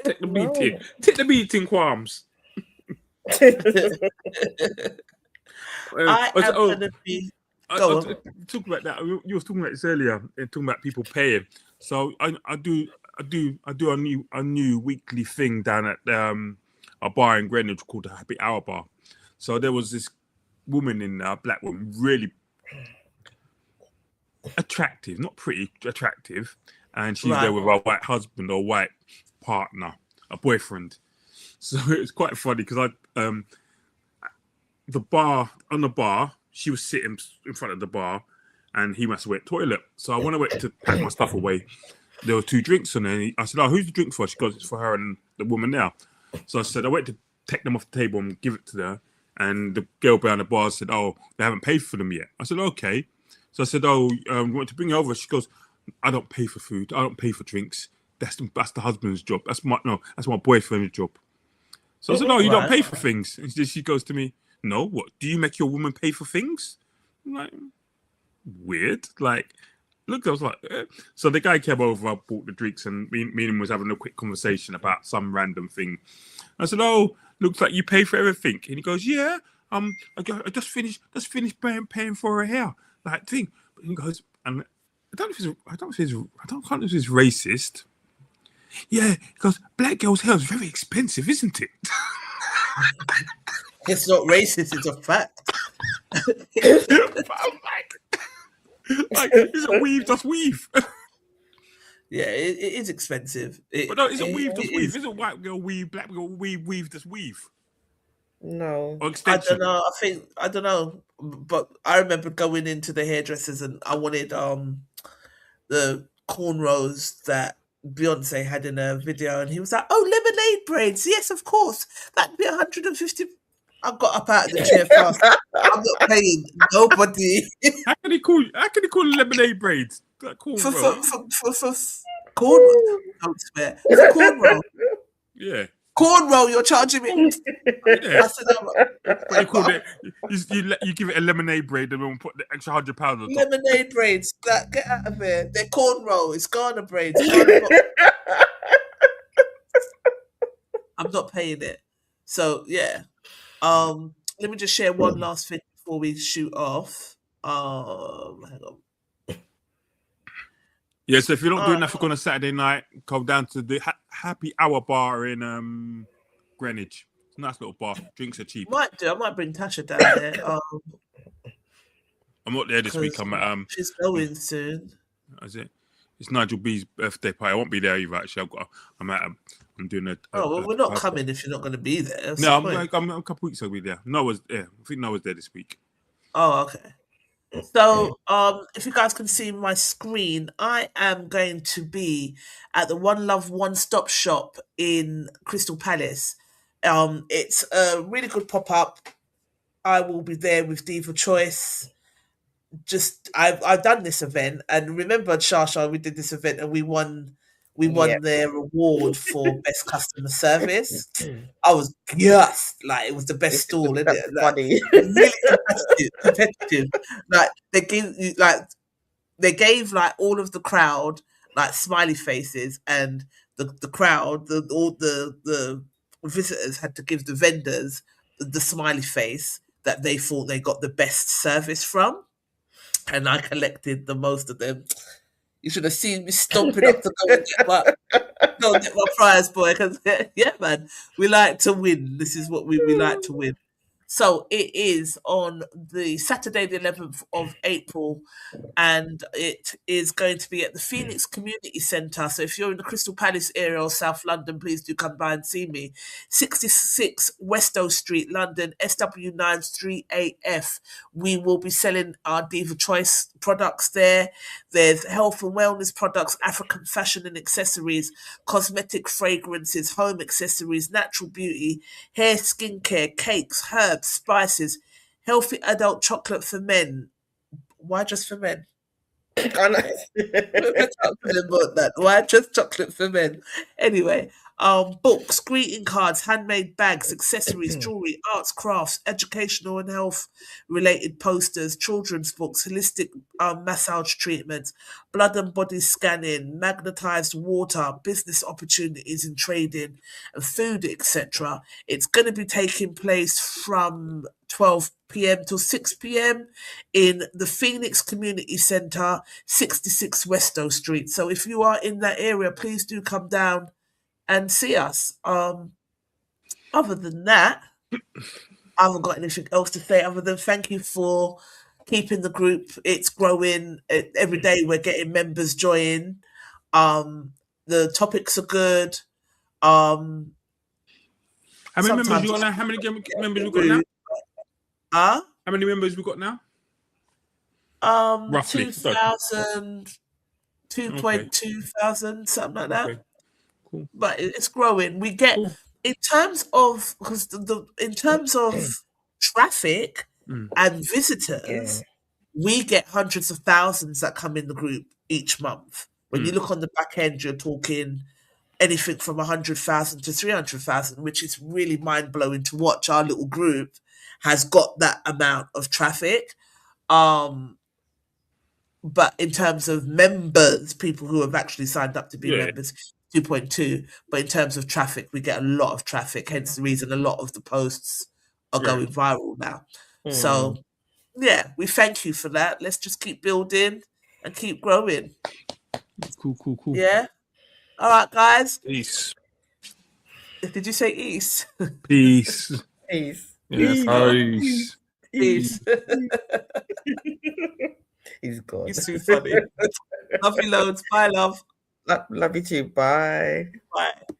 Take the beating. Take the beating, Qualms. I am going to be... Talk about that. You were talking about this earlier, talking about people paying. So I do a new weekly thing down at a bar in Greenwich called the Happy Hour Bar. So there was this woman in black woman, really attractive, not pretty, attractive, and she's there with her white husband or white partner, a boyfriend. So it's quite funny because the bar, she was sitting in front of the bar, and he must have went toilet. So when I went to pack my stuff away, there were 2 drinks on there. I said, "Oh, who's the drink for?" She goes, "It's for her and the woman there." So I said, I went to take them off the table and give it to her. And the girl behind the bar said, "Oh, they haven't paid for them yet." I said, "Okay." So I said, "Oh, you want to bring it over?" She goes, "I don't pay for food. I don't pay for drinks. That's the husband's job. That's my boyfriend's job." So I said, "No, you don't pay for things." And she goes to me, "No, what? Do you make your woman pay for things?" I'm like, weird. Like, look, I was like, eh. So the guy came over, I bought the drinks, and me and him was having a quick conversation about some random thing. I said, "Oh, looks like you pay for everything." And he goes, "Yeah, I just finished paying for her hair, like thing." But he goes, and I don't know if it's racist. Yeah, he goes, "Black girls' hair is very expensive, isn't it?" It's not racist, it's a fact. But I'm like, is it weave? Just weave. Yeah, it is expensive. But no, is it weave? Just weave. Is it white girl weave, black girl weave? Just weave. No, Or extension. I don't know. I don't know. But I remember going into the hairdressers and I wanted the cornrows that Beyonce had in a video, and he was like, "Oh, lemonade braids. Yes, of course. That'd be 150." I got up out of the chair fast. I'm not paying nobody How can he call lemonade braids? That for cornrow. cornrow. Don't swear. For cornrow. Yeah. Cornrow, you're charging me. Yeah. I said, What you call it? You give it a lemonade braid and then put the extra £100 on top. lemonade braids. Like, get out of here. They're cornrow. It's Ghana braids. I'm not paying it. So yeah. Let me just share one last thing before we shoot off. Hang on. Yeah, so if you're not doing nothing on a Saturday night, come down to the Happy Hour bar in Greenwich. It's a nice little bar. Drinks are cheap. I might bring Tasha down there. I'm not there this week. I'm at she's going soon. Is it? It's Nigel B's birthday party. I won't be there either. Actually, I'm doing a. Well, we're not coming if you're not going to be there. No, I'm a couple weeks I'll be there. Noah's there. I think Noah's there this week. Oh, okay. So, if you guys can see my screen, I am going to be at the One Love One Stop Shop in Crystal Palace. It's a really good pop up. I will be there with Diva Choice. I've done this event, and remember, Shasha, we did this event and we won their award for best customer service. I was like, it was the best stall, isn't it? Like, funny. Really competitive. Like they gave like all of the crowd like smiley faces, and the crowd, all the visitors had to give the vendors the smiley face that they thought they got the best service from. And I collected the most of them. You should have seen me stomping up to go and get my prize, boy. Because yeah, man, we like to win. This is what we like to win. So it is on the Saturday, the 11th of April, and it is going to be at the Phoenix Community Centre. So if you're in the Crystal Palace area or South London, please do come by and see me. 66 Westow Street, London, SW9 3AF. We will be selling our Diva Choice products there. There's health and wellness products, African fashion and accessories, cosmetic fragrances, home accessories, natural beauty, hair, skincare, cakes, herbs, spices, healthy adult chocolate for men. Why just for men? Why just chocolate for men? Anyway, books, greeting cards, handmade bags, accessories, jewelry, arts, crafts, educational and health related posters, children's books, holistic massage treatments, blood and body scanning, magnetized water, business opportunities in trading and food, etc. It's going to be taking place from 12 p.m. till 6 p.m. in the Phoenix Community Centre, 66 Westow Street. So if you are in that area, please do come down and see us. Other than that, I haven't got anything else to say other than thank you for keeping the group. It's growing. Every day we're getting members join. The topics are good. How many members you got now? How many members you got now? Huh? How many members we got now? Roughly. 2,000, 2.2 thousand, something like that. Okay. Cool. But it's growing. We get Cool. in terms of because in terms of traffic and visitors, we get hundreds of thousands that come in the group each month. When you look on the back end, you're talking anything from 100,000 to 300,000, which is really mind blowing to watch. Our little group has got that amount of traffic. But in terms of members, people who have actually signed up to be members, 2.2. But in terms of traffic, we get a lot of traffic. Hence the reason a lot of the posts are going viral now. So, yeah, we thank you for that. Let's just keep building and keep growing. Cool. Yeah. All right, guys. Peace. Did you say East? Peace. Peace. Yeah, peace. Peace. He's good. He's too funny. Love you loads. Bye, love. Love you too. Bye. Bye.